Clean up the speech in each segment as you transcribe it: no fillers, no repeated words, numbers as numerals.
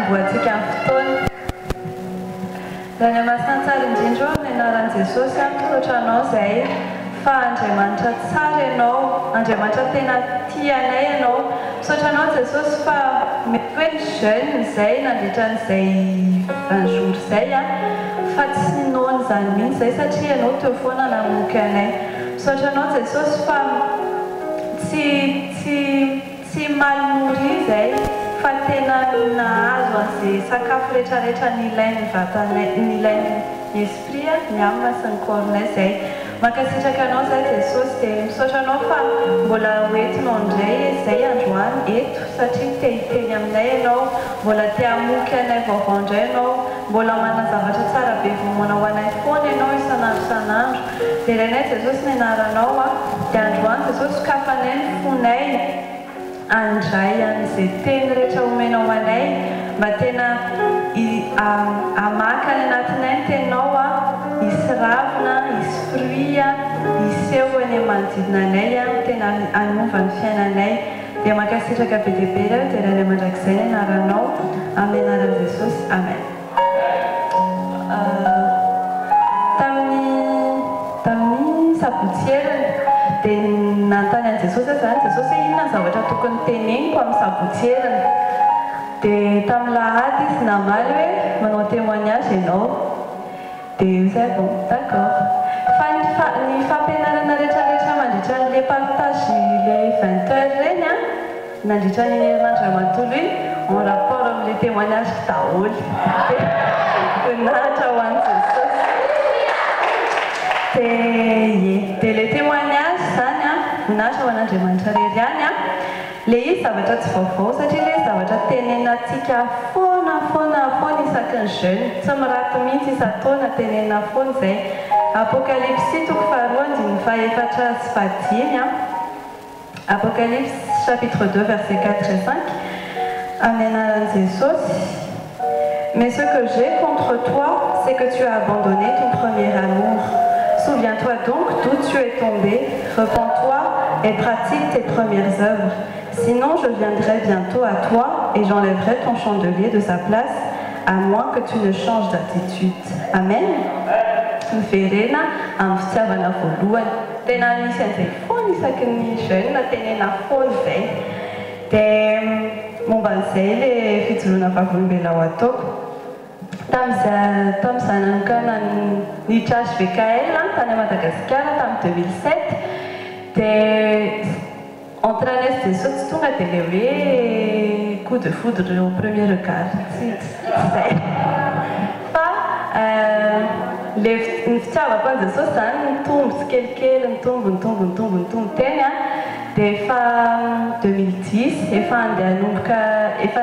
hanomboantsika amin'ny fotoana. Raha ny amasina tsara indrindra eo amin'ny anaran'i Jesosy misaotra anao izay fa Andriamanitra tsara ianao, Andriamanitra tena tia anay ianao. Misaotra anao Jesosy fa mety hoe ny jeune izay nandritra an'izay 20 jours izay fa tsy nohony izany mihitsy izay satria ianao teo foana namoky anay. Misaotra anao Jesosy fa tsy malinory izay fa tena nahazo an'izay sakafo rehetrarehetra nilain'ny vatanay, nilain'ny esprit, ny âme sy ny corps-nay izay. Mankasitraka anao izay Jesosy dia misaotra anao fa mbola hoentinao indray izay androany eto satria te-hiteny aminay ianao, mbola te hamoky anay vaovao indray ianao, mbola manana zavatra tsara be vomonao ho anay foana ianao isan'andro isan'andro. Dia ilainay Jesosy ny anaranao dia androany Jesosy sokafanay ny fonay andray an'izay teny rehetra omenao anay mba tena hamaka any anatinay ny teninao hisy ravina, hisy fruit, hiseho eny manodidina anay tena hanova ny fiainanay. Dia mankasitraka be dia be dia iray mandrakizay ny anaranao amin'ny anaran'i Jesosy. Amen. Tamin'ny sabotsieriny dia nanontany an'i Jesosy izany Jesosy hoe inona zavatra tokony teneniko amin'ny sabotsieriny. Dia tamin'ny lahady izy namaly hoe manao témoignage ianao. Dia c'est bon, d'accord. Fa ny fampianarana rehetrarehetra mandritra n'ilay partage ilay 20 heures ireny nandritra ny herinandro manontolo iny en rapport amin'ilay témoignage daholo. Voninahitra ho an'i Jesosy. Dia ilay témoignage izany voninahitra ho an'Andriamanitra rery ihany ilay izy zavatra tsy vaovao satria ilay zavatra tenenantsika foana isaky ny jeune, tsy mirato mihitsy isan-taona tenena foana izay. Apocalypse toko faharoa andininy fahaefatra sy fahadimy. Apocalypse chapitre 2 verset 4 et 5 amin'ny anaran'i Jesosy. Mais ce que j'ai contre toi, c'est que tu as abandonné ton premier amour. Souviens-toi donc d'où tu es tombé, repens-toi et pratique tes premières œuvres. Sinon, je viendrai bientôt à toi et j'enlèverai ton chandelier de sa place, à moins que tu ne changes d'attitude. Amen. Miverena amin'ny fitiavana voalohany. Tena misy an'izay foana isaky ny jeune tenena foana izay. Dia momba an'izay ilay fijoroana vavolombelona ho ataoko. Tamin'izaho nanomboka niditra HVKL tany Madagasikara tamin'ny 2007 dia entranesse Jesosy tsy tonga dia ilay hoe coup de foudre au premier regard. Tsy izay. Fa ny fitiavako an'i Jesosy izany nitombo tsikelikely, nitombo teny dia efa 2010 efa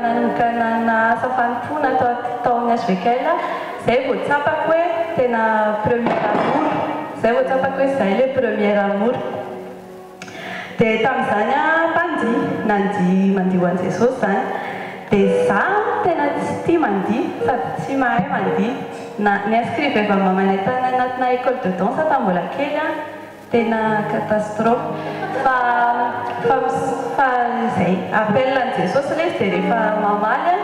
nanomboka nahazo fanompona tao amin'ny HVKL izay vao tsapako hoe tena premier amour, izay vao tsapako hoe izay ilay premier amour. Dia tamin'izany mandihy ho an'i Jesosy izany. Dia izaho tena tsy tia mandihy sady tsy mahay mandihy. Niinscrive avy mamanay tany anatina école de danse tamin'ny mbola kely tena catastrophe. Fa izay appel an'i Jesosy ilay izy dia rehefa mamaly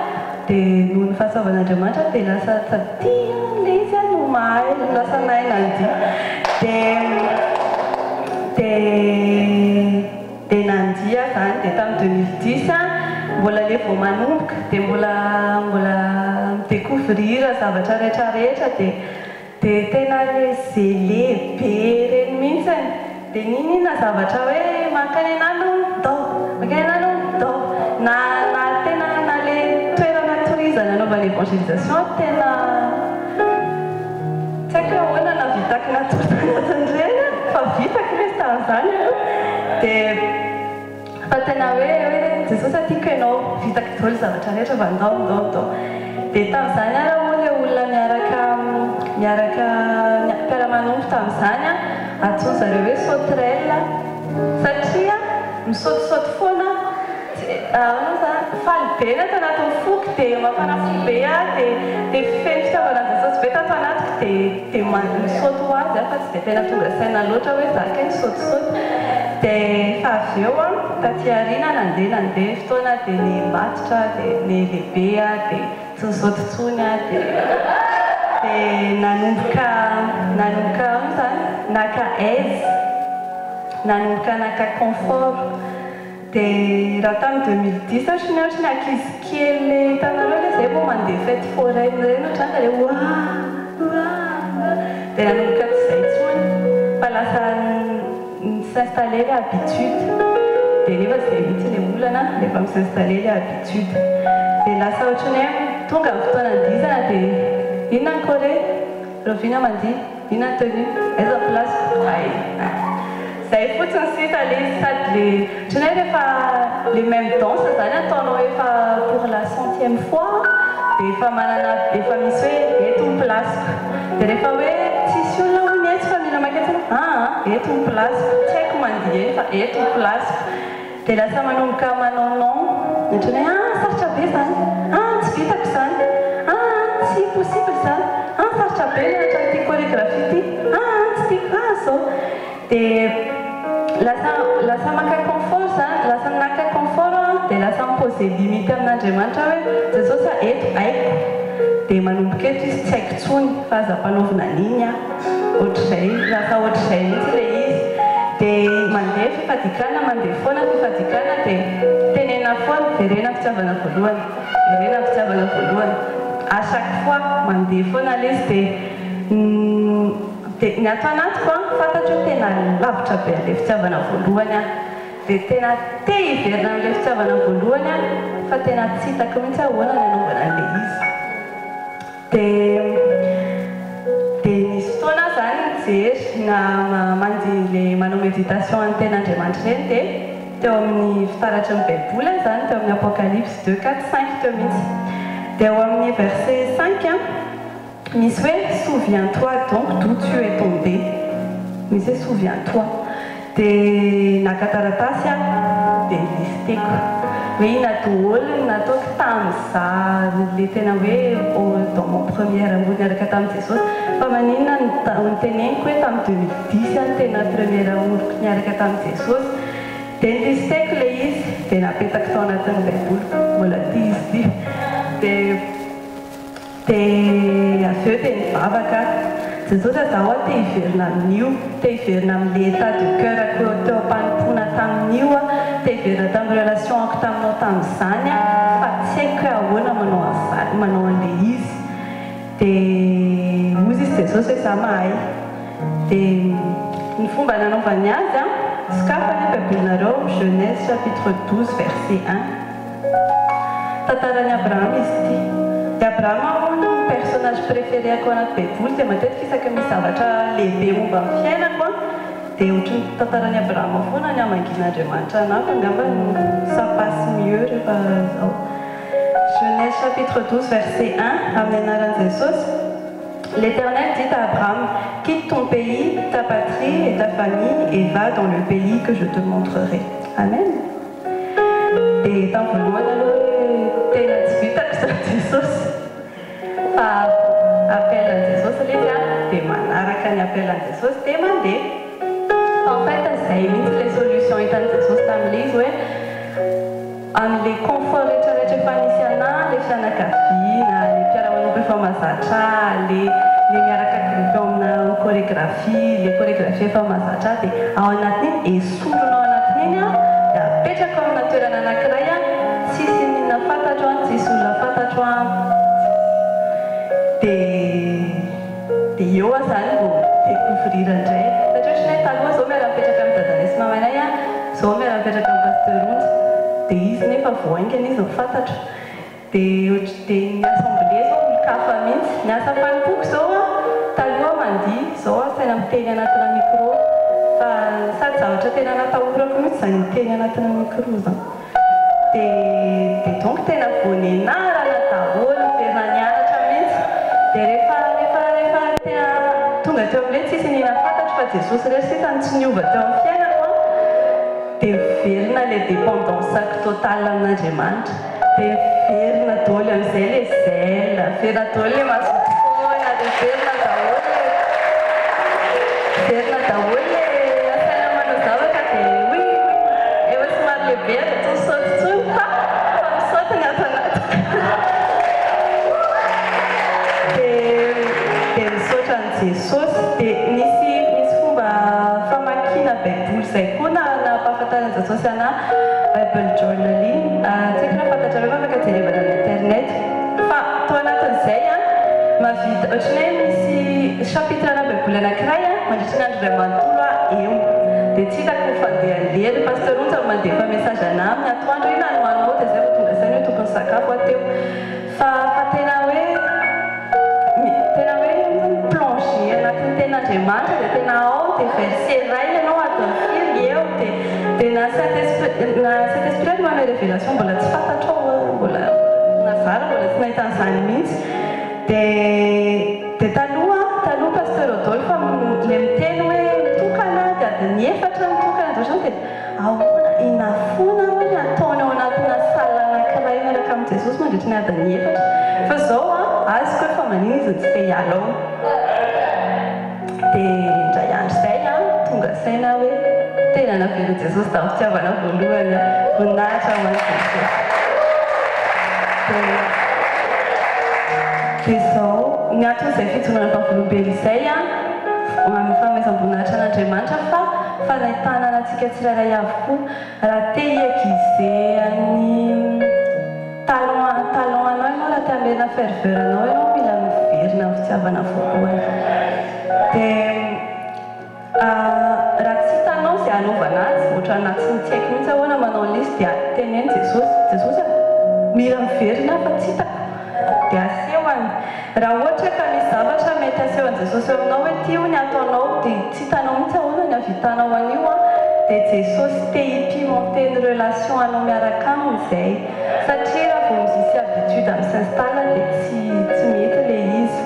dia noho ny fahasoavan'Andriamanitra dia lasa tia ilay izy no mahay, lasa mahay mandihy. Dia nandihy izany dia tamin'ny 2010 mbola ilay vao manomboka dia mbola midécouvrir zavatra rehetrarehetra dia tena zele be ireny mihitsy. Dia ninona zavatra hoe mankany an'andro na tena na ilay toerana torizana anaovana évangélisation tena tsy haiko hoe ahoana navitako natorotanatandreny fa vitako ilay tamin'izany dia fa tena hoe Jesosy atiako ianao vitako daholo zavatra rehetra fa ndao. Dia tamin'izany moa ilay olona miaraka mpiara-manompo tamin'izany antsoina zareo hoe sauterelle satria misaotisaoty foana faly be ny ato anatin'ny foko dia mafana fo be dia feno fitiavana an'i Jesosy be tato anatiko dia misaoty ho azy fa tsy dia tena tonga saina loatra hoe zaka misaotisaoty. Dia fa avy eo taty aoriana nandeha fotoana dia ny matotra dia ny lehibe dia tsy nisaoty intsony dia nanomboka zany naka aise nanomboka naka confort dia raha tamin'ny 2010 ohatrany ankizy kely hitanareo ilay izay vao mandeha fety foraine ireny ohatrany dia dia nanomboka tsy izay intsony fa lasa s'installer ilay habitude dia nefa izay mihitsy ilay olana rehefa s'installer ilay habitude dia lasa ohatrany hoe tonga ny fotoana andizana dia inona ny Corée Rovina mandia inona ny tenue aiza place zay fotsiny sisa le sady le rehefa les mêmes danses zany ataonao efa pour la 100e fois dia efa manana efa misy hoe eto ny placeko dia rehefa hoe tsisy olona hoy etsy fa mila maketsana eto ny placeko tsy haiko mandia eny fa eto ny placeko dia lasa manomboka manao non ohatrany hoe sarotra be zany tsy vitako zany tsy possible zany sarotra be nahatra n'ity chorégraphie ty tsy tiako zao dia lasa maka confort zany lasa naka confort dia lasa mipose limite amin'Andriamanitra hoe zao sa eto haiko dia manomboka eto izy tsy haiko intsony fa aza mpanaovina an'iny ohatr'izay lasa ohatr'izay mihitsy ilay izy dia mandeha fifadikana mandeha foana fifadikana dia tenena foana dia rena fitiavana voalohany à chaque fois mandeha foana ilay izy dia ny ato anatiko fantatro hoe tena lavitra be an'ilay fitiavana voalohany dia tena te hiverina amin'ilay fitiavana voalohany fa tena tsy hitako mihitsy ahoana ny anaovana an'ilay izy dia nisy fotoana zany nijery mandeha ilay manao méditation any ten'Andriamanitra ireny dia teo amin'ny fitaratra ny baibola zany teo amin'ny apocalypse 2 4 5 teo mihitsy dia eo amin'ny verset 5 misy hoe souviens-toi donc d'où tu es tombé misy hoe souviens-toi dia naka taratasy dia listeko hoe inadaholo nataoko tamin'izaho le tena hoe dans mon première amour niaraka tamin'i Jesosy fa maninona niteneniko hoe tamin'ny 2010 tena première amourko niaraka tamin'i Jesosy dia nilisteko ilay izy dia napetako tao anatin'ny baiboly mbola tia izy dia avy eo dia nivavaka Jesosy azaho te hiverina amin'io te hiverina amin'ilay état de cœur ako teo ampanompona tamin'io te hiverina tamin'ny relationako taminao tamin'izany fa tsy haiko hoe ahoana manao an'ilay izy dia mozy izy Jesosy hoe izaho mahay dia ny fomba nanaovany azy sokafany baibolinareo Genèse chapitre 12 verset 1 tantaran'i Abraham izy ity dia Abraham personnage préféré ako anaty baiboly dia matetika isaka misy zavatra lehibe momba ny fiainako dia ohatry ny tantaran'i Abraham foana ny amangin'Andriamanitra anako angamba ça passe mieux rehefa zao Genèse chapitre 12 verset 1 amin'ny anaran'i Jesosy l'Éternel dit à Abraham quitte ton pays ta patrie et ta famille et va dans le pays que je te montrerai amen dia tamin'ny voalohany aloha tena tsy vitako zany Jesosy fa appel à Jesosy ilay izy dia manaraka ny appel à Jesosy dia mandeha en fait izay mihitsy ilay solution hitan'i Jesosy tamin'ilay izy hoe amin'ilay confort rehetrarehetra efa nisy anahy ilay fianakaviana ilay mpiara-manompo efa mahazatra ilay miaraka groupe amina chorégraphie ilay chorégraphie efa mahazatra dia ao anatin'iny esoronao anatin'iny dia apetraka amina toerana anankiray tsisy nina fantatro tsisy olona fantatro dia eo zany vao découvrir indray satria ohatrany hoe taloha zao miara-mipetraka amin'ny dadanay sy mamanay zao miara-mipetraka amin'ny pasteur Onjy dia izy nefa voaingana izy mifantatra dia ny assemblée zao olon-kafa mihitsy ny asa fanimpoko zao taloha mandia zao saina miteny anatina micro fa sady zavatra tena natahorako mihitsy zany miteny anatina micro zany dia donc tena voanenarana daholo miverina nianatra mihitsy dia rehefa tonga teo amin'ilay tsisy nina fantatro fa Jesosy rehetra sisany tsy niova teo amin'ny fiainako dia verina ilay dépendance totale amin'Andriamanitra dia verina daholo amin'izay ilay zèle verina daholo ilay mazofoana dia verina daholo ilay asaina manao zavatra dia efa somary lehibe tsy misaoty intsony fa misaoty ny ato anaty Jesosy dia misy fomba famakina baiboly izay koa na mpahafantarana Jesosy ana Bible Journal iny tsy haiko na fantatrareo fa afaka jerevana amin'ny internet fa tao anatin'izay mahavita ohatrany hoe misy chapitre ana baiboly anankiray mandritra ny andro iray manontolo eo dia tsy hitako fandehandeha ny pasteur onja mandefa message ana amin'ny atoandro iny anoanao dia zay vao tonga saina hoe tokony sakafo ateo fa tena hoe plongé anatin'ny ten'Andriamanitra dia tena ao dia verset iray ianao adiny firy eo dia na Saint-Esprit manome révélation mbola tsy fantatrao mbola nazara mbola tsy nahita an'izany mihitsy dia taloha pasteur Rodolphe le miteny hoe mitokana dia adiny efatra mitokana dotrany dia ahoana inafona hoe ataony ao anatina salle anankiray miaraka amin'ny Jesosy mandritra ny adiny efatra fa zao azoko efa maniny izy tsy te hiala ao dia indray andro izay tonga saina hoe tena navelo Jesosy tamin'ny fitiavana voalohany voninahitra ho an'i Jesosy dia zao ny aton'izay fitsognana fahavolombely izay amin'ny fahamezam-boninahitra an'Andriamanitra fa fanahitana antsika tsirairay avokoa raha te hiakizehany talon anao ianao raha te hamerina ferveur anao ianao mila miverina amin'ny fitiavana voalohany dia raha tsy hitanao izay hanaovana azy ohatra anatin'ny tsy haiko mihitsy ahoana manao lisy dia teneny Jesosy mila miverina fa tsy hitako dia aseho any raha ohatra ka misy zavatra mety aseho an'i Jesosy aminao hoe ty io ny ataonao dia tsy hitanao mihitsy ahoana ny avitanao an'io dia Jesosy te hipimenter ny relation anao miaraka aminy izay satria raha vao misy habitude amin'ny s'installe dia tsy mety le izy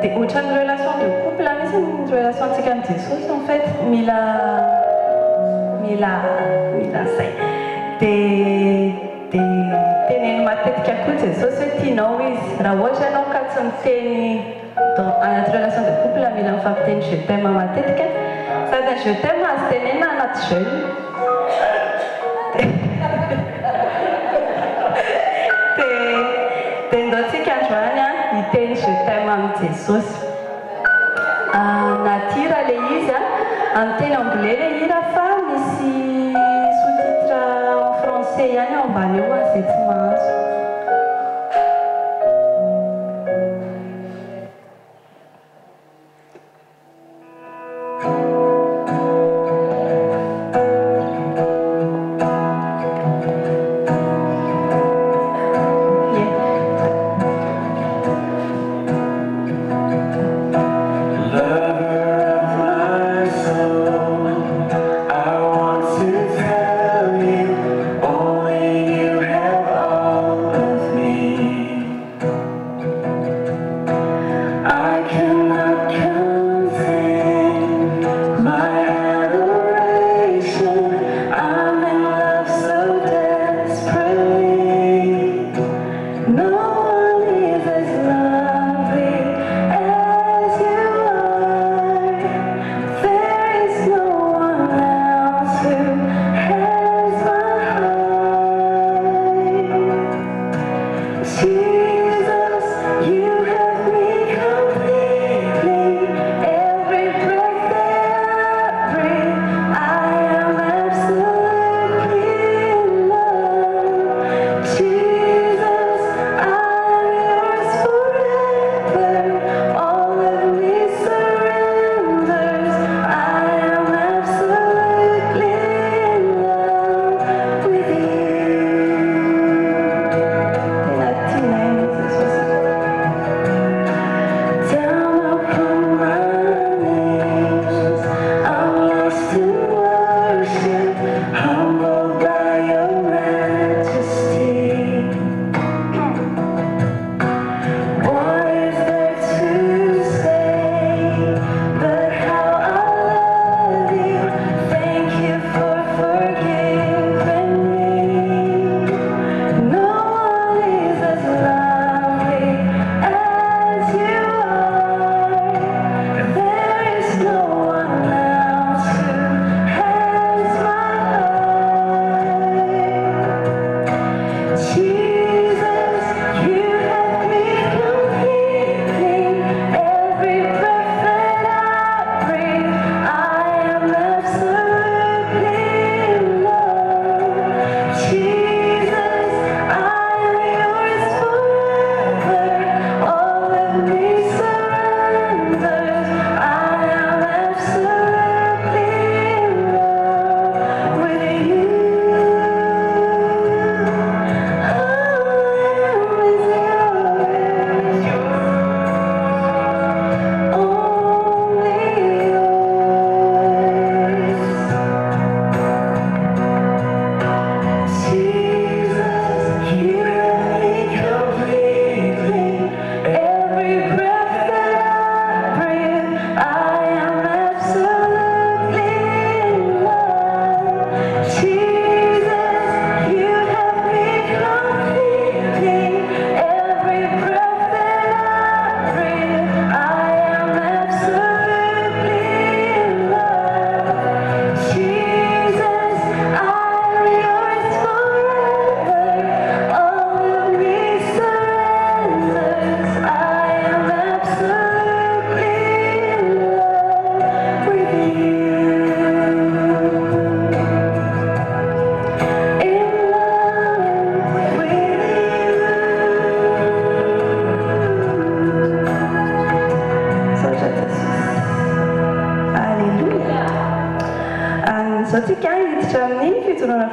dia ohatran'ny relation de couple misy ny relation antsika amin'ny Jesosy en fait mila izay dia teneny matetika koa Jesosy hoe tianao izy raha ohatra ianao ka tsy miteny anaty relation de couple mila mifampiteny je t'aime matetika sady ny je t'aime azo tenena anaty jeune dia ndaontsika androany hiteny je t'aime amin'ny Jesosy natira le izy amin'ny teny anglais le hira fa misy sous-titre en français ihany ao ambany eo izay tsy mahazo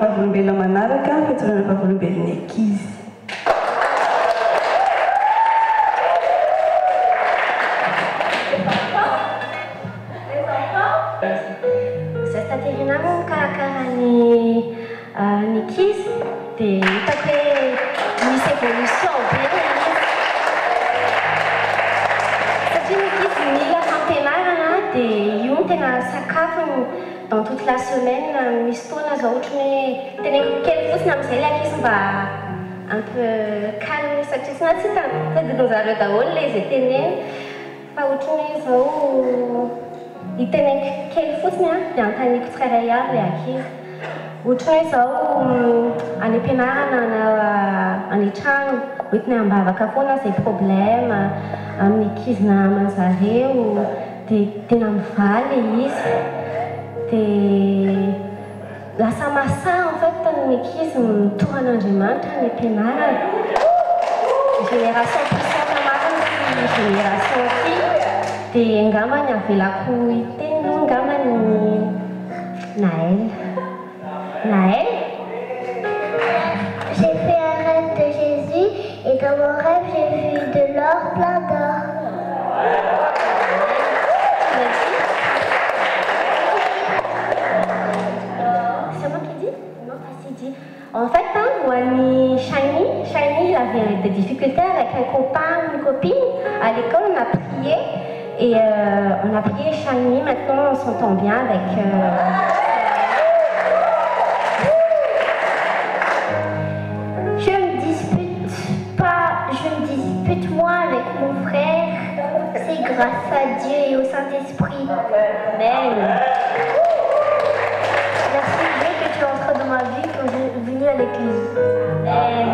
fahavolombelona manaraka fihetsivana fahavolombelon'ny ankizy. Zastaterinamo mikarakara ny ankizy dia hitako hoe misy évolution be satria ny ankizy mila fampianarana dia io no tena sakafony dans toute la semaine. Misy fotoana zao ohatrany hoe teneniko kely fotsiny amin'izay ilay ankizy mba un peu calme satria tsy tadidiny zareo daholo ilay izay teneny fa ohatrany hoe zao hiteneniko kely fotsiny dia antaniko tsirairay avy ilay ankizy. Ohatra hoe zao any am-pianarana na any trano hoentiny ambavaka foana izay problème amin'ny ankizy na aman-jareo dia tena mivaly izy dia lasa masaha en fait ny ankizy mitoran'Andriamanitra ny am-pianarana. Génération puissante marina sy génération ty dia angambany avelako iteny aloha angambany Naël. J'ai fait un rêve de Jésus et dans mon rêve j'ai vu de l'or plein d'or. C'est moi qui dis? Non, c'est dit. En fait, Shiny, il avait des difficultés avec un copain, une copine. À l'école, on a prié et on a prié Shiny. Maintenant, on s'entend bien avec. Je me dispute moi avec mon frère. C'est grâce à Dieu et au Saint-Esprit. Amen. Merci Dieu que tu entres dans ma vie quand je suis venue à l'église. Amen.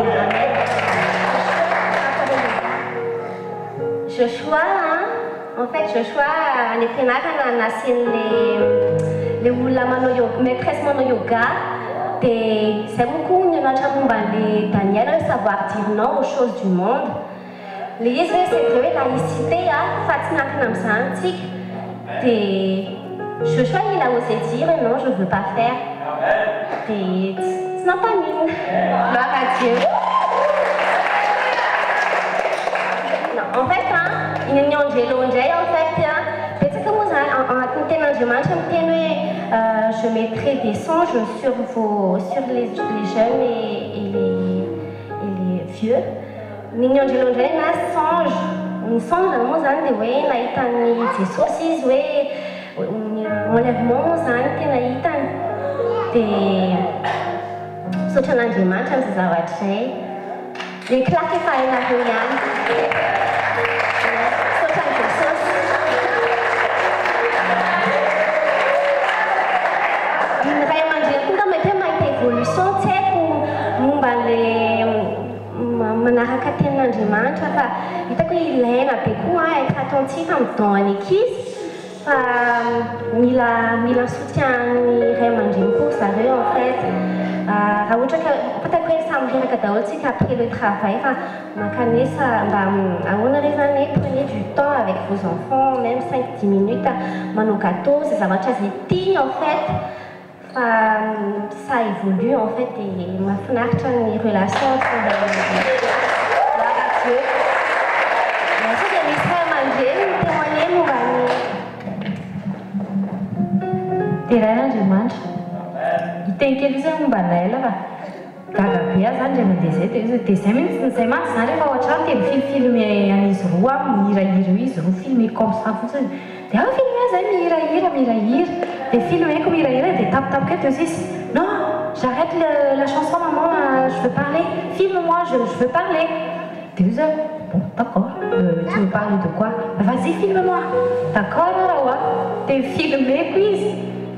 Joshua, en fait, Joshua, en am-pianarana nasian'le olona manao maîtresse manao yoga. Dia zay moa koa nianatra momba an'le Daniel hoe savoir dire non aux choses du monde. Le izy hoe c'est vrai laïcité fa tsy miankina amin'izany antsika. Dia Joshua il a osé dire non, je ne veux pas faire. Dia tsy nampanino. Gloire à Dieu. En fait, iny Angelo indray en fait betsaka moa zany anatin'ny tenin'Andriamanitra miteny hoe je mettrai des songes sur les jeunes et les vieux. Niny Angelo indray na songe. Ny songe moa zany dia hoe nahitan'ny Jesosy izy hoe enlèvement moa zany tena hitany. Dia misaotra an'Andriamanitra amin'izay zavatra izay. Dia kilaky efa hainareo ihany. Évolution tsy haiko momba an'le manaraka tenin'Andriamanitra fa hitako hoe ilaina be koa être attentif amin'ny don any ankizy fa mila soutien ny ray aman-dreny koa zareo en fait. Raha ohatra ka patako hoe samy reraka daholo tsika après le travail fa makanesa mba ahoana re zany hoe prenez du temps avec vos enfants même 5-10 minutes manao gâteau zay zavatra zay tiany en fait. Ça évolue en fait et mahafinaritra ny relation entre Gloire à Dieu. Merci de misy ray aman-dreny témoigner momba ny dia ray Andriamanitra hiteny kely izy momba Naël fa gaga be aho zany indray mandeha zay dia zay mihitsy zay mantsy zany rehefa ao an-trano dia mifilifilme an'izy roa mihirahira io izy roa filme comme ça fotsiny dia filme zay mihirahira dia filmeko mihirahira dia tapitapika dia izy non j'arrête la chanson maman je veux parler filme-moi je veux parler dia izy bon d'accord tu veux parler de quoi vas-y filme-moi d'accord raha dia filmeko izy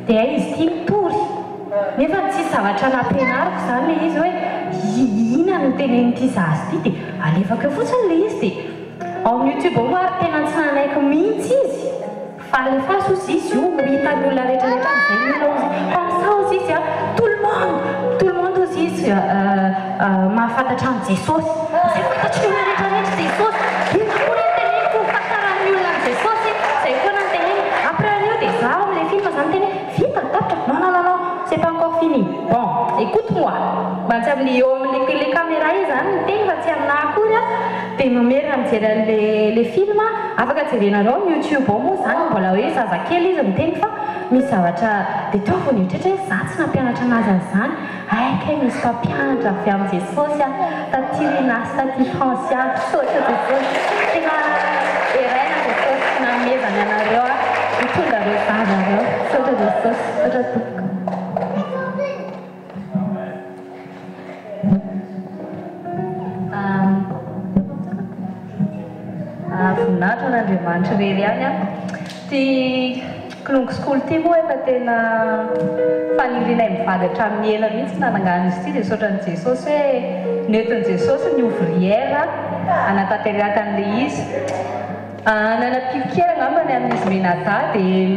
dia izy tia mitory nefa tsy zavatra nampianariko zany le izy hoe ina no tenen'ity zazy ity dia alefaka eo fotsiny le izy dia ao amin'ny YouTube ao ary tena tsy nanaiko mihitsy izy fa lefa sozy izy io hitan'ny olona rehetrarehetra am'izay milao izy comme ça aussi izy tout le monde aussi izy mahafantatra an' Jesosy zay fantatry ny olona rehetrarehetra Jesosy ina koa teneniko fantaran'ny olona an' Jesosy zay koa nanteneny après an'io dia zaho am'le film zany teny vita tapitra non c'est pas encore fini bon écoute ny eo amin'le caméra izy zany ny teny fa tsy aminah akory a dia mamerina mijery le film afaka jerenareo amin'ny YouTube ao moa zany mbola hoe zazakely izy miteny fa misy zavatra dia teo vao nieritreritra hoe za tsy nampianatra anazy an'izany aika misy mpampianatra avy amin'ny Jesosy a taty Rinas taty Francia saotra Jesosy tena eraina Jesosy tsy namezany anareo a mitondra reo zazareo saotra Jesosy saotra tompoko. Voninahitra n'Andriamanitra rery ihany a ty kilongo skoly ty moa efa tena fanirinay mivady hatramin'ny ela mihitsy nanangana izy ity dia saotran'i Jesosy hoe nentin'i Jesosy ny ouvrière anatanteraka an'le izy nanapikera angambany amin'izy menata dia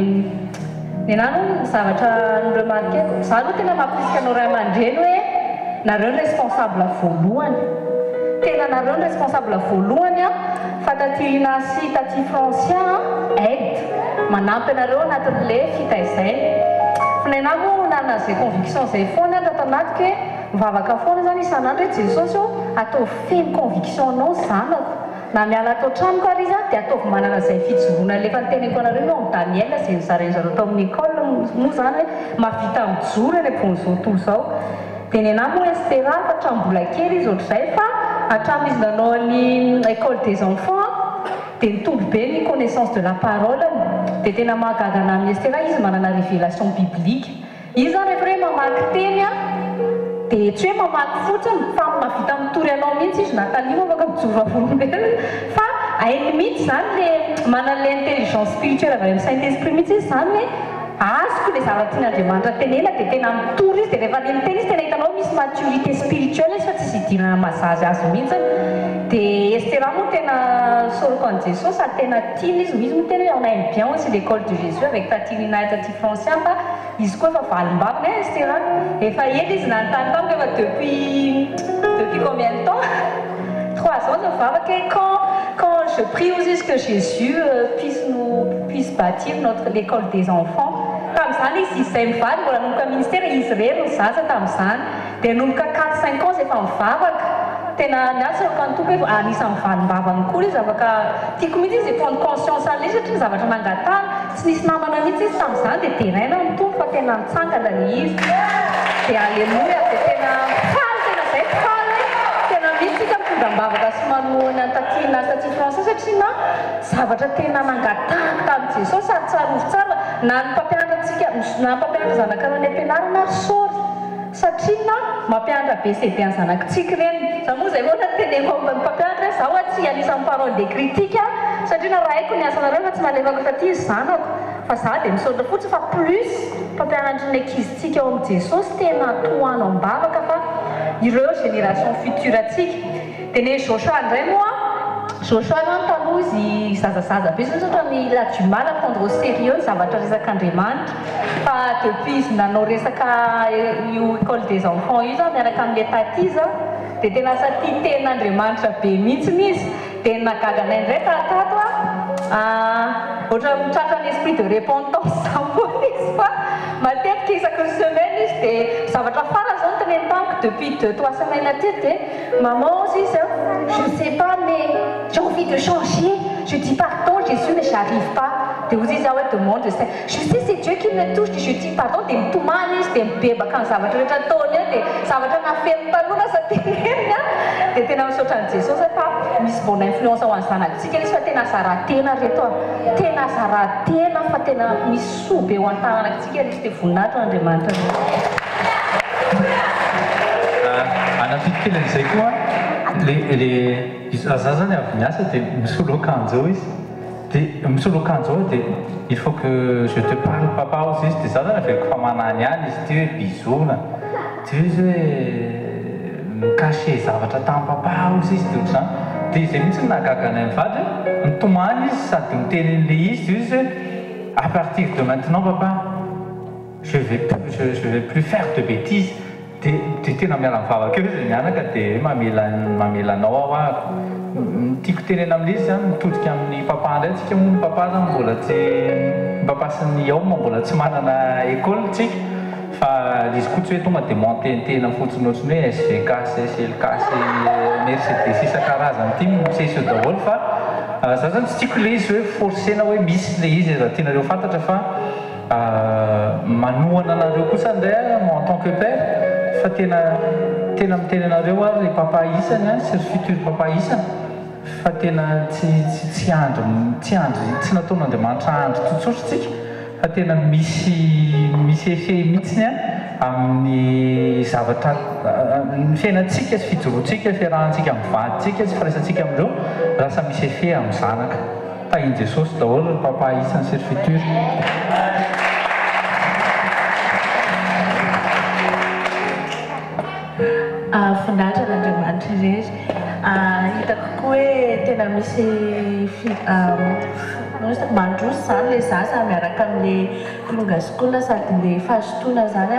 ny anano zavatra noremarkeko za aloha tena mampisika anao ray aman-dreny hoe nareo ny responsable voalohany tena nareo ny responsable voalohany a fa taty Rinas taty Francia aide manampy anareo anatin'le fitaizany fa ny anahy moa nanana zay conviction zay foana tatanatika hoe mivavaka foana zany isan'andro hoe Jesosy o atao feno conviction anao zanako na miala atao tranoko ary izy dia ataovy manana zay fijoroana lefa niteneko anareo no amin'ny Daniel zay nizaren'zareo tao amin'ny école moa zany hoe mavita mijoro eny ampon'izao toy izao dia ny anahy moa espéra fa hatrambola kely izy ohatr'izay fa hatramizy nanao ny école des enfants dia nitombo be ny connaissance de la parole dia tena mahagaga ana amin'ny estera izy manana révélation biblique izy zany rehefa hoe mamaky teny a dia tsy hoe mamaky fotsiny fa mavita mitory anao mihitsy izy natalimo afaka mijoro avolombelona fa hainy mihitsy zany le manana le intelligence spirituelle avy amin'ny Saint Esprit mihitsy izy zany hoe azoko le zavatra tenena dia tena mitory izy dia rehefa le miteny izy tena hitanao misy maturité spirituelle izy fa tsy hidirana mazazy azy mihitsy dia estera moa tena soroko an'i Jesosy sady tena tiany izy misy miteny hoe on aime bien aussi l'école de Jésus avec taty Rina taty Francia fa izy koa efa valim-bavana estera efa ela izy nanontany tamiko efa depuis combien de temps 3 ans je vavaka quand je prie aussi que Jésus puisse bâtir l'école des enfants tamin'izany izy izay mivady mbola nomboka ministère izy rery ny zaza tamin'izany dia nomboka 4-5 ans efa mivavaka tena niatsaka ny tompo hoe anisan'ny valim-bavany koa izy afaka tiako mihitsy izy prendre conscience an'le satria ny zavatra nangatana tsy nisy namana mihitsy izy tamin'izany dia teraina ny tompo fa tena nitsangana le izy dia alleluia dia tena faly tena zay faly tena mihitsy ika mitondram-bavaka sy manohany antatina taty Francia satria na zavatra tena nangatahako tamin'i Jesosy sady tsarovy tsara na ny mpampianatra zanakaro any ampianarana sory satria na mampianatra BCD any zanakontsika reny za moa zay moa teneko mpampianatra hoe zaho tsy anisan'ny parole de critique satria na raha haiko ny asanareo fa tsy malefako taty izy zanako fa za dia misaotra fotsy fa plus mpampianatra ny ankizitsika eo amin'ny Jesosy tena tohano ambavaka fa ireo génération future atsika dia ny Joshua indray moa Joshua zany taloha izy zazazaza be zany ohatra il a du mal à prendre au sérieux ny zavatra resak'Andriamanitra fa depuis izy nanao resaka io école des enfants io zany miaraka amin'le taty izy dia tena saty ten'Andriamanitra be mihitsiny izy dia nagaganay indray tatato ohatra mitratra ny esprit de repentance zambony izy fa matetika isaky ny semaine izy dia zavatra fara zao teneny tamiko depuis 2-3 semaines aty dia maman aussi izy je ne sais pas mais j'ai envie de changer je dis pardon Jésus mais j'arrive pas dia ozy izy hoe demande je sais c'est Dieu qui me touche je dis pardon dia mitomany izy dia mibebaka ny zavatra rehetra ataony eo dia zavatra nafeny taloha sa teneny dia tena misaotra an'i Jesosy fa misy bona influence ho an'ny zanakontsika izy fa tena zaratena reto tena zaratena fa tena misy soa be ho an-tananantsika izy dia voninahitra n'Andriamanitra anapikelyn'izay koa zaho zany avy miasa dia misolo akanjo izy dia misolo akanjo dia il faut que je te parle papa aussi izy dia zaho zany aveloko fa manany any izy ty hoe bisouna ty izy hoe mikache zavatra tamin'ny papa aussi izy dia ohatr'izany dia izay mihitsy nahagaganay mivady mitomany izy sady mitenen'le izy izy hoe à partir de maintenant papa je vais plus faire de bêtises dia tena miala mivavaka eo izy mianaka dia mamelanao aho ako tiako tenena amin'izy izy zany mitodika amin'ny papa indray tsika moa ny papa zany mbola tsy papa sy ny aoma mbola tsy manana école tsika izy koa tsy hoe tonga dia mantenitena fotsiny ohatrany hoe SVK, SLK, Mercedes isan-karazany ty misesy eo daholo fa za zany tsy tiako le izy hoe forcena hoe misy le izy za tianareo fantatra fa manohana anareo kosa ndray en tant que père fa tena miteny anareo ary papa isany sy ry futur papa isany fa tena tsy nataon'Andriamanitra andro tsotsotritsika fa tena misy effet mihitsiny amin'ny zavatra ny fiainantsika sy fijoroantsika fiarahantsika amin'ny vadintsika sy firaisantsika amindreo lasa misy effet amin'ny zanaka tahiny Jesosy daholo papa isany sy ry futur. Finaritra n'Andriamanitra irery hitako koa hoe tena misy mandroso zany le zaza miaraka amin'le klongaskola sady le fahasotoana zany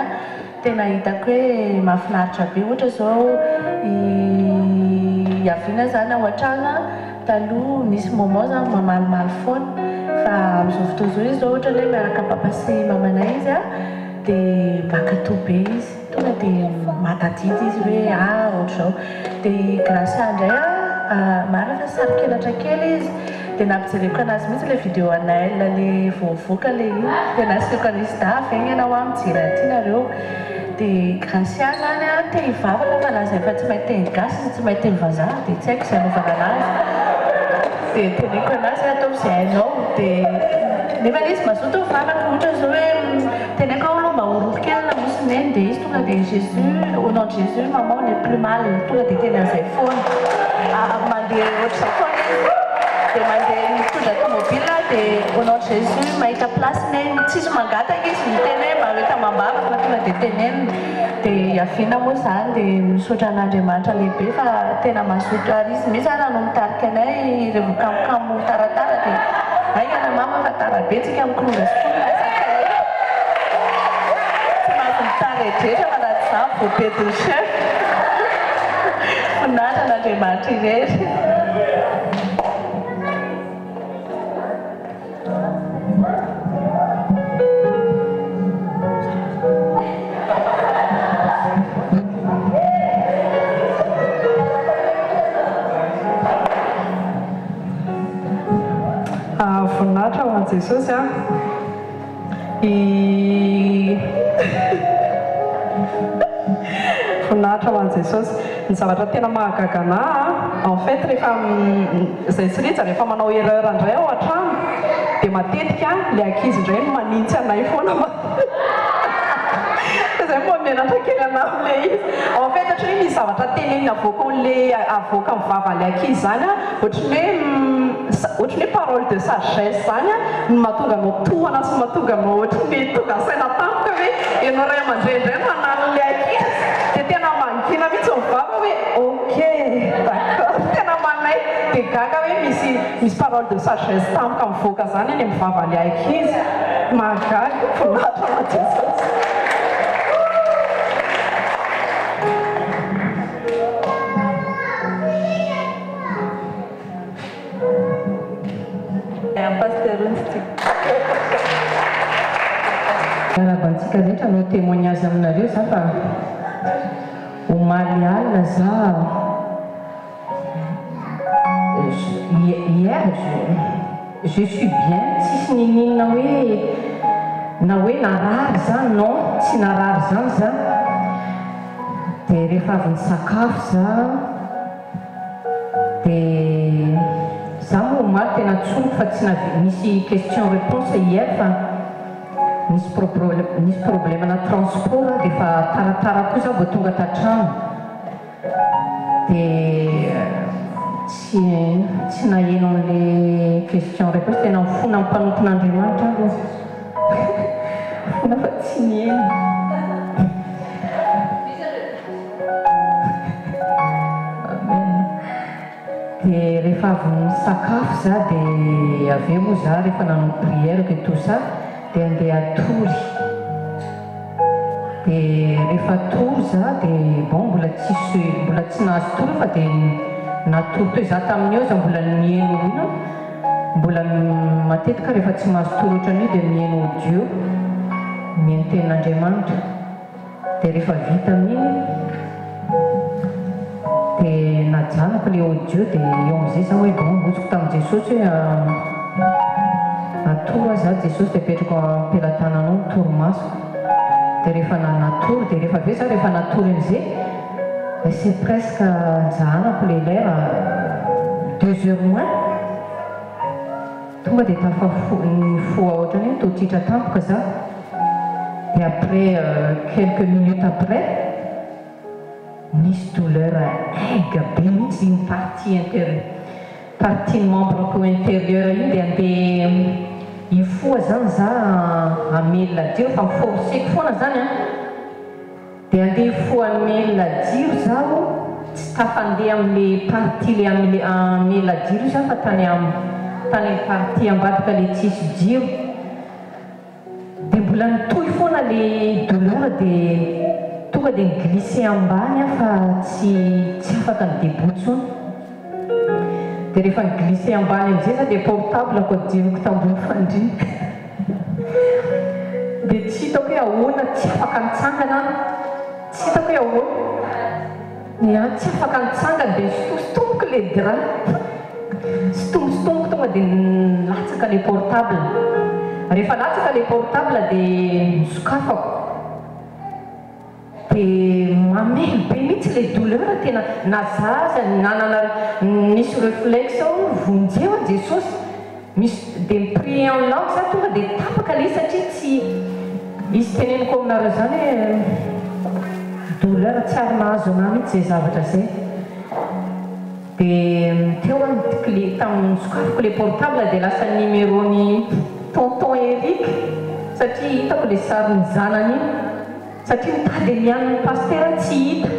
tena hitako hoe mahafinaritra be ohatra zao iaviana zany ao an-trano taloha nisy moment zany mamalimaly foana fa amin'izao fotoana zao izy zao ohatra hoe miaraka papa sy mamana izy dia makatao be izy tonga dia matadidy izy hoe ohatra zao dia grâce andray marina fa sarikelatra kely izy dia nampijereko anazy mihitsy le vidéo anael le voavoaka le iny dia nasiko anazy dafy egny ianao mijery aty nareo dia grâce zany te hivavaka fa nazy efa tsy mahay teny gasy izy tsy mahay teny vazaha dia tsy haiko izay anaovana anazy dia teneko anazy ataovy izay hainao dia nefa izy mazoto mivavaka ohatra zao hoe teneko ao aloha mba orompy kely namosiny eny dia izy tonga dia Jésus au nom de Jésus maman on n'est plus mal tonga dia teny an'izay foana mandeha ohatra zao foana dia mandeha mitondra tomobile dia au nom de Jésus mahita placeny eny tsisy mangataka izy miteny hoe mahita mambavaka fa tonga dia teneny dia iaviana moa zany dia misaotra an'Andriamanitra lehibe fa tena mazoto ary izy mihitsy no mitarika anay revo kamokamo taratara dia aingana mama fa tara be tsika mikolongaskola tsy mahazo mitaretrehitra fa raha tsy zany voabe de chef finaritra n'Andriamanitra irery. Voninahitra ho an'i Jesosy voninahitra ho an'i Jesosy ny zavatra tena mahagaga anahy en fait rehefa izay tsy ritsy rehefa manao erreur indray ao an-trano dia matetika le ankizy indray no manintsy anay foana izay momenatra kely anahy le izy en fait ohatra hoe misy zavatra teneniny avoaka le avoaka amin'ny vavan'le ankizy zany ohatry hoe parole de sagesse zany no mahatonga anao tohana sy mahatonga anao ohatry hoe tonga saina tampoka hoe ianao ray aman-dreny manano le ankizy dia tena mangina mihitsy mivava hoe ok d'accord tena manay dia gaga hoe misy parole de sagesse tampoka mivoaka zany eny amin'ny vavan'le ankizy mahagaga voninahitra ma Jesosy. Rabantsika rehetra no témoignage aminareo za fa omaly alina za hier je suis bien tsisy ninina hoe narary za non tsy narary zany za dia rehefa avy ny sakafo za dia za moa omaly tena tsonoko fa tsy misy question réponse hier fa misy problème na transport dia fa taratara koa za vao tonga tan-trano dia tsy naheno an'le question réponse tena mifona amin'ny mpanompon'Andriamanitra aloha fona fa tsy nieno dia rehefa avy misakafo za dia avy eo moa za rehefa nanao prière que tout ça dia andeha atory dia rehefa atory za dia bon mbola tsy nahazo tory fa dia natory toy za tamin'io za mbola nieno ino mbola matetika rehefa tsy mahazo tory ohatran'io dia mieno Dieu mieno tenin'Andriamanitra dia rehefa vita miny dia najanako le audio dia eo amin'izay za hoe bon otsoko tamin'i Jesosy hoe atoro za Jesosy dia apetrako ampelantananao ny toromasoko dia rehefa nanatory dia rehefa aveo za rehefa natory amin'izay c'est presque zahanako le lera 2 heures moins tonga dia tafafoa ohatrany hoe totitra tampoka za dia après quelques minutes après nisy douleur aiga be mihitsy iny partie membreko intérieur iny dia andeha hifoa zany za amelina jiro fa miforceko foana zany a dia andeha hifoa amelina jiro zaho tsy tafandeha amin'le partie le amelina jiro za fa tany partie ambadika le tsisy jiro dia mbola nitohy foana le douleur dia tonga dia niglissé ambany a fa tsy afaka ny debotsony dia rehefa niglissé ambany amin'izay za dia portable ako jiroko tambony fandrina dia tsy hitako hoe ahoana tsy afaka nitsangana tsy hitako hoe ahoana tsy afaka nitsangana dia sitotomoko le dra sitomotomoko tonga dia nilatsaka le portable rehefa latsaka le portable dia misokafako dia mamely be mihitsy le douleur tena nazaza nanana misy réflexe ao vonjeo a Jesosy misy dia miprie en langue za tonga dia tapaka le satria tsy izy teneniko aminareo zany hoe douleur tsy ary nahazo ana mihitsy zay zavatra zay dia teo a tamin'ny sokafako le portable dia lasa numéro-ny tonton Eric satria hitako le sarin'ny zanany iny satria mitady mian'ny paster tsy hita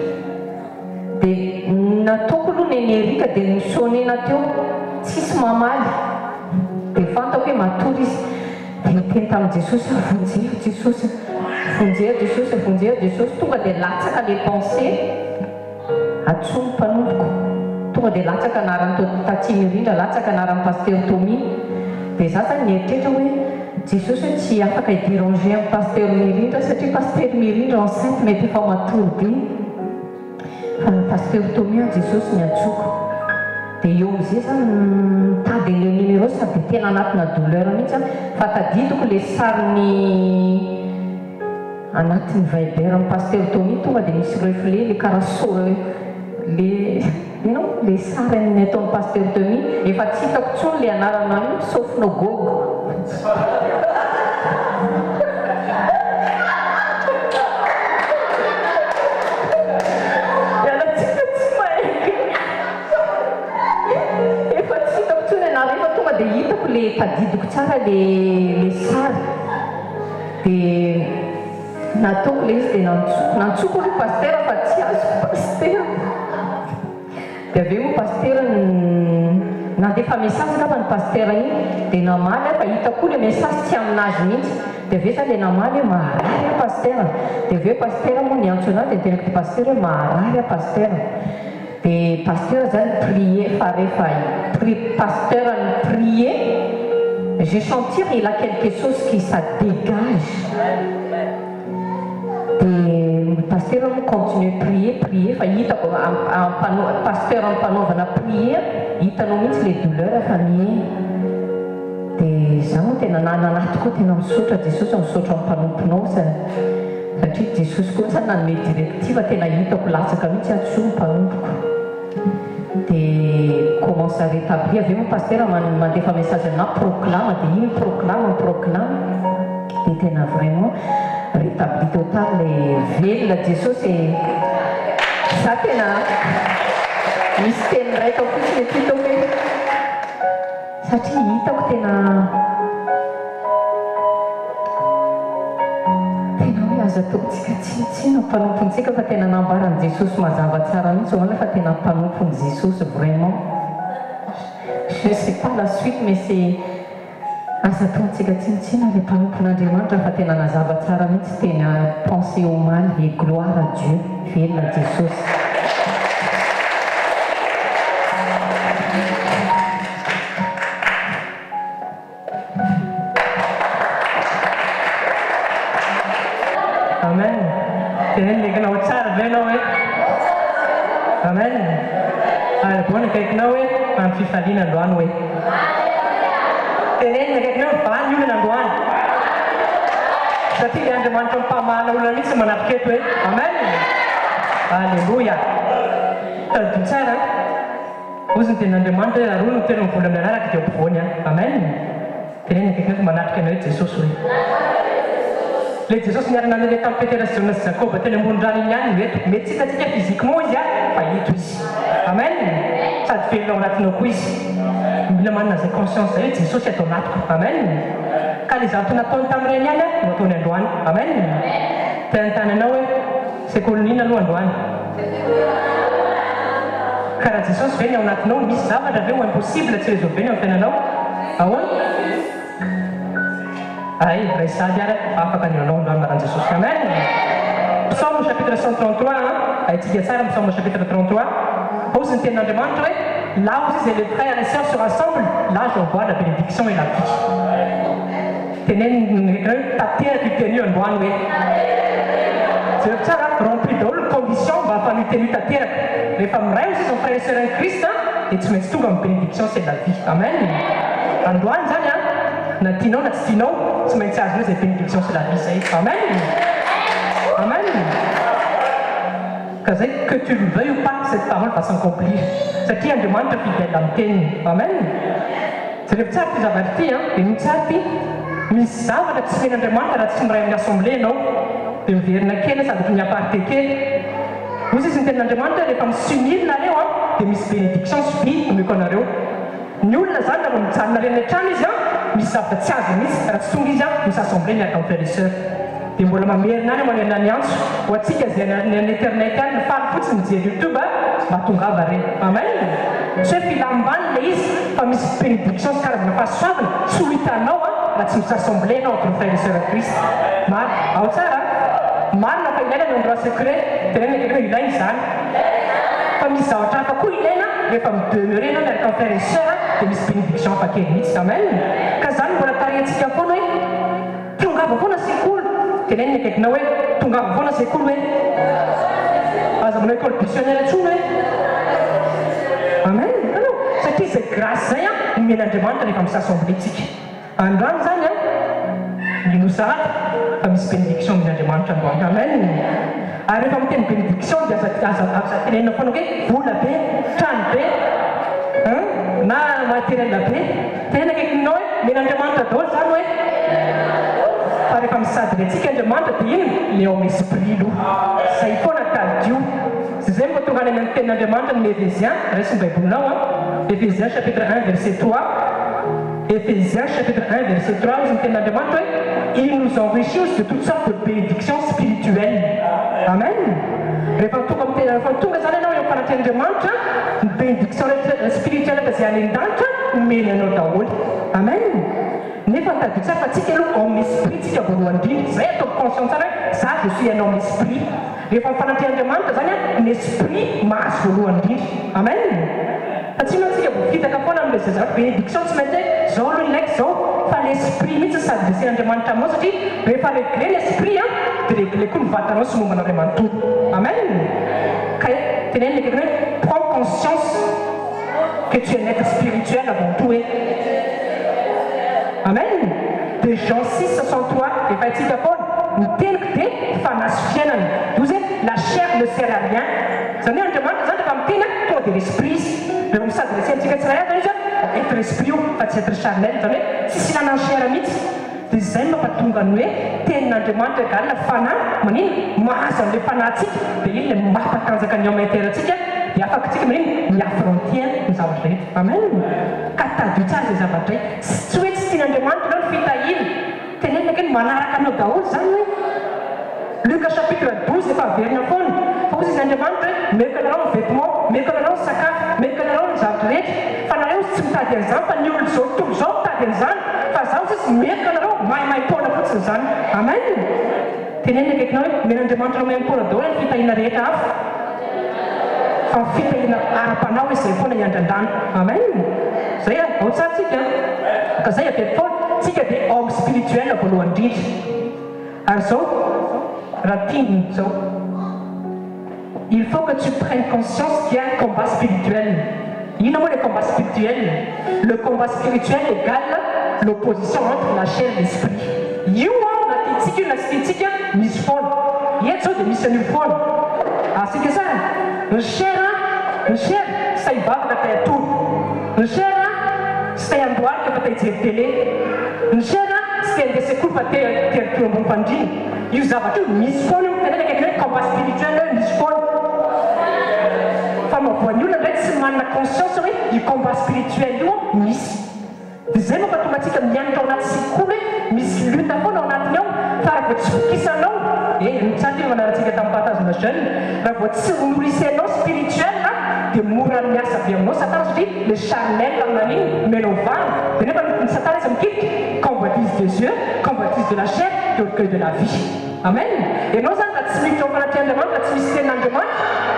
dia nataoko aloha neny Erika dia nisonena teo tsisy mamaly dia fantako hoe matory izy dia teny tamin'i Jesosy vonjeo Jesosy tonga dia latsaka le pensée atsono mpanomboko tonga dia latsaka anaran'ny Tati Mirindra latsaka anaran'ny paster Tomi dia za zany nieritrehitra hoe Jesosy hoe tsy afaka idéranger amin'ny paster Mirindra satria paster Mirindra enceinte mety efa matory be fa ny paster Tomi Jesosy niantsoko dia eo amin'izay zany mitady le numéro sady tena anatina douleur mihitsy fa tadidiko le sariny anatin'ny Viber amin'ny paster Tomi tonga dia misy reflet le karaha le sariny ataon'ny paster Tomi efa tsy hitako tsony le anarana io sauf no gogo efa tsy hitako tsony anarefa tonga dia hitako le tadidiko tsara le sary dia nataoko le izy dia nantsoko aloha paster fa tsy azo paster dia aveo moa paster nandefa message kapa ny paster iny dia namaly fa hitako le message tsy aminazy mihitsy dia aveo za le namaly hoe marary a paster dia aveo paster moa niantso anazy dia tenako paster hoe marary a paster dia paster zany prier fa rehefa paster ny prier j'ai senti il a quelque chose qui ça dégage dia paster moa continue prier fa hitako paster ampanaovana prier hitanao mihitsy le douleur fa miaina dia za moa tena nananaty koa tena misaotra Jesosy misaotra mpanomponao satria Jesosy koa zany nanome directive tena hitako latsaka mihitsy antso mpanompoko dia commence à rétablir aveo moa paster mandefa message ana proclame dia iny proclame dia tena vraiment rétabli total le velona Jesosy za tena misy teny raika fotsiny etito hoe satria hitako tena hoe azo ataontsika tsinotsino mpanompontsika fa tena nambaran'i Jesosy mazava tsara mihitsy oana fa tena mpanompony Jesosy vraiment je sais pas la suite mais c'est azo ataontsika tsinotsino le mpanompon'Andriamanitra fa tena nazava tsara mihitsy tena penser au mal et gloire à Dieu velona Jesosy Amen. tenenenao tsara ve anao hoe amen ary boana akaikinao hoe amin'ny fifaliana androany hoe tenenina akaikinao vany olona androany satria Andriamanitra mipamahana olona mihitsy manatrika eto hoe amen alleloia tadidio tsara ozy ny tenin'Andriamanitra hoe aroa no tena mivola mianaraka dia ampovoany amen tenenina akaikinao hoe manatrika anao hoe Jesosy hoe le Jesosy niarana an'ilay tamin'ny Petera sy Jonas sy Jakoba teny ambony-drano iny ihany eto mety tsy hitantsika fizikement izy fa eto izy amen sady velona ao anatinao koa izy mila manana zay conscience zay hoe Jesosy atao anatiko amen ka le zavatra nataony tamin'ireny ihany no ataony androany amen tenantany anao hoe sekolinina aloha androany karaha Jesosy ve ny ao anatinao misy zavatra ve ho impossible tsy résolve ny amin'ny fiainanao ahoana ay ray sady ary afaka ny anao androany maran'i Jesosy amen psaume chapitre 133 aitsika tsara psaume chapitre 33 ozy ny tenin'Andriamanitra hoe là où ils et les frères et les sœurs se rassemblent là j'envoie la bénédiction et la vie tenenina tateraka iteny io androany hoe jereo tsara rempli daholo ny condition mba afa miteny tanteraka rehefa miray ozy izy frère et sœur en Christ dia tsy maintsy tonga amin'ny bénédiction c'est la vie amen androany zany na tianao na tsy tianao tsy maintsy azonao zay bénédiction c'est la vie zay amen amen ka zay que tu le veuilles ou pas cette parole va s'accomplir satria Andriamanitra fidèle amin'ny teniny amen zareo tsara ty zavatra ty dia mitsara ty misy zavatra tsy fen'Andriamanitra raha tsy miray amin'ny assemblée anao dia miverina kely sady ny aparte kely ozy izy ny tenin'Andriamanitra rehefa misunir nareo dia misy bénédiction sy vie omeko anareo ny olona zany raha mijanona reny an-trano izy misy zavatra tsy azo misy raha tsy tonga izy misy assemblée miaraka amin'ny frère et sœur dia mbola mamerina any manena ny antso ho atsika zay ny internet any faly fotsiny mijery YouTube mba tongava reny amen tsy hoe filambany le izy fa misy bénédiction sy karazana fahasoavana tsy ho hitanao raha tsy misy assemblée anao entre frère et sœur Christ maro ao tsara marina fa ilaina ny endroit secret tenena kekeo ilaina izany fa misy zavatra hafa koa ilaina rehefa midemeurer anao miaraka amin'ny frère et sœur dia misy bénédiction hafa kely mihitsy amen ka zany mbola tariantsika foana hoe tongava foana sekoly tenenina akaikinao hoe tongava foana sekoly hoe aza manao école buissonnière antsony hoe amen anao satria zay grâce zay nomen'Andriamanitra rehefa misy assemblée tsika androany zany linosahatra fa misy bénédiction men'Andriamanitra androany amen ary rehefa miteny bénédiction dia aza tenenina foana hoe vola be trano be na matériel be tenena akaikinao hoe men'Andriamanitra daholo zany hoe fa rehefa misady rentsika Andriamanitra dia iny le ao esprit aloha zay foana tadio sy zay mba tonga any amin'ny tenin'Andriamanitra ny Éphésiens raisiny baibolinao Éphésiens chapitre 1 verset 3 Éphésiens chapitre 1 verset 3 ozy ny tenin'Andriamanitra hoe il nous enrichit aussi de toutes sortes de bénédictions spirituelles amen rehefa tonga zany ianao eo am'fanatrehan'Andriamanitra ny bénédiction spirituelle ka zay any an-danitra nomeny anao daholo amen nefa nitadio tsara fa tsika aloha en esprit tsika voalohany indrindra zay ataoko conscience tsara hoe za je suis un homme esprit rehefa mifanatrehan'Andriamanitra zany ny esprit mahazo voalohany indrindra amen fa tsy maintsika voafitaka foana amin'ilay zay zavatra bénédiction tsy maintsy hoe zao aloha ilaiky zao fa l'esprit mihitsy sady vesen'Andriamanitra aminao satria rehefa réglé l'esprit dia réglé koa ny vatanao sy mombanao ray manontolo amen ka tenenina akaiky hoe prends conscience que tu es un être spirituel avant tout amen de Jean 6:63 efa itsika foana mitenika dia fanasy fiainana ozy hoe la chair ne sert à rien zany hoe Andriamanitra zany rehefa miteny tonga dia l'esprit izy rehefa misady resentsika tsirahay zany izy être esprit io fa tsy être charnel zany hoe tsisy ilanan chair mihitsy dia zay mampatonga ny hoe tenin'Andriamanitra egalina fanahy manino mahazo an'ilay fanahytsika dia iny le mampatanjaka ny amanterantsika dia afaka tsika manino miafrontière ny zavatra rehetra amen ka tadio tsara zay zavatra tsy hoe tsy tian'Andriamanitra nao ny fitahiny tenenina keny manaraka anao daholo zany hoe Luc chapitre 12 efa averina foana fa ozy izy Andriamanitra hoe meko anareo ny vêtement meko anareo ny sakafo meko anareo ny zavatra rehetra fa nareo tsy mitady an'izany fa ny olo zao tontolo zao mitady an'izany fa zaho tsisy meko anareo maimai-poana fotsiny zany amen tenenina akaikinao hoe men'Andriamanitra nao maimai-poana daholo ny fitahina rehetra hafa fa ny fitahina ara-panao hoe zay foana iandrandana amen zay ao tsara tsika ka zay avety foana tsika dia homme spirituel voalohany indrindra ary zao raha tinginy zao il faut que tu prennes conscience qu'il y a un combat spirituel. Il y a le combat spirituel. Le combat spirituel égale l'opposition entre la chair et l'esprit. Il y a la critique, misfol. Il y a des missions fol. Ah, c'est que ça. Le chair, ça y va, ça fait tout. Le chair, c'est un doigt qui va être télé. Le chair, c'est un de ces coups qui va être un bon pandine. Il y a tout misfol. Le combat spirituel, misfol. Femme au point, nous avons la conscience du combat spirituel, miss. Deuxième automatique, il y a un tournage si coulé, miss lutte à fond, on a dit, faire votre qui s'en a, et nous savons qu'on a dit que dans partage de jeune, votre nourrisseur non spirituel, de mourir à sa vie, non, ça t'a dit, le charnel dans la ligne, mais le vent, de ne pas nous s'attendre à ce qui convoitise des yeux, convoitise de la chair, et au cœur de la vie. Amen. Et nous avons la timidité, on va la tenir demande, la timidité dans le demande,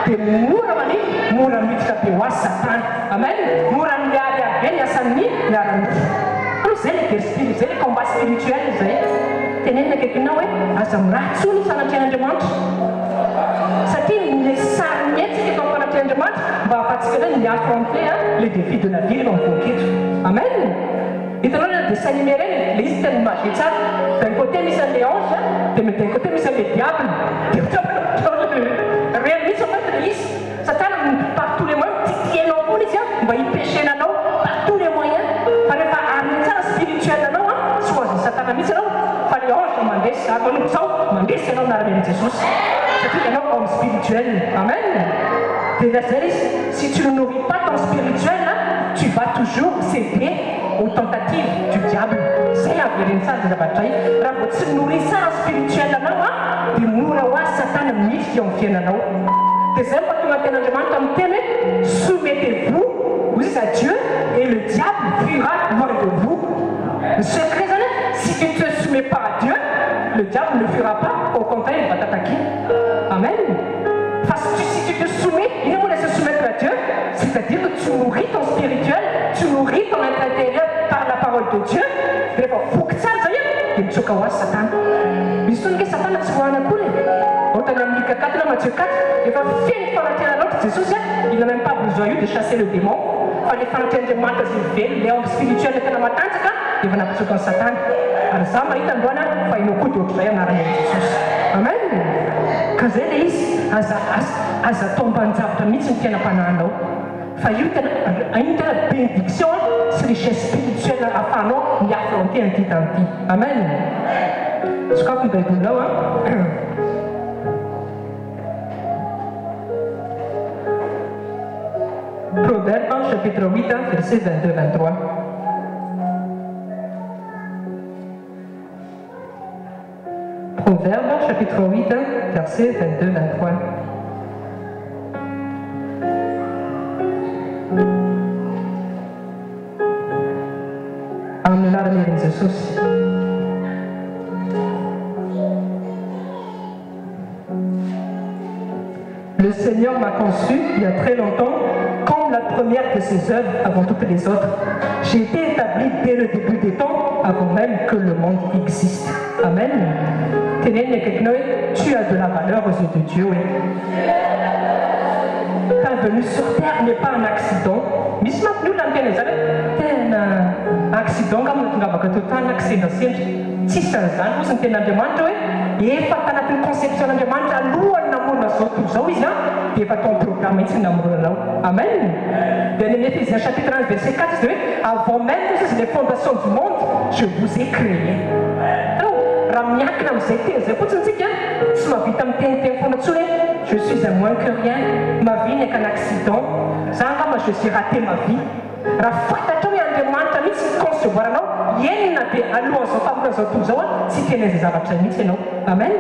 de mourir à la ligne, mourir à la ligne, Satan. Amen. Mourir à la ligne, à sa ligne, la ligne. Vous avez le combat spirituel, vous avez. Tenez le quelqu'un, oui, à sa ratio, nous allons tenir demande. C'est une sarniette qui est en train de demande, parce que là, il y a affronté les défis de la vie, on peut quitter. Amen. Et dans le dessin numérique, les systèmes magiques, d'un côté, ils sont les anges, d'un côté, ils sont les diables. Réellement, ça va être lisse. Satan, par tous les moyens, titiller nos policiers, on va y pêcher là, non, par tous les moyens. Il fallait pas amener ça spirituel là, non, soit Satan a mis ça, il fallait demander ça, demander c'est non, l'armée de Jésus. C'est un homme spirituel. Amen. Si tu ne nourris pas ton spirituel, tu vas toujours céder aux tentatives du diable. C'est la vérité de la bataille. Si tu nourris ça spirituel, tu mourras Satan qui ont fait là. Deuxième fois que tu m'as demandé comme thème, soumettez-vous, vous êtes à Dieu et le diable fuira loin de vous. Le secret, si tu ne te soumets pas à Dieu, le diable ne fuira pas, au contraire, il va t'attaquer. Amen. Si tu te soumets, il ne va se soumettre à Dieu, c'est-à-dire que tu nourris ton spirituel, tu nourris ton intérieur par la parole de Dieu. Il faut que ça aille, il me choque à Satan. Mais si tu ne Satan, tu vas en appeler. Matthieu 4, il va faire la l'autre, c'est sûr, il n'a même pas besoin de chasser le démon. Il fallait faire un changement de vie, les hommes spirituels étaient dans ma tante, il va n'appeler comme Satan. Alors ça, il t'en donne, il faut une coupe de frère, on a rien de Jésus. Amen. Quand elle est ici, elle tombe en zap, elle ne tient pas dans l'eau. Il faut une bénédiction, c'est richesse spirituelle à faire, il y a affronté un petit anti. Amen. Je crois que vous êtes là, Proverbes chapitre 8, verset 22-23. Proverbes chapitre 8, verset 22-23. Amen. Jésus. Le Seigneur m'a conçu il y a très longtemps comme la première de ses œuvres avant toutes les autres. J'ai été établi dès le début des temps, avant même que le monde existe. Amen. Tu as de la valeur aux yeux de Dieu. Ta venue sur terre n'est pas un accident. Mais ce matin, nous l'avons un accident, comme nous avons un accident. Si c'est un an, vous avez une demande, et il faut une conception de demande à l'eau, et il faut ton programme. Amen. Dans Éphésiens chapitre 1, verset 4, avant même les fondations du monde, je vous ai créé. Je suis un moins que rien, ma vie n'est qu'un accident. Je suis raté ma vie. Amen.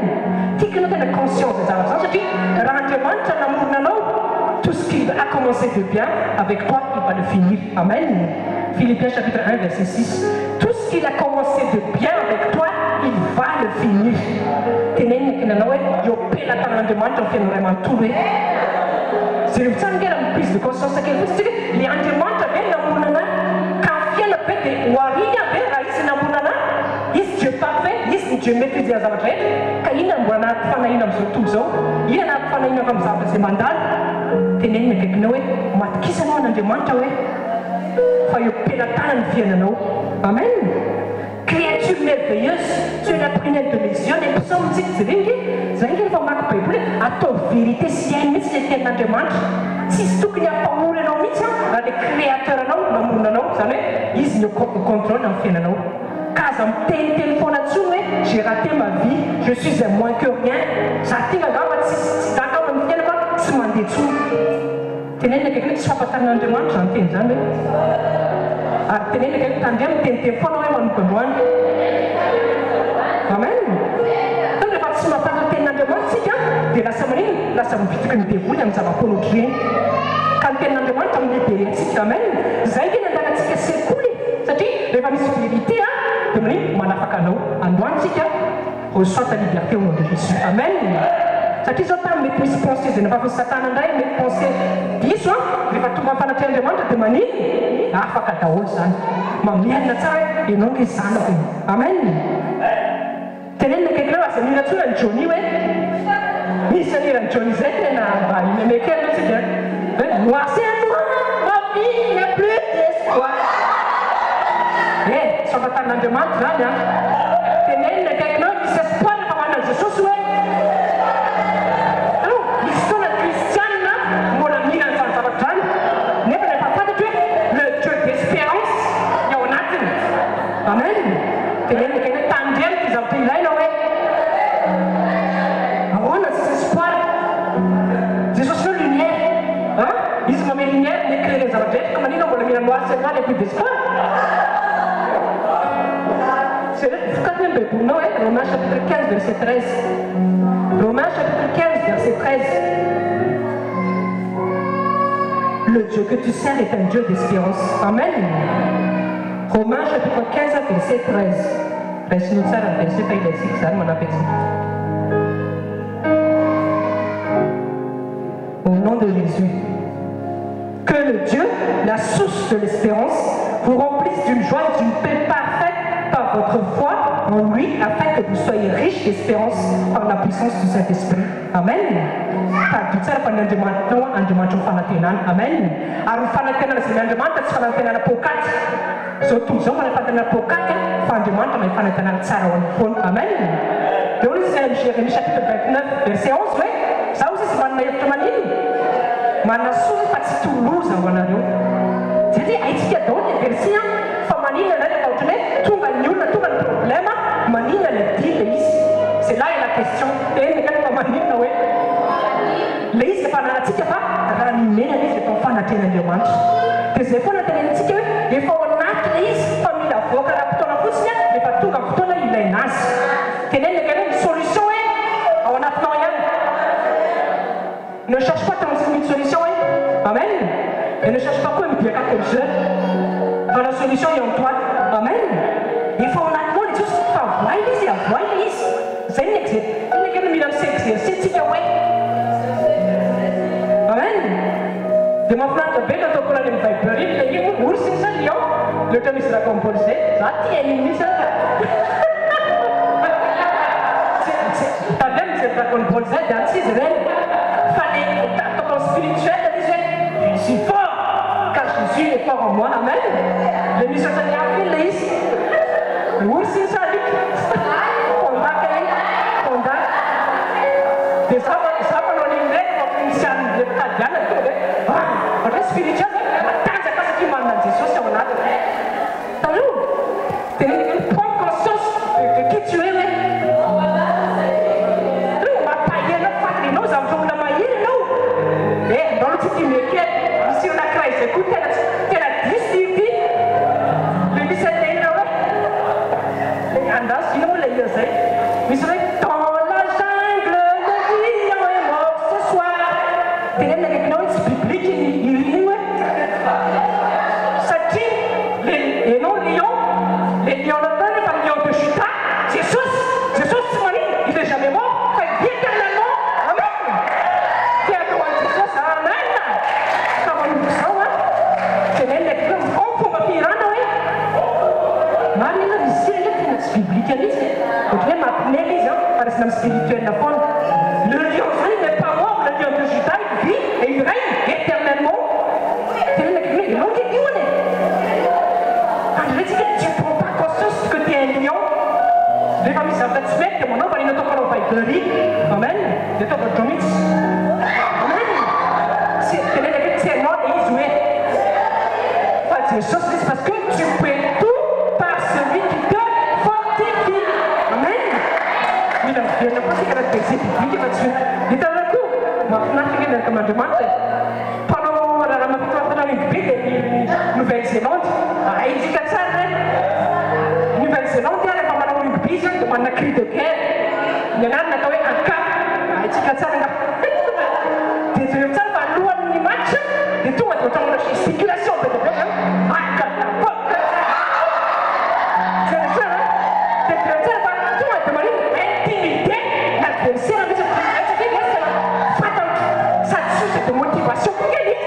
Tout ce qui a commencé de bien, avec toi, il va le finir. Amen. Philippiens chapitre 1, verset 6. Tout ce qu'il a commencé de bien avec toi, il va le finir. C'est le temps qu'il a une prise de conscience. Les engagements quand vient le fait de Waria, Dieu parfait, Dieu maîtrise les zavatra rehetra ka inona mbola anaty fanahina amin'izao tontolo zao, ina anaty fanahinako amin'ny zavatra izay mandalo, tenenina akaikinao hoe matokisanao an'Andriamanitra hoe fa eo mpelatana ny fiainanao. Amen. Créature merveilleuse, tu es la prunelle de mes yeux. Les psaumes disent zay nge rehefa mamaky baiboly atao vérité sy hainy mihitsy ilay tenin'Andriamanitra. Tsisy tokony hampamory anao mihitsy raha le créateur anao namono anao, zany hoe izy no contrôle amin'ny fiainanao. Kaza miteniteny foana ntsony hoe j'ai raté ma vie, je suis un moins que rien. Za tena angamba tsy dakao amin'ny fiainako tsy mandeha tsony. Tenenina akaiky hoe tsy fahafantaran'Andriamanitra zany teny zany hoe. Ary tenenina akaiky tandria miteniteny foana hoe manompo androany. Amen. Tony rehefa tsy mahafantatra tenin'Andriamanitra tsika dia lasa manino, lasa mivitiky ny devoly amin'ny zava-poana ohatr'ireny. Ka ny tenin'Andriamanitra amilibérentsika. Amen. Zay tena andalantsika sekoly satria rehefa misy vérité dia manino manafaka anao. Androantsika reçoit ta liberté au nom de Jésus. Amen. Satria zao tany mety misy pensée zay nafafin'ny satana indray mety pensée diso rehefa tonga fanatry Andriamanitra dia manino afaka daholo zany mamiarina tsara hoe ianao nge zanako. Amen. Tenenina akaikireo aza mirantsona ny Johnny hoe misy aniran'ny Johnny zay tena mba imemeky anao tsika noasé anoana ma vie n'a plus d'espoir. Tsy fahafantaran'Andriamanitra zany tenenina akaikinao misy espoir rehefa hoanan'i Jesosy hoe misy fotoana kristianina mbola mihina ny zavatra zany nefa rehefa fantatra hoe le Dieu d'espérance ao anatiny. Amen. Tenenina akaikinao tandremy ty zavatra ilaina hoe ahoana tsisy espoir. Jesosy hoe lumière, izy mame lumière n'éclaire les zavatra rehetra ka manino mbola mihina noir c'est pas les plus d'espoir. C'est le 4e Bible, Romains chapitre 15, verset 13. Romains chapitre 15, verset 13. Le Dieu que tu sers est un Dieu d'espérance. Amen. Romains chapitre 15, verset 13. Reste nous ça, verset 6, ça, mon appétit. Au nom de Jésus. Que le Dieu, la source de l'espérance, vous remplisse d'une joie et d'une paix parfaite par votre foi en lui, afin que vous soyez riches d'espérance par la puissance du Saint-Esprit. Amen. Tady tsara fa ny Andriamanitra fanantenana. Amen. Ary ny fanantenana izay Andriamanitra tsy fanantenana pokaty. Zao toy zao mana fanantenana pokaty fa Andriamanitra mahay fanantenana tsara ho an'ny foana. Amen. Dia hoy izy Jérémie chapitre 29 verset 11 hoe zaho izy manana hevitra manino manana soa fa tsy toloza ho anareo. Dia haitsika daholo le verset fa manina indray rehefa ohatrany hoe tonga ny olona tonga ny problème manina le dit le izy. C'est là est la question. Tenenina fa manina hoe le izy efa ananatsika fa raha nimenana izy efa mifanatren'Andriamanitra. Dia zay foana tenenitsika hoe efa ao anaty le izy fa mila avoaka raha fotoana fotsiny rehefa tonga fotoana ilaina azy. Tenenina hoe ny solution hoe ao anatinao ihany. Ne cherche pas une solution. Amen. Et ne cherche pas quoi me dire comme ça. Quand la solution est en toi. Amen. Il faut en attendre les choses qui font voir ici, voir ici. C'est une exit. Il n'y a que le sexe. C'est ce qu'il y a. Amen. De mon frère, je vais te coller une feuille. Il y a une bourse, c'est ça, le temps sera composé. Ça tient une mise. Ta même, c'est pas composé. Dans 6 heures. Fallait contact spirituel, je suis fort, car je suis fort en moi, amen. Le mission de la vie, oui, c'est ça, combat, des ça va l'inglet, on finit à le pas spirituel, tant que ça qui m'a dit, c'est on a. Tu prends conscience de qui tu es, dans le petit métier, ici on a créé, écoute, t'es la distribuée, le 17 là, de riz. Amen. Dia ataovana dao mihitsy. Amen. Tenena hoe tsy hainao le izy hoe fa Jesosy izy parce que tu peux tout par celui qui te fortifie. Amen. Mila miverina koa sika raha verset biblique fa tsy hitanao koa mahafinaritra ny miaraka amin'Andriamanitra. Mpanao raha mampitoafana be dia Nouvelle-Zélande. Haitsika tsara re. Nouvelle-Zélande rehefa manao rugby izy dia manana cri de guerre. Ny anarany atao hoe aka. Haitsika tsara nga. Dia zay tsara fa alohan'ny match dia tonga dia ohatran'ny manao gesticulation be dia be aka. Zay tsara. Dia zay tsara fa tonga dia manao intimider l'adversaire avec de motivation pour gagner.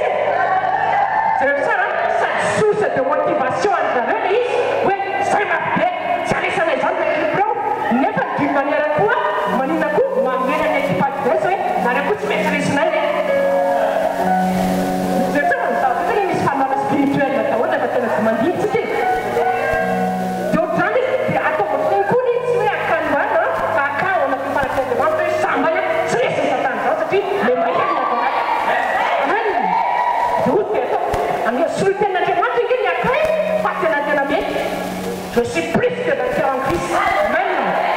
C'est comme ça, hein? Cette source de motivation à travers les oui, ça m'a fait, ça laisse un exemple de blanc. N'est pas d'une manière à quoi, Manina Kou, ma mère n'est pas de ça, dans la coupe, mais ça laisse un c'est ça, ça fait les femmes spirituelles, la taouane, la bataille, comment dire, c'était. Donc, dans les attends, on connaît, tu es à Kanouane, à Ka, on a pu faire la tête de vente, ça m'a c'est Satan, ça fait les moyens. Je suis plus que vainqueur en Christ. Amen.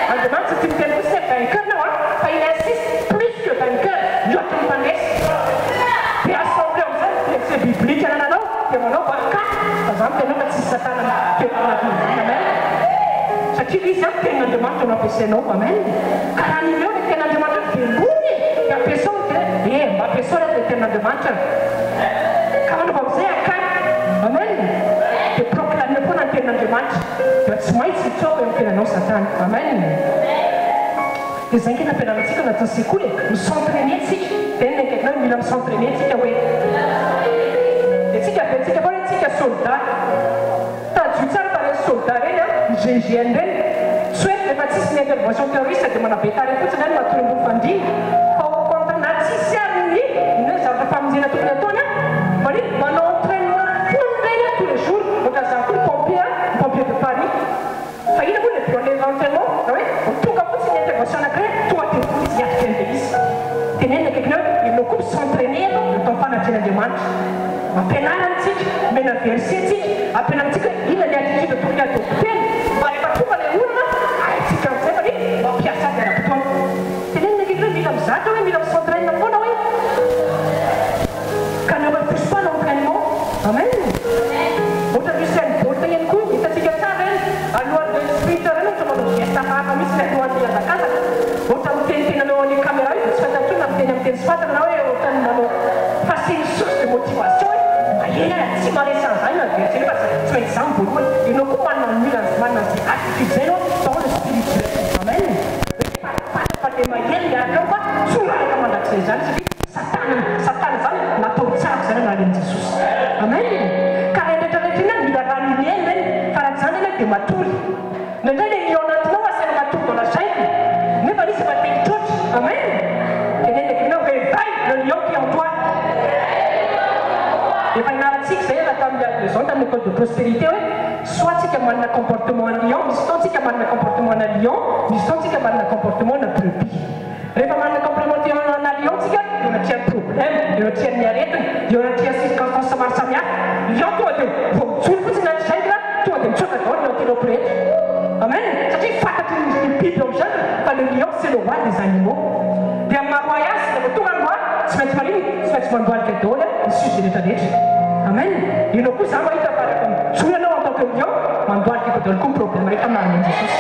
On demande si tu me dis c'est vainqueur, non? Enfin, il insiste plus que vainqueur. Je te demande. Et assemblé en fait, c'est biblique, non, non, c'est mon nom, par exemple, nous, si Satan a fait la vie. Amen. Ça tu dis, c'est un demande, on a fait ce nom. Amen. Car un million est un demande de boumi. La personne, ma personne est un demande. Quand on va faire un cas, amen. De proclamer pour un demande. Tsy maintsy mitsoaka eo fiainanao Satana. Amen. Dia zay nge nampianaratsika natao sekoly misentraîner tsika. Tena ndraikinao mila misentraîner tsika hoe. Dia tsika be tsika fa hoe tsika soldat. Tadio tsara fa le soldat reny a, ny GIGN reny. Tsy hoe rehefa tsisy ny intervention terroriste dia manabetary fotsiny any matory ambony fandriana. Fa au contraire na tsisy ariny ny zavatra famonjena tokony ataony a. Manao entraînement fony reny tous les jours. Ohatra zany koa pompier de Paris. Fa ina moa le bureau l'entraînement, oui, tonga fotsiny intervention anankiray tonga dia polisi hiatrika an'ilay izy. Tenenina akaikinao ilao koa s'entraîner atao fanatren'Andriamanitra. Ampianarana antsika, mena verset tsika, ampianarana antsika inona ny attitude tokony atao teny. Mba rehefa tonga ilay olona, haitsika amin'izay fa hoe mampiasa azy ara-potoana. Tenenina akaikinao mila mizatra hoe mila s'entraîner foana hoe. Ka ne refuse pas l'entraînement. Amen. Ohatra Usain Bolt ihany koa, hitantsika tsara eny. Alohan'ny sprinter eny ohatra manao geste hafa mihitsy ny alohan'ny hazakazaka. Ohatra mitenitenanao any caméra io, tsy fantatro na miteny amin'ny teny sy fantana hoe ohatra ny manao fa c'est une source de motivation hoe mahena tsy maresy an'izany na verset fa tsy maintsy izany voalohany. Ianao koa manana zay attitude zay anao dans le spirituel. Amen. Fa dia mahena miaraka fa tsy oraraka mandrakizay zany satria Satana zany natao tsara zany anaran'i Jesosy. Amen. Ka rehetrarehetra mila rano miaina reny fa raha zany eny dia matory. Ndraindray le lion anatinao asana matory dans la chaîne nefa izy fa tenitrotry. Amen. Tenenina réveille le lion qui est en toi. Efa inarantsika zay raha tamin'ny zao tamin'ny école de prospérité hoe soit tsika manana comportement en lion, misy fotoana tsika manana comportement na lion, misy fotoana tsika manana comportement na brebis. Rehefa manana comportement na lion tsika dia anatia problème, dia anatia ny aretina, dia anatia circonstance maro samihafa. Lion tonga dia vao mijoro fotsiny anaty chaîne tonga dia mitsoaka daholo ny antinao rehetra. Amen. Satria fantatry ny biby eo amin'izany fa le lion c'est le roi des animaux. Dia amin'ny maroyage rehefa tonga ny roi tsy maintsy manino, tsy maintsy mandohalika daholo ny suzy rehetrarehetra. Amen. Ianao koa zany mahita fa rehefa mijoro ianao en tant que lion mandohalika daholo koa ny problème rehetra amin'an'ny Jesosy.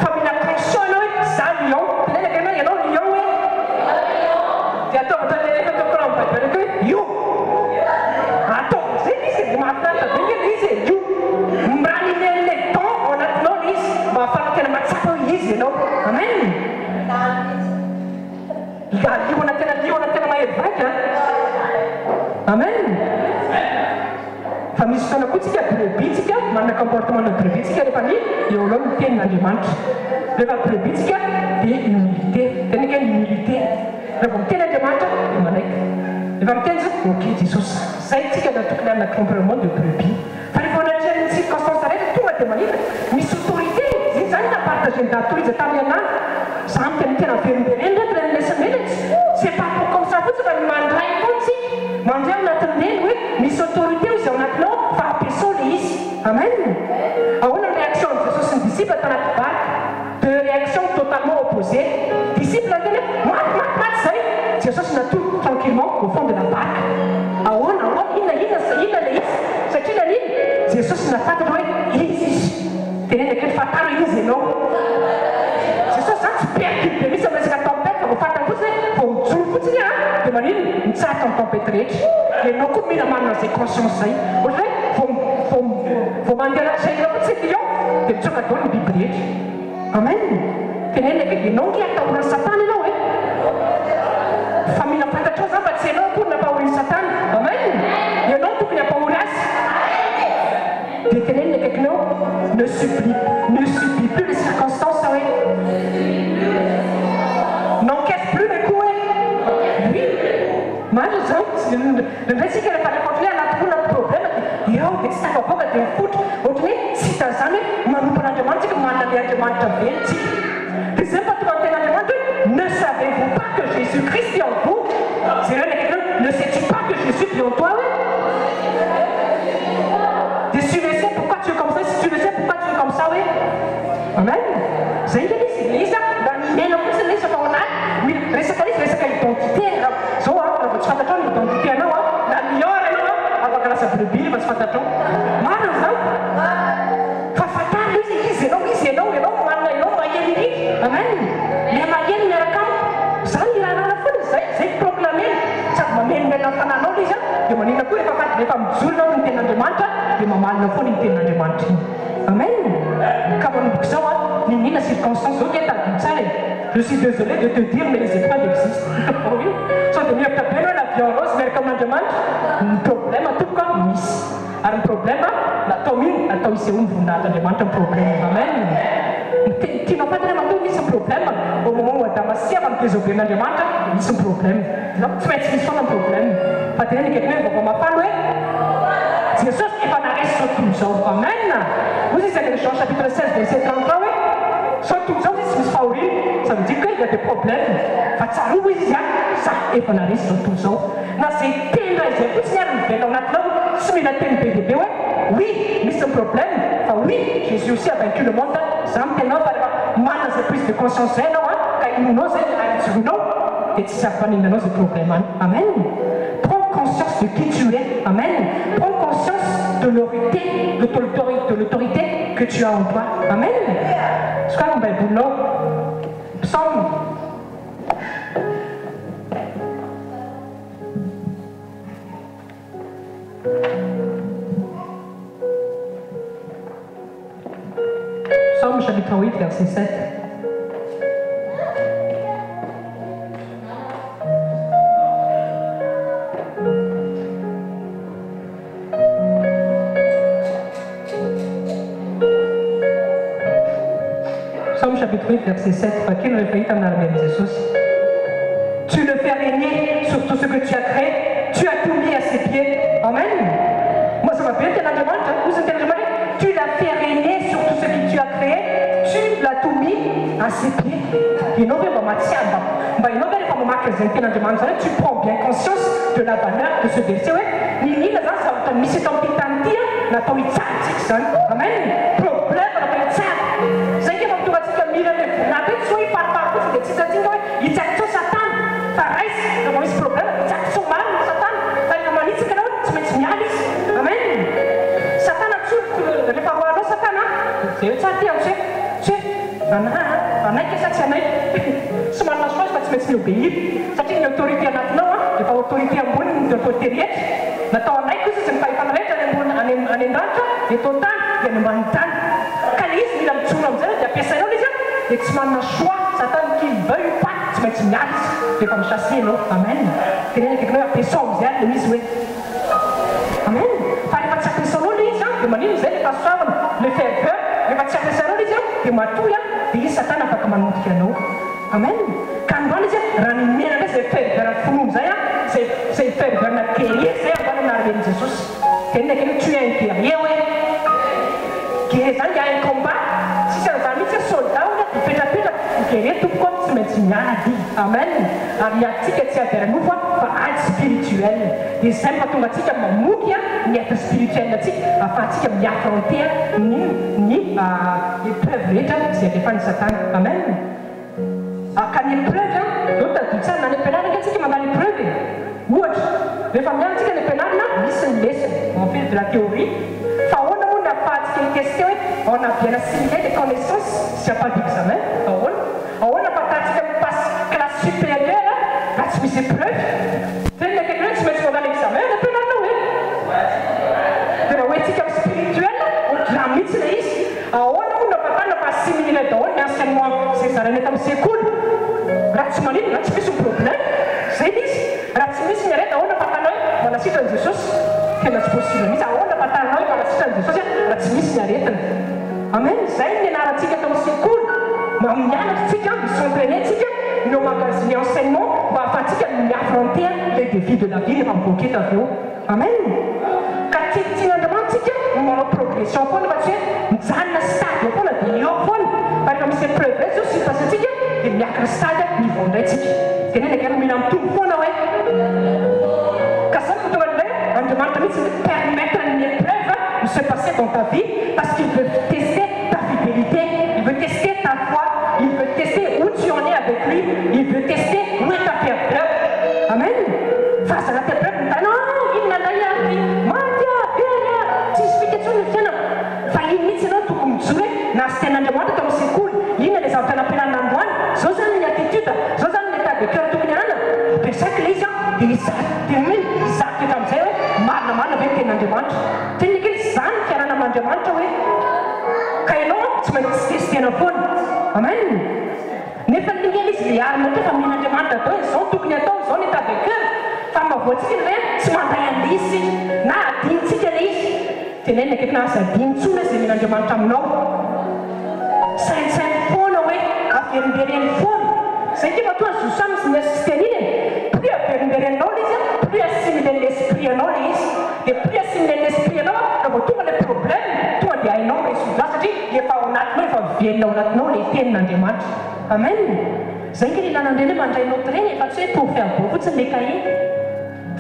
Fa mila conscient ianao hoe za lion, tenenina ianao lion hoe dia ataovatra le rehefa atao koa amin'ny hoe io. Atao zay izy dia mahafinaritra be ny izy io. Mraniny temps ao anatinao le izy mba ahafahana tena matsapa izy ianao. Amen. Liona tena mahery vaika. Amen. Fa misy fotoana koa tsika brebis tsika manana comportement na brebis tsika rehefa ny eo aloha ny tenin'Andriamanitra. Rehefa brebis tsika dia humilité. Tenenina humilité. Rehefa miteny Andriamanitra dia manaiky. Rehefa miteny zany ok Jesosy. Zay tsika na tokony hanana comportement de brebis. Fa rehefa anatia ny circonstance rehetra tonga dia manina misy autorité. Zay zany napartagen'ny datory izy tamin'ny anahy. ça me tient à faire une c'est pas pour comme ça vous allez mandrer aussi mandrer on attend oui mais autorité aussi on attend faire personne ici amen alors une réaction de ce disciple dans la barque deux réactions totalement opposées disciple là c'est ça c'est tout tranquillement au fond de la barque alors il c'est une ligne c'est ça c'est la faute de tenez que fatal easy non c'est ça tu perds mais ça veut dire que tempête au fatal vous pour tout vous dire de manière une certaine tempête et non comme il a mal dans ses consciences vous voyez faut manger la chair de ces lions de tout à donner biblique amen tenez que non qui a dans Satan non famille n'a pas de chose à faire c'est non pour ne pas ouvrir Satan amen il non pour ne pas ouvrir détenez que non ne supplie plus les circonstances, oui. N'encaisse plus les coups, oui. Moi, je sens, le récit qu'elle a pas continué à la trouver un problème. Yo, c'est ça qu'on peut faire foot. Aujourd'hui, si tu as ça, moi, nous prenons demande que moi, je viens demande ta vie. Deuxième fois, tu vas demande, ne savez-vous pas que Jésus-Christ est en vous? C'est là, ne sais-tu pas que Jésus est en toi, oui? Si tu le sais, pourquoi tu es comme ça? Si tu le sais, pourquoi tu es comme ça, oui? Amen. C'est une lisa, mais non plus c'est lisa pour on a, mais reste à l'identité, so tu fais attention l'identité non, la migliore non, avant la sa brebis, vas fare attention. Ma non, fa fatale c'est non, ma yeni. Amen. Mais ma yeni la kam, ça il a la foi, c'est proclamé. Ça m'a même dans la non déjà, de manière que les femmes zulon non tenant de manta, de maman ne faut pas tenant de manta. Amen. Comme on dit ça, ni la circonstance où est je suis désolé de te dire, mais les épreuves existent. Oui. Soit de mieux que la violence, mais comme on demande, un problème, en tout cas, miss. Un problème, la tomine, la tomine, c'est une vundata, demande un problème. Amen. Tu n'as pas vraiment tout mis un problème. Au moment où tu as massé avant que les opérations demandent, mis un problème. Non, tu mets un problème. Pas de quelqu'un qui va pas parler. C'est ça qui va arrêter sur tout ça. Amen. Vous êtes allé dans chapitre 16, verset 33. Sur tout ça, ça veut dire qu'il y a des problèmes. Ça et on arrive sur tout ça. Dans ces thèmes, on a oui, mais c'est un problème. Enfin, oui, Jésus aussi a vaincu le monde. Ça me fait mal à prise de conscience. Quand nous nous et ça va nous donner ce problème. Amen. Prends conscience de qui tu es. Amen. Prends conscience de l'autorité que tu as en toi. Amen. Ce qu'on va vous là, psaume. Psaume chapitre 8, verset 7. Psaume chapitre 8, verset 7. Tu le fais régner sur tout ce que tu as créé. Tu as tout mis à ses pieds. Amen. Moi, ça m'a bien été la demande. Tu l'as fait régner sur tout ce que tu as créé. Tu l'as tout mis à ses pieds. Tu prends bien conscience de la valeur de ce verset. Amen. Problème. Satria ny autorité anatinao efa autorité ambony ny autorité rehetra natao anaiky izy sy mifahefana rehetra any an-danitra dia tao tany dia any ambany tany ka le izy mila mijoro amin'izay dia ampiasainao izy dia tsy manana choix satana qu'il veuille ou pas tsy maintsy miady izy dia efa michassé anao amen dia nanakekinao ampiasao amin'izay any izy hoe amen fa rehefa tsy ampiasainao le izy dia manino izay rehefa soavana le ferveur rehefa tsy ampiasainao le izy dia matoy dia izy satana afaka manotika anao amen kandroany izy raha nimena ndray zay ferveur finomy zay zay ferveur na guerrier zay ambany anaran'ny Jesosy tena que tu es un guerrier hoe guerrier zany il y a un combat sisy an'izany mihitsy soldat mipetrapetraka fere tompoko tsy maintsy mianady amen ary miatsika tsy adyranova fa ady spirituel dia izay mahatonga atsika mamoky ny être spirituel atsika afahantsika miaffronter ny épreuve rehetra izay alefa ny satana amen ka ny épreuve eo tadio tsara na ny ampianarana atsika mandany épreuve ohatra rehefa mianatsika ny ampianarana misy ny lesson en fait de la théorie fa ahoana moa nafahantsika ny question hoe on a bien assimilé les connaissances si y a pas d'examen ahoana afatantsika mipasse classe supérieure raha tsy misy épreuve tena quelque hoe tsy maintsy mandany examen ny ampianarana hoe dia raha hoe tsika spirituel ohatrana mihitsy le izy ahoana moa nafatana fa assimilé daholo ny enseignement zay zaraina tamin'ny sekoly raha tsy manino raha tsy misy ny problème zay izy raha tsy misy ny areta ahoana afatanao hoe manasitrany jesosy tena tsy possible mihitsy ahoana afatanao hoe manasitrany jesosy raha tsy misy ny aretina amen zay ny anarantsika tamin'ny sekoly mianatsika misentraîner tsika no magasiny enseignement mba ahafahantsika miaffronter les défis de la vie rehefa mivoaketa avy eo amen ka tiatian'andriamanitsika manao progression foana fa tsy hoe mijanona stade eo foana dia eo foana fa rehefa misy épreuve rety zao sy pasentsika dia miakatra stade niveau ndraitsika dia nena kera mila mitombo foana hoe ka zany fotonga an'ilay andriamanitra mihitsy permettre ny épreuve de se passer dans ta vie parce qu'il veut tester ta fidélité il veut tester ta foi il veut tester où tu en es avec lui il veut tester où est ta ferveur amen face à la épreuve non inona nayaby matya vera tsisy fiketsony fiainana fa iny mihitsy ianao tokony mijory hoe nasiten'andriamanitra tamin'ny sekoly inona le zavatra nampianarina androany zao zany ny attitude zao zany ny état de cœur tokony anana ampiasaiky le izy dia izaka eto amin'izay hoe marina ve ten'andriamanitra tena kely zany fiarana amin'andriamanitra hoe ka ianao tsy maintsy tsy testena foana amen nefa ningena izy le arina ohatra fa mihin'andriamanitra atao izao tokony atao izao ny état de cœur fa mavoatsika ny hoe tsy manday andisy na adinitsika le izy tena iny akaiky na azy adinitsona zay mihin'andriamanitra aminao sainsainy foana hoe averimbereny foana zay ke matoa zosa misy ny assisteny iny plus averimberenao le izy plus assimilé l'esprit anao le izy dia plus assimilé l'esprit anao raha vao tonga le problème tonga dia hainao résoudre satria efa ao anatinao efa velona ao anatinao le tenin'andriamanitra amen zay nge lelanandreny hoe mandray notre reny efa tsy hoe pour faire beau fotsiny le cahier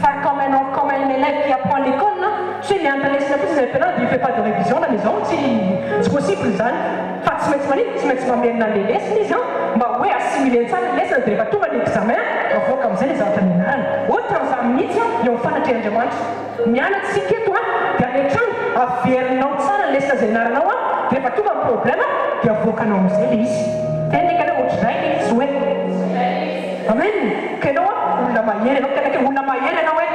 fa comme un élève qui apprend à l'école là tu sais miantalesina fotsiny zay ampianarana dia il fait pas de révision la maison tsy possible zany fa tsy maintsy manino tsy maintsy mamerina le lesina izy mba hoe assimilé tsara le lesina dia rehefa tonga ny examen avoaka amin'izay le zavatra nianarana ohatran'izany mihitsy eo mifanatrehan'andriamanitra mianatsika eto dia any an-trano averinao tsara ny lesina zay nianaranao dia rehefa tonga ny problème dia avoakanao amin'izay le izy tena ndraiky anao ohatr'izay le izy hoe amen ka ianao olona mahery anao tena ke olona mahery anao hoe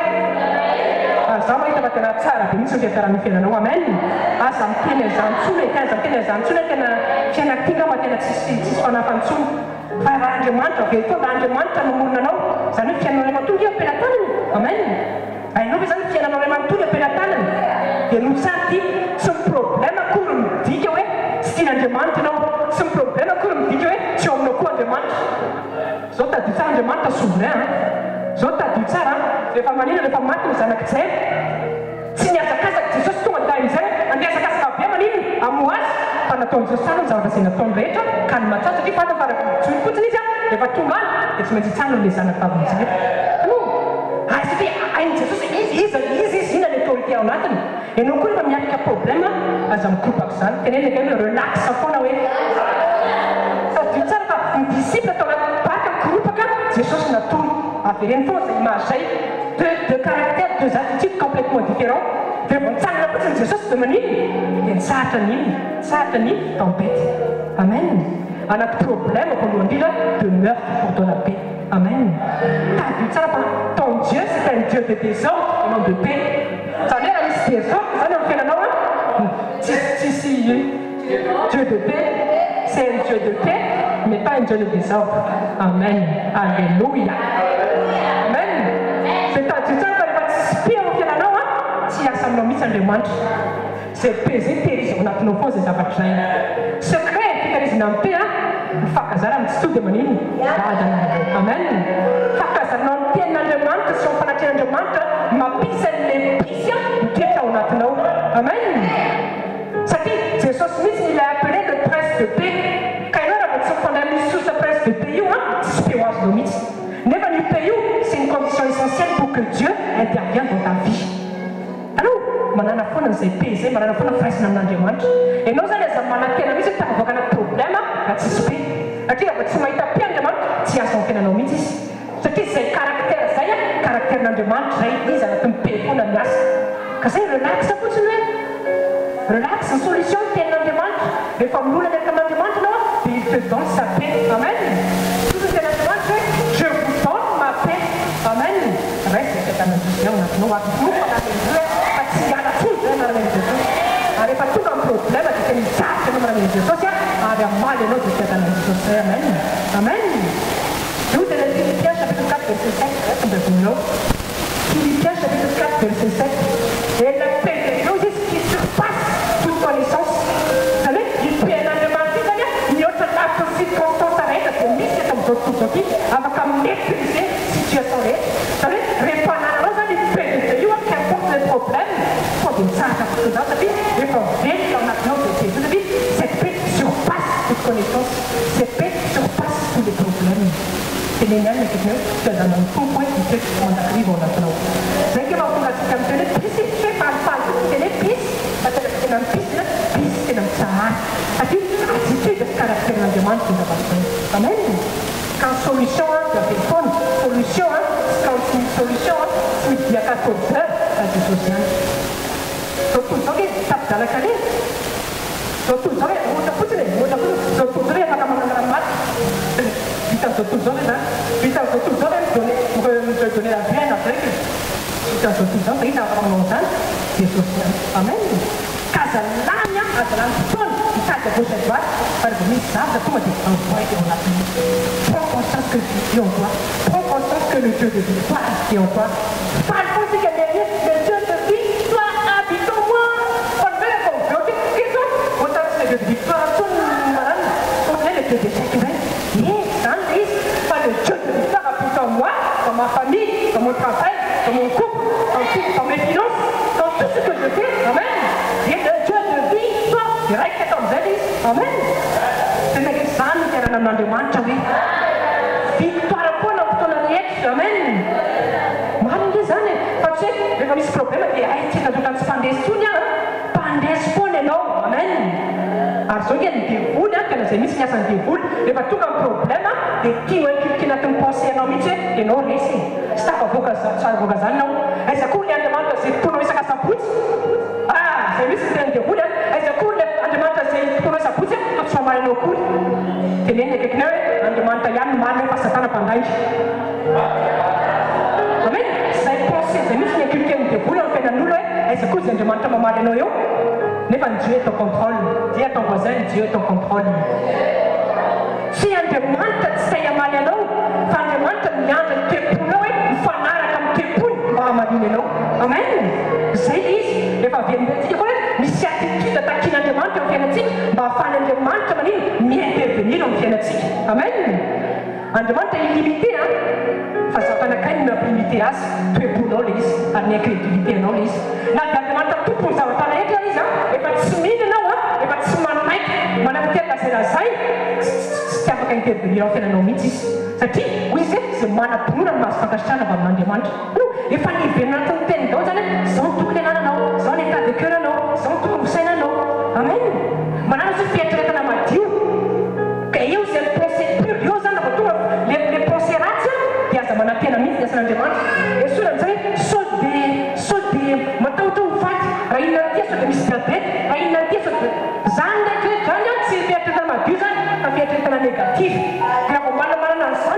za mahita fa tena tsara be mihitsy nyfiatarany fiainanao amen aza miteny azantsona aza miteny azantsona tena fianaktinga ma tena tsisy fanafantsona fa raha andriamanitra avetonga andriamanitra nomorona anao zany hoe fiainanao ray manontolo io ampenatanany amen ainao ve zany fiainanao ray manontolo ampenatanany dia notsara ty tsy miproblème akory midika hoe tsy tian'andriamanitra ianao tsy miproblème akory midika hoe tsy eo aminao koa andriamanitra zao tadio tsara andriamanitra souverain zao tadio tsara rehefa manina rehefa maty ny zanak'izay tsy niazakazaka jesosy tonga da am'izay andiazakazaka be manino amo azy fa nataony jesosy ny zavatra zay nataony rehetra ka ny matsao satria fata fa rahajory fotsiny izy rehefa tonga any dia tsy maintsy hitsangana le zanak'avin'izay no satria ainy jesosy izy ina le autorité ao anatiny ianao koa rehefa miarika problème aza mikropaka zany tenena kay hoe relaxe foana hoe sadio tsara fa ny disciple atao anaty baraka mikropaka jesosy natory avereny foana zay image zay deux caractères deux attitudes complètement différents dia vao nitsangana fotsiny jesosy dia manino dia nitsahatra ny tempête amen anaty problème voalohany indrindra de meurtre pour de la paix amen tadio tsara fa ton Dieu c'est un Dieu de désordre et non de paix zany hoe raha misy désordre zany amin'ny fiainanao tsisy Dieu de paix c'est un Dieu de paix mais pas un Dieu de désordre amen alléluia amen zay tadio tsara fa rehefa tsisy paix amin'ny fiainanao tsy asa aminao mihitsy andriamanitra zay paix zay tehirizy ao anatinao foana zay zavatra zay secret fitahirizana amin'ny paix mifakazara amin'ny tsy to dia manino adana amen fakazanao ny tenin'andriamanitra sy mifanatrehan'andriamanitra mampisy an'le pisy mitoetra ao anatinao amen satria jesosy mihitsy il a appelé le prince de paix ka ianao raha vao tsy mifandray amin'ny source prince que Dieu intervient dans ta vie. Alors, manana foana zay be zay manana foana firaisana amin'Andriamanitra. Ianao zany aza manantena mihitsy hoe tafavoakana problème raha tsisy be. Satria raha tsy mahita be Andriamanitra tsy azo amin'ny fiainanao mihitsy izy. Satria zay caractère zay caractère-n'Andriamanitra zay izy anatin'ny be foana miasa. Ka zay relaxa fotsiny hoe relax, ny solution tenin'Andriamanitra. Rehefa milona miaraka amin'Andriamanitra anao dia il te donne sa paix. Amen. Toy ny tenin'Andriamanitra hoe je vous donne ma paix. Amen. Reste tetan'Andriamanitra anatinao atomoko anatin'izay fa tsy hiala fotsy zay maran'ny Jesosy. Ary rehefa tonga amin'ny problème dia tena mijaly anao maran'ny Jesosy ary amaly anao dia tetan'ny Jesosy. Amen. Amen. Nous dans les Philippiens chapitre 4 verset 7, Philippiens chapitre 4 verset 7, et la paix de Dieu qui surpasse toute connaissance. Vous savez, il peut y avoir il y a autre circonstance à être, c'est mis comme d'autres outils, avec un maîtriser situation. Vous savez, répondre à la paix de Dieu, qu'importe les problèmes, il faut dire ça, dans sa vie, il faut bien dans la vie de Dieu. Vous savez, cette paix surpasse toute connaissance, cette paix surpasse tous les problèmes. C'est l'énergie que Dieu te donne un tout point qui fait qu'on arrive au maintenant. C'est que vous avez dit que les pistes, c'est pas les pistes, c'est une piste, c'est un tsar. C'est une attitude de caractère de demande qui nous appartient. Amen. Quand solution, il y a des bonnes solutions, quand c'est une solution, il y a 14 heures à des social. Surtout, vous avez tape dans la calée. Surtout, vous avez on a poussé, surtout, vous avez pas comme un mat. Putain, surtout, vous avez pour te donner la vie après. Putain, surtout, vous avez dans longtemps, c'est social. Amen. Casalania, Atalanton, qui t'a de prochaine fois, par le message, comment tu envoies et on a pris. Prends conscience que Dieu en toi. Prends conscience que le Dieu de victoire est en toi. Parle pour ce qu'il y a derrière, le Dieu de victoire habite en moi. On fait la confiance. Qu'est-ce que c'est? On t'a fait de victoire, tout le monde. On est le Dieu de victoire. Pas le Dieu de victoire habite en moi, dans ma famille, dans mon travail, dans mon couple, dans mes finances, dans tout ce que je fais. Amen. Il est le Dieu de victoire. Il reste comme Zélis. Amen. C'est une examen qui est dans le demande. Victoire pour notre réaction. Amen. Moi, je dis, parce que j'ai ce problème qui a été dans le pandesounia. Pandesounia, non. Amen. Alors, ce qui est dévoule, quand les émissions sont dévoulées, il va tout un problème. Et qui n'a qu'un conseil en métier et non laissé. C'est pas pour que ça vous gagne, non. Et c'est cool, il y a une demande, c'est pour nous, ça pousse. Ah, c'est lui, c'est un déroule. Et c'est cool, il demande, c'est pour nous, ça pousse. Tout ça mal, nos coups. Et bien, il y a quelqu'un, il demande, il y a une mal, mais pas ça, pendant. Amen. C'est pensé, c'est lui, il y a quelqu'un qui déroule, on fait un nous, et c'est cool, il demande, maman, et nous, mais pas Dieu est au contrôle. Dis à ton voisin, Dieu est au contrôle. Si on demande, c'est un mal, non. Quand on demande, il y a un tépoulot, il faut aller comme tépoul. Amen. C'est dit, il va venir dire, mais si attitude d'attaquer la demande, on vient de dire, va faire la demande, on va intervenir, on vient de dire. Amen. On demande illimité, hein. Face à la canne, on limité à ce tépoulot, à l'incrédulité, non, les. La demande, tout pour ça, on va aller éclairer, hein. Et pas de soumis, non, hein. Et pas de soumis, on a peut-être assez la saille. C'est avec intervenir, on fait la nomitis. C'est qui? Oui, c'est moi, la poule, on va se faire acheter à la demande. Non, il faut aller venir dans ton temps, sans tout les nanos, sans l'état de cœur, sans tout le sénano. Amen. Maintenant, je fais être dans ma Dieu. Que eu se pensée curieuse, les pensées rates, il y a ça, mon appel à midi, il y a ça, demande. Et sur le sauter, maintenant, tout fait, il y a une pièce de mystère, il y a une pièce de zanda, c'est bien dans ma Dieu, ça fait être dans négatif. Et on va le mal dans le sang,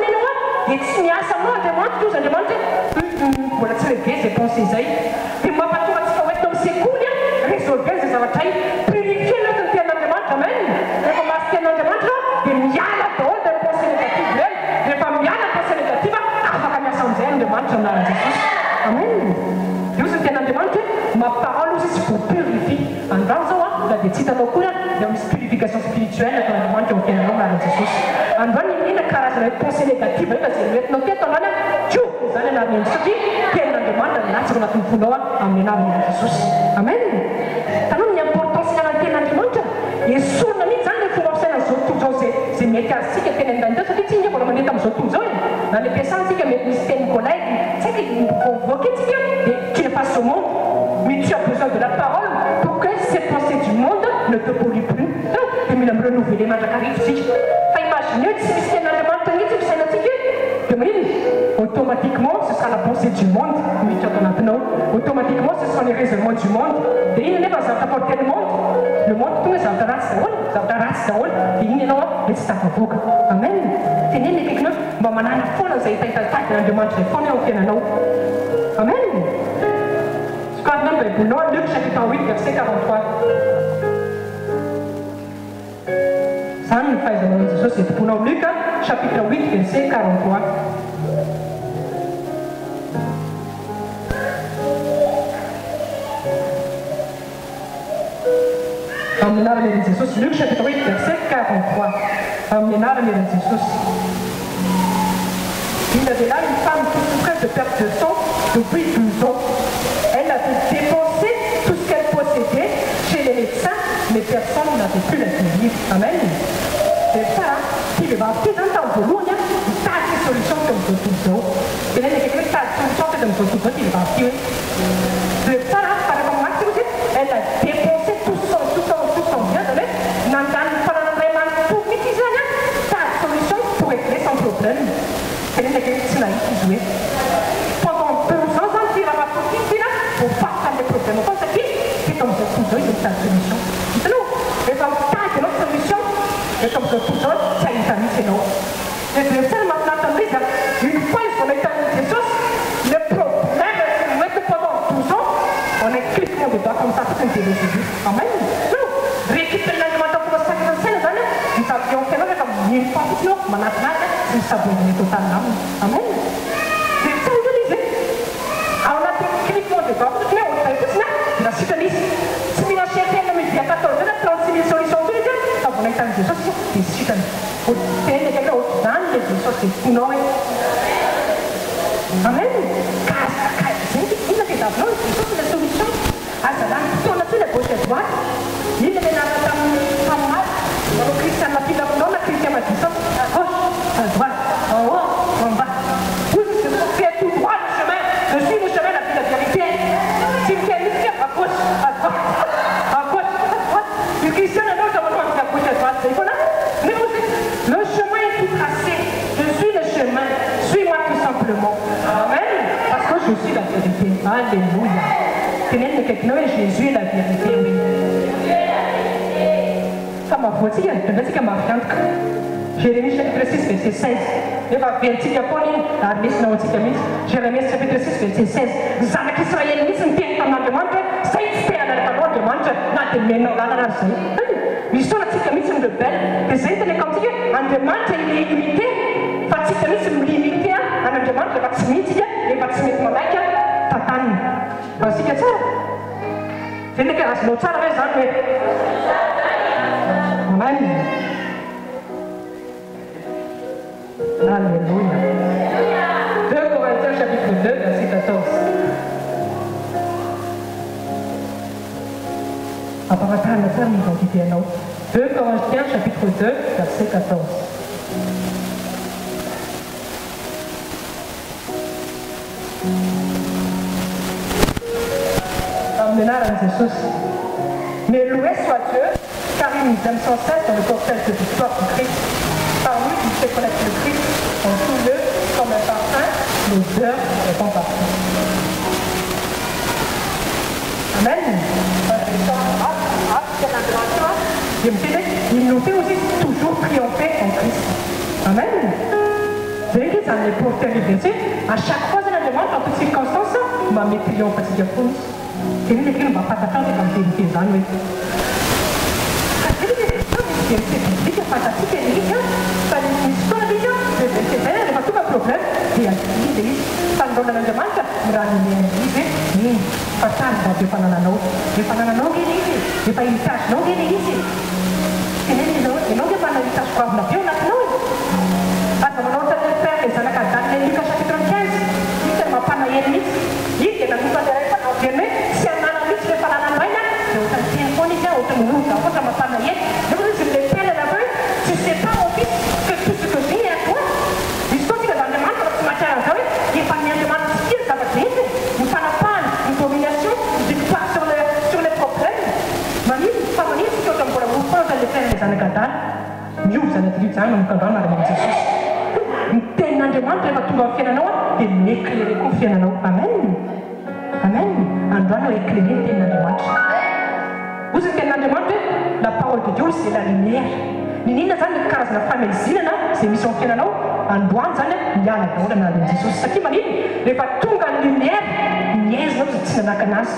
et si il y a ça, moi, demande, tout ça demande. Voilà, c'est pensé ça. Et moi, pas tout, c'est cool, résolver ces batailles, purifier notre demande, amen. Et commencer à notre demande, il y a la dose de pensée négative, il y a la pensée négative, avant qu'on ait une demande, on a Jésus. Amen. Dieu se tient en demande, ma parole aussi, c'est pour purifier. En dans la décide à nos couleurs, il y a une purification spirituelle, dans la demande qu'on fait en nom à Jésus. En dans une caractère de pensée négative, parce que nous sommes dans la Dieu, vous allez la même chose, qui est la demande, là, c'est notre pouvoir, en menant à Jésus. Amen. Alors, il y a une importance dans la demande, et sur la mise en œuvre, c'est métier ainsi que c'est un peu de temps, pour le moment, dans ce tout. dans les personnes qui misy teny collègue, c'est qu'ils vont voquer, qui ne passe au monde. Mais tu as besoin de la parole pour que ces pensées du monde ne te polluent plus. Et nous allons renouveler ma caractéristique. Imaginez si c'est un élément de automatiquement, ce sera la pensée du monde. Automatiquement, ce sont les raisonnements du monde. Et il n'est pas n'importe quel monde. Le monde, tout est en race. Et il n'est pas Amen. C'est n'est pas quelqu'un. Bon, maintenant, il faut nous aider à demande. Il faut nous aider à Amen. Quand même, pour nous, Luc chapitre 8, verset 43. Ça nous fait demander ça, c'est pour nous, Luc chapitre 8, verset 43. Ammenare les Jesus, Luc chapitre 8, verset 43. Ammenare les Jesus. Il y avait là une femme qui souffrait de perte de sang depuis 12 ans. Elle avait dépensé tout ce qu'elle possédait chez les médecins, mais personne n'avait pu la guérir. Amen. C'est ça, il va plus d'un temps pour nous, il y a une tas de solutions comme tout le monde. Il y a des tas de solutions comme tout le monde, il va plus. C'est ça, par exemple, elle a dépensé tout son bien donné, dans vraiment tout métisane, tas de solutions pour régler son problème. Elle est qui jouait. Pendant 2 ans, il va pas tout ici là, pour pas faire des problèmes. Comme ça, qui tombe de tout il y a une solution. Dites-nous, et dans le tas de notre solution, et comme ça, tout ça, c'est une famille, c'est nous. Et le seul maintenant, une fois qu'on est dans Jesus, le problème, c'est que pendant 12 ans, on est cliquement dedans comme ça, pour s'intéresser Jésus. Amen. Nous, récupérer l'alimentation pour le sacrifice, nous avions fait comme une fois pour nous, maintenant, nous savons totalement. Amen. C'est ça, je disais. On a fait cliquement dedans, mais on fait tout ça, la suite si nous avons cherché, il y a 14, 36 000 solutions tous les deux, ça va être un Jésus, c'est suite. Pour tenir quelque chose dans les Jésus, c'est pour nous. Amen. Il a fait d'abord, c'est la solution. À ça, on a tous les gauches et droites. Il est pas mal. Le chrétien n'a plus d'abord, le chrétien m'a dit ça. À gauche, à droite, en haut, en bas. Vous faites tout droit le chemin. Je suis le chemin la vérité. Si vous faites à gauche, à droite, à gauche, à droite. Le chrétien n'a pas d'abord à gauche et à droite. C'est quoi là? Mais vous dites, le chemin est tout tracé. Je suis le chemin. Suis-moi tout simplement. Amen. Parce que je suis la vérité. Alléluia. Tenez quelqu'un et Jésus est la vérité. Oui. Ça m'a foutu. Je me dis que ma fiante. Jérémie chapitre 6, verset 16. Il va vertir Japonais, la mise dans le Jérémie chapitre 6, verset 16. Zana Israël, mise en tient comme la demande, c'est à la parole de demande, n'a de ménor dans la nation. Mais sur la petite mise de belle, les intérêts comme tu dis, en demande est illimité, petite mise limitée, en demande de vaccinité, les vaccinés malades, tatane. Ainsi que ça. C'est une déclaration de ça, mais Amen. Alléluia. 2 Corinthiens chapitre 2, verset 14. Apparemment, la femme identité à nous. 2 Corinthiens chapitre 2, verset 14. Amener à Jésus. Mais loué soit Dieu, car il nous aime sans cesse dans le cortège de victoire du Christ. Par lui, il fait connaître le Christ en tout lieu, comme un parfum, l'odeur est bon parfum. Amen. Il nous fait aussi toujours triompher en Christ. Amen. C'est vrai que ça n'est pour terminer. À chaque fois que je demande, en toutes circonstances, ma triomphe parce qu'il y a plus. Et nous, ne va pas t'attendre comme tu es dans nous. C'est fantastique, c'est pas problème. Et à quando la demanda, mi passando di panano che dici, di fai il cash, non che dici. E non che fanno il cash qua, ma più una noi. Allora, non te ne fai, sarà cantante, il cash che tronchesi, il ma panna ieri, che la tutta diretta, ovviamente, se andano lì, se fanno la noia, devo stare telefoni già, o te minuta, o cosa ma panna ieri, devo dire, se le pelle la voi, tu sais pas, mon fils, que tout ce que j'ai à toi, il faut que dans le monde, zanaka adala miovy zany atilidy zany mamokandroany miara-mana jesosy ny tenin'andriamanitra rehefa tonga amin'ny fiainanao dia miéclairé koa ny fiainanao amen amen androany hoe éclairé ny tenin'andriamanitra ozy ny tenin'andriamanitra hoe la parole de Dieu c'est la lumière ninina zany ny karazana famezinana zay misy amin'ny fiainanao androany zany miala daholo amin'andro jesosy satria manino rehefa tonga ny lumière miaizina ao zay tsy nanaka anazy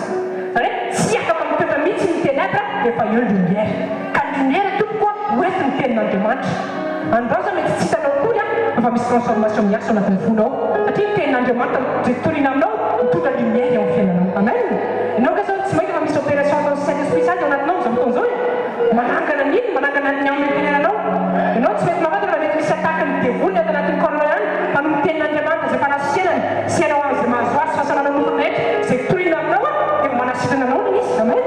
zany hoe tsy afaka mitoetra mihitsy ny ténèbre rehefa eo ny lumière ka lumière tompokoa hoenty ny tenin'andriamanitra androany zany mety tsy hitanao kory fa misy transformation miasa ao anatin'ny fonao satria ny tenin'andriamanitra zay torina aminao mitondra lumière ao amin'ny fiainanao amen ianao ka zao tsy mainka fa misy opération atao Saint-Esprit Saint ao anatinao zao fotoana zao manangana nino manangana ny amin'ny tenanao ianao tsy mety mavatra raha mety misy ataka ny devolony ato anatin'ny corona ihany fa no tenin'andriamanitra zay fanasianany sy anao azy mahazoazy fahasanana nofo rehetra zay torina aminao dia manasitrana anao ny izy amen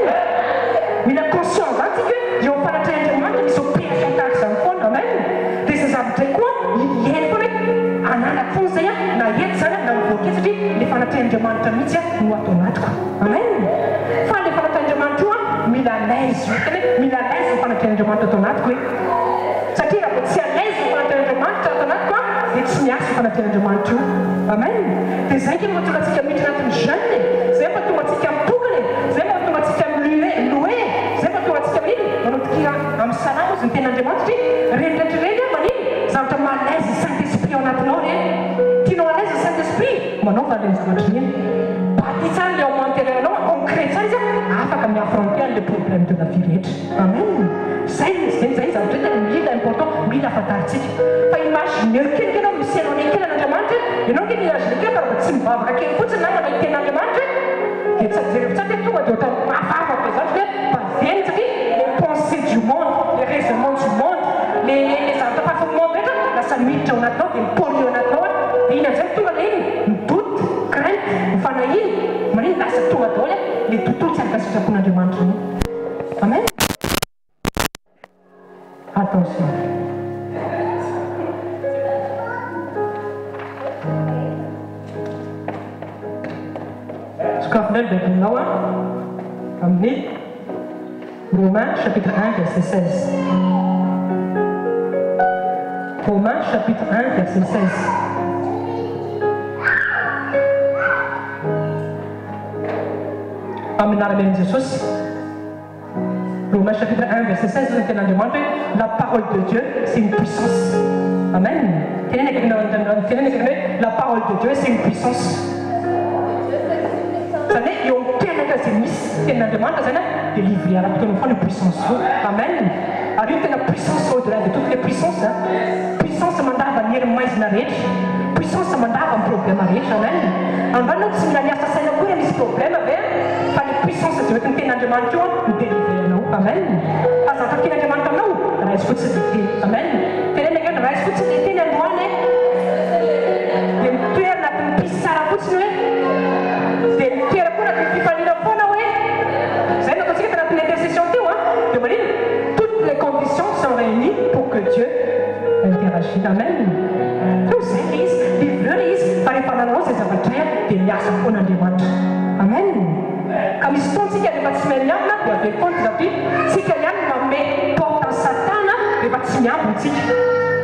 mila conscience zany tsika hoe eo fanatrehan'andriamanitra misy opération tahaka zany foana amen dia zay zavatra koa ilainy foana hoe ananako foana zay na eto zany na mivoaka eto satria le fanatrehan'andriamanitra mihitsy no atao anatiko amen fa le fanatrehan'andriamanitra io mila laizy mila laizy ny fanatrehan'andriamanitra atao anatiko hoe satria raha tsy alaizy ny fanatrehan'andriamanitra atao anatiko dia tsy miasa ny fanatrehan'andriamanitra io amen dia zay ke mahatonga antsika miditra anatin'ny jeune zay mahatonga antsika mitokany zay mahatonga antsika loué zay mahatonga antsika manino manotokira amin'ny salamo izy ny tenin'andriamanitra renydretrareny manino zavatra malaizy Saint-Esprit ao anatinao re tianao alaizy Saint-Esprit manao valeny zavatra iny bâti tsara le ao antérieuranao concret tsara izy afaka miaffronter le problème de la vie rehetra amen zay zay zavatra tena mila important mila fantaritsika fa imagineo keliko ianao misy anao ny tenin'andriamanitra ianao ke miimagine kely fa raha tsy mivavaka kely fotsiny namana ny tenin'andriamanitra dia tsy ajerevintsika tonga dia ohatra mavavaka zany hoe baveny satria les pensées du monde les raisonnements du monde les zavatra fafa monde rehetra lasa miditra ao anatinao dia mipolio anatinao dia iny amizay tonga le iny midoute crainte mifanahiny maniny lasa tonga daholo le tontolo tsy araka sitrapon'andriamanitra iny amen attention sokafonay baibolinao amin'ny Romains chapitre 1 verset 16 Romains chapitre 1 verset 16 amin'ny anaran'i Jesosy Romains chapitre 1 verset 16 zany tenin'andriamanitra hoe la parole de Dieu c'est une puissance amen tenenakeny hoe la parole de Dieu c'est une puissance zany hoe eo amin'ny tenaka zay misy tenin'andriamanitra zany dia livré ara-potoana foana puissance io amen ary io tena puissance au-delà de toutes les puissances puissance mandava ny hery maizina rehetra puissance mandava amin'ny problème rehetra amen andanao tsy mila miasa saina koa misy problème ave fa le puissance zay oetin'ny tenin'andriamanitra io midélivre anao amen azatra tenin'andriamanitra anao raha izy fotsiny dite amen tenenaka raha izy fotsiny le teny androany dia mitoera anatin'ny pisy tsara fotsiny hoe dia mitoera koa anatin'ny fifanina foana hoe zay nataontsika tanatin'ny intercession teo dia manino toutes les conditions sont réunies pour que Dieu interagisse amen so zay le izy livreur izy fa rehefa nanao zay zavatra dia miasa foan'andriamanitra amen ka misy fotontsika rehefa tsy mahay miambina dia avec compte satria tsika ihany manome porte en satana rehefa tsy miambina tsika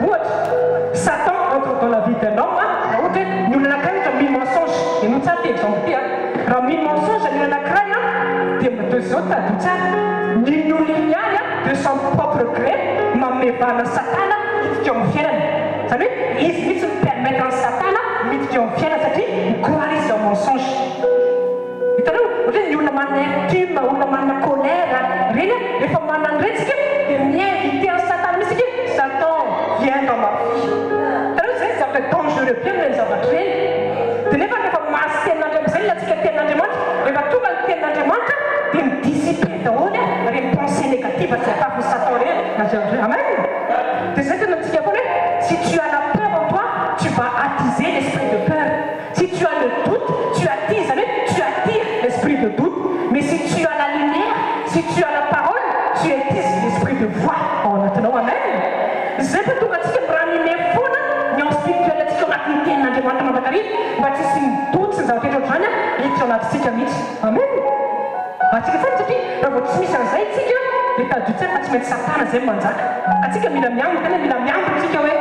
ohatra Satan entre dans la vie d'un homme raha ohatra hoe ny olona anankiray ohatra mille mensonge dia no tsara ty exemple ty raha mille mensonge ny olona anankiray dia de zao tady tsara ny olona ihany de son propre gré manome vana satana miditra eo amin'ny fiainana zany hoe izy mihitsy mipermettre ny satana miditra eo amin'ny fiainana satria microire izy ao mensonge hitanao ohatra ny olona manana amertume olona manana colère reny rehefa manana an'iretsika dia miinvité en satana misy ike Satan vient dans ma vie hitanao zay zavatra dangereux bien reny zavatra reny dia nefa rehefa masy tenin'andriamanitra zay latsika tenin'andriamanitra rehefa tonga ny tenin'andriamanitra dia midissiper daholo reny pensée négative zay afafy Satan reny amen dia zay tena antsika foana hoe si tu as la peur en toi tu vas attiser l'esprit de peur si tu as le doute tu attises tu attires l'esprit de doute mais si tu as la lumière si tu as la parole tu attises l'esprit de foi ao anatinao amen zay fa tonga atsika miranime foana ny ao spirituel atsika anatin'ny tenin'andriamanitra mandrakariva mba tsisy midoty sy ny zavatra etra ohatrany hiditra ao anatintsika mihitsy amen atsika tsara satria raha vao tsy misy an'izay tsika dia tadio tsara fa tsy maintsy satana zay manjaka atsika mila miambina tena mila miambina tsika hoe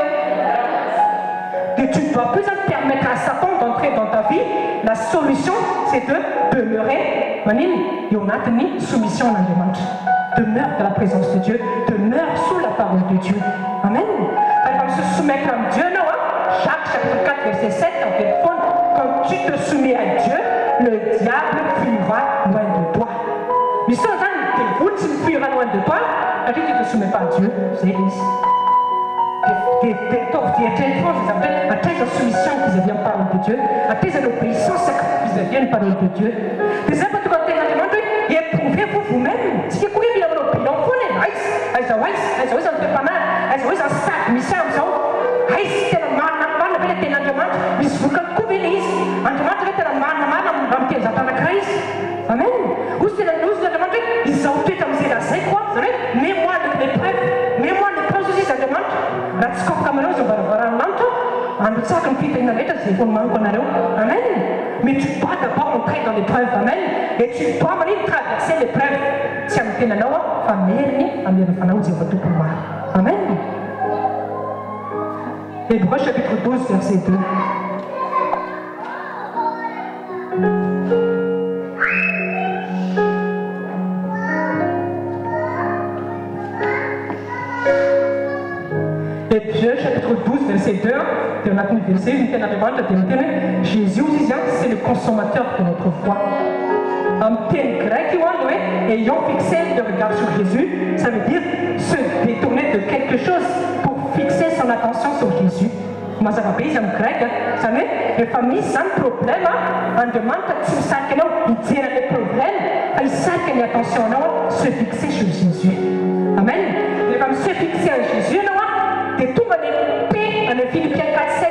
et tu ne dois plus permettre à Satan d'entrer dans ta vie. La solution, c'est de demeurer en soumission à l'Andémantre. Demeure dans la présence de Dieu, demeure sous la parole de Dieu. Amen. Alors, se soumettre à Dieu, non, Jacques chapitre 4, verset 7, en fait, quand tu te soumets à Dieu, le diable fuira loin de toi. Mais sans un dégoût, s'il fuira loin de toi, tu ne te soumets pas à Dieu, c'est l'Église. À tes soumission qui deviennent parole de Dieu, à tes obéissances qui deviennent parole de Dieu. Des êtres qui ont demandé, et éprouvez-vous vous-même. Si vous pouvez bien l'opinion, vous n'êtes pas Amen. Vous c'est la nous demande, ils ont fait comme c'est la c'est quoi, vous savez, mets-moi les preuves aussi ça demande. La scope caméra je vais voir un manteau, un ça comme fit une lettre c'est pour manque on a Amen. Mais tu dois d'abord entrer dans les preuves, Amen. Et tu dois venir traverser les preuves. Si on fait la loi, famille, on vient de faire aussi votre pour moi. Amen. Hébreux chapitre 12 verset 2. Hébreux chapitre 12 verset 2, on a un verset, Jésus c'est le consommateur de notre foi. En termes grec, ayant fixé le regard sur Jésus, ça veut dire se détourner de quelque chose pour fixer son attention sur Jésus. Mas ça va payer en grec, vous savez, les familles sans problème, on demande si ça que non, ils tirent les problèmes, ils savent qu'il y a attention, non, se fixer sur Jésus. Amen. Les femmes se fixer à Jésus, non, de tout manière, paix, en Philippiens 4, 7,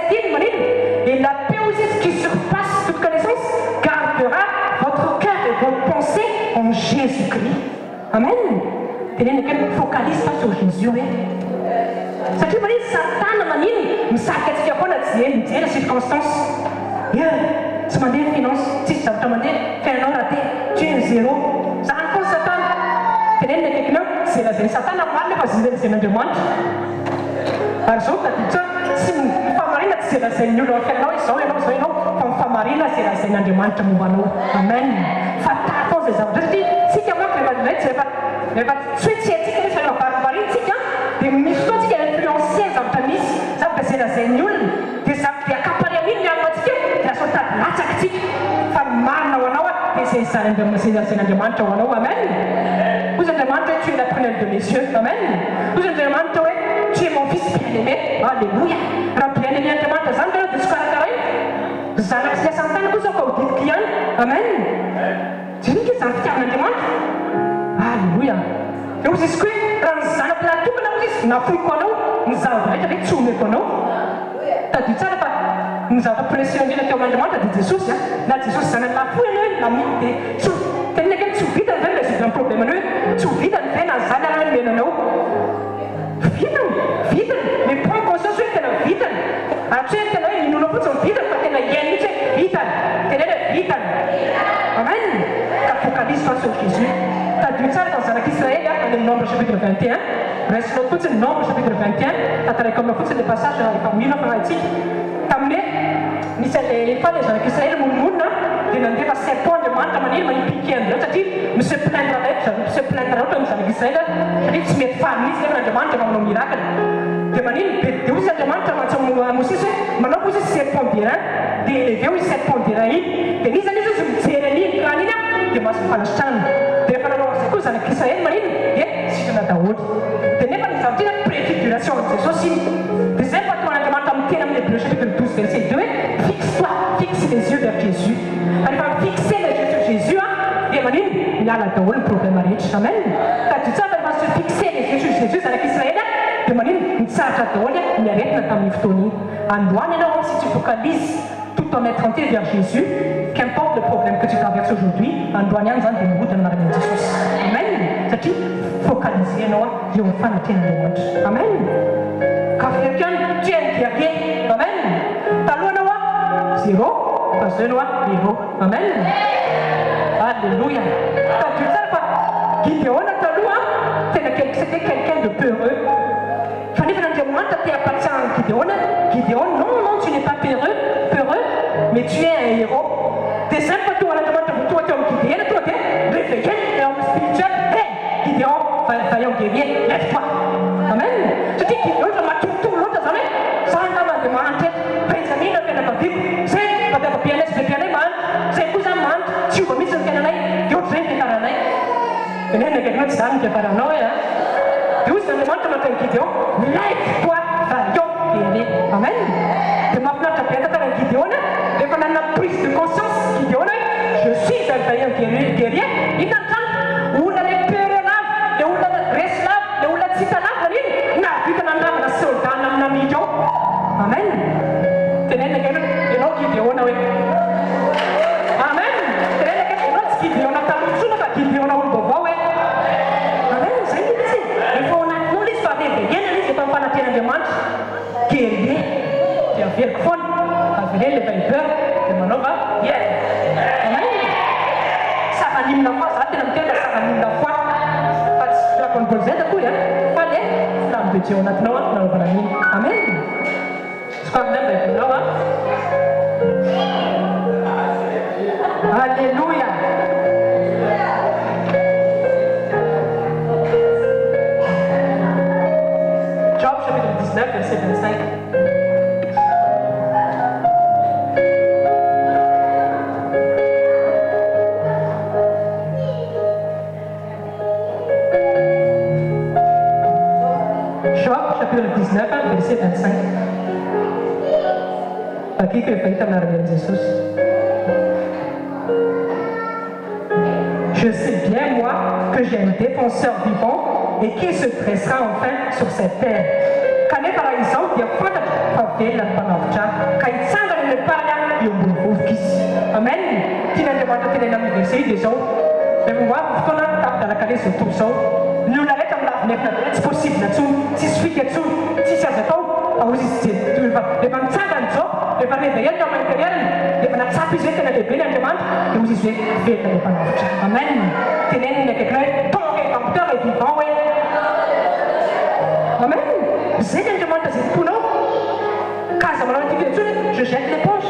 et la paix aussi qui surpasse toute connaissance, gardera votre cœur et vos pensées en Jésus-Christ. Amen. Tenez ne focalise pas sur Jésus. Ça veut dire que Satan m'a dit, mais ça qu'est-ce qu'il y a les circonstances. Tu m'as dit finance, si ça m'a dit, fais un raté, tu es zéro. Ça en fait Satan. Tenez ne quelqu'un, c'est la Satan a parlé parce que c'est une demande. Alors, si une femme marine, c'est la Seigneur, on fait non, ils sont non, comme femme marine, c'est la Seigneur de Manta Mouvano. Amen. Fatal, c'est ça. Je dis, si tu as marqué la lettre, c'est pas. Mais pas suite, c'est que c'est la femme marine, c'est que des missions qui ont influencé dans ta mise, ça c'est la Seigneur, des actes qui accaparent la mine, la sorte de tactique, femme marine, et c'est ça, c'est la Seigneur de Manta Mouvano. Amen. Vous êtes demandé, tu es la première de mes cieux. Amen. Vous êtes demandé, tu es mon fils bien-aimé. Alléluia. Rappelez les liens de ma tante de ce qu'on a fait. Zanak c'est Satan vous a dit qu'il y a. Amen. Tu dis que ça fait un demande. Alléluia. Et vous dites que dans Zanak la tout là vous dites n'a plus quoi nous avons été soumis quoi nous. T'as dit ça pas. Nous avons pressionné le commandement de Jésus. Là Jésus ça n'a pas fouillé la mine. Tenez que tu vis dans un problème nous. Tu vis dans un Zanak mais non. Vida, mais prends conscience que la vida. Accepte la nous ne faisons vida parce que la vie est vida. Quelle est la vida? Amen. Ta focalise pas sur Jésus. Ta dit ça dans la Israël, dans le Nombre chapitre 21. Reste le tout le Nombre chapitre 21. Tu as comme le foot de passage dans les familles en Haïti. Tamé, ni c'est les femmes dans Israël moun de n'en pas 7 points de manque à manière mais piqué en l'autre dit me se plaindra d'être se plaindra dans Israël. Dit se met famille c'est une demande dans le miracle. De manière de vous demande dans Moses maintenant vous êtes 7 points bien d'élever vous 7 points bien de les années je me tiens ni canina de mas Palestine de faire c'est que ça ne Israël manière et si je n'attends de ne pas sortir la préfiguration c'est aussi des impacts on demande dans le chapitre 12 verset 2 fixe-toi fixe les yeux vers Jésus. Elle va fixer les yeux sur Jésus et manière il y a là le problème à Amen. Quand tu sais elle va se fixer les yeux sur Jésus avec Israël de manière ça il arrête la tamiftonie. En douane si tu focalises tout ton être entier vers Jésus, qu'importe le problème que tu traverses aujourd'hui, en douane en faisant des mots de la de Jésus. Amen. C'est-à-dire focaliser non, il va faire le monde. Amen. Quand quelqu'un tient qui a rien, amen. Ta loi non, zéro, parce que loi, zéro. Amen. Alléluia. Quand tu sais pas, qui te honte ta loi, c'est c'était quelqu'un de peureux. Fallait venir dire, moi, tu appartiens à Gideon. Gideon, non, tu n'es pas peureux, mais tu es un héros. T'es simple, toi, la demande de toi, tu es Gideon, toi, tu es réveillé, l'homme spirituel. Hé, Gideon, faillant guerrier, lève-toi. Amen. Je dis Gideon, je m'attends tout l'autre, ça va, ça va me demander, Benjamin, le fait de la vie, c'est pas de pianiste, le pianiste, c'est cousin, tu vas mettre le canal, tu vas faire le canal. Et là, il y a quelqu'un qui s'est paranoïa. Dieu se demande de notre Gideon, lève-toi, faillant guerrier. Amen. De maintenant, tu as bien avec Gideon, et pendant la prise de conscience, Gideon, je suis un vaillant guerrier. Il entend où les peurs là, et où les restes là, et où les cités là, il n'a vu que l'on a un soldat, un ami. Amen. Tenez le Gideon, et non Gideon, oui. Amen. Tenez le Gideon, Gideon, on a tant de choses à Gideon, on a un beau, oui. Amen. C'est difficile. Il faut on a nous l'histoire des veillants, c'est pas la tienne de manche, guerrier, qui a fait le fond, a fait le vainqueur, de Manova, yeah. Amen. Ça va l'hymne la foi, ça va l'hymne ça va l'hymne la foi. La composée de coup, fallait, la petite on a tenu, on va l'hymne. Amen. Je crois que là, c'est là, Alléluia. Job chapitre 19, verset 25. Job chapitre 19, verset 25. Aqui que ele feita na armée de Jesus. Je sais bien, moi, que j'ai un défenseur vivant et qui se dressera enfin sur cette terre. Quand par exemple, il y a pas de papier, la panopcha, quand il s'en va le parler, il y a un beau fils. Amen. Qui n'a pas de télé dans le verset, des autres. Mais vous voyez, vous connaissez dans la calée sur tout ça. Nous l'avons comme la fenêtre, c'est possible là-dessous. Si je suis là-dessous, si c'est à temps, vous dites, tu vas, les gens s'en vont ça, les gens réveillent dans l'intérieur, les gens s'appuient dans les belles demandes, et vous dites, je vais dans le panopcha. Amen. Tenez le quelqu'un, ton rédempteur est vivant, oui. Amen. C'est une demande de cette poule. Quand ça m'a dit je jette l'éponge.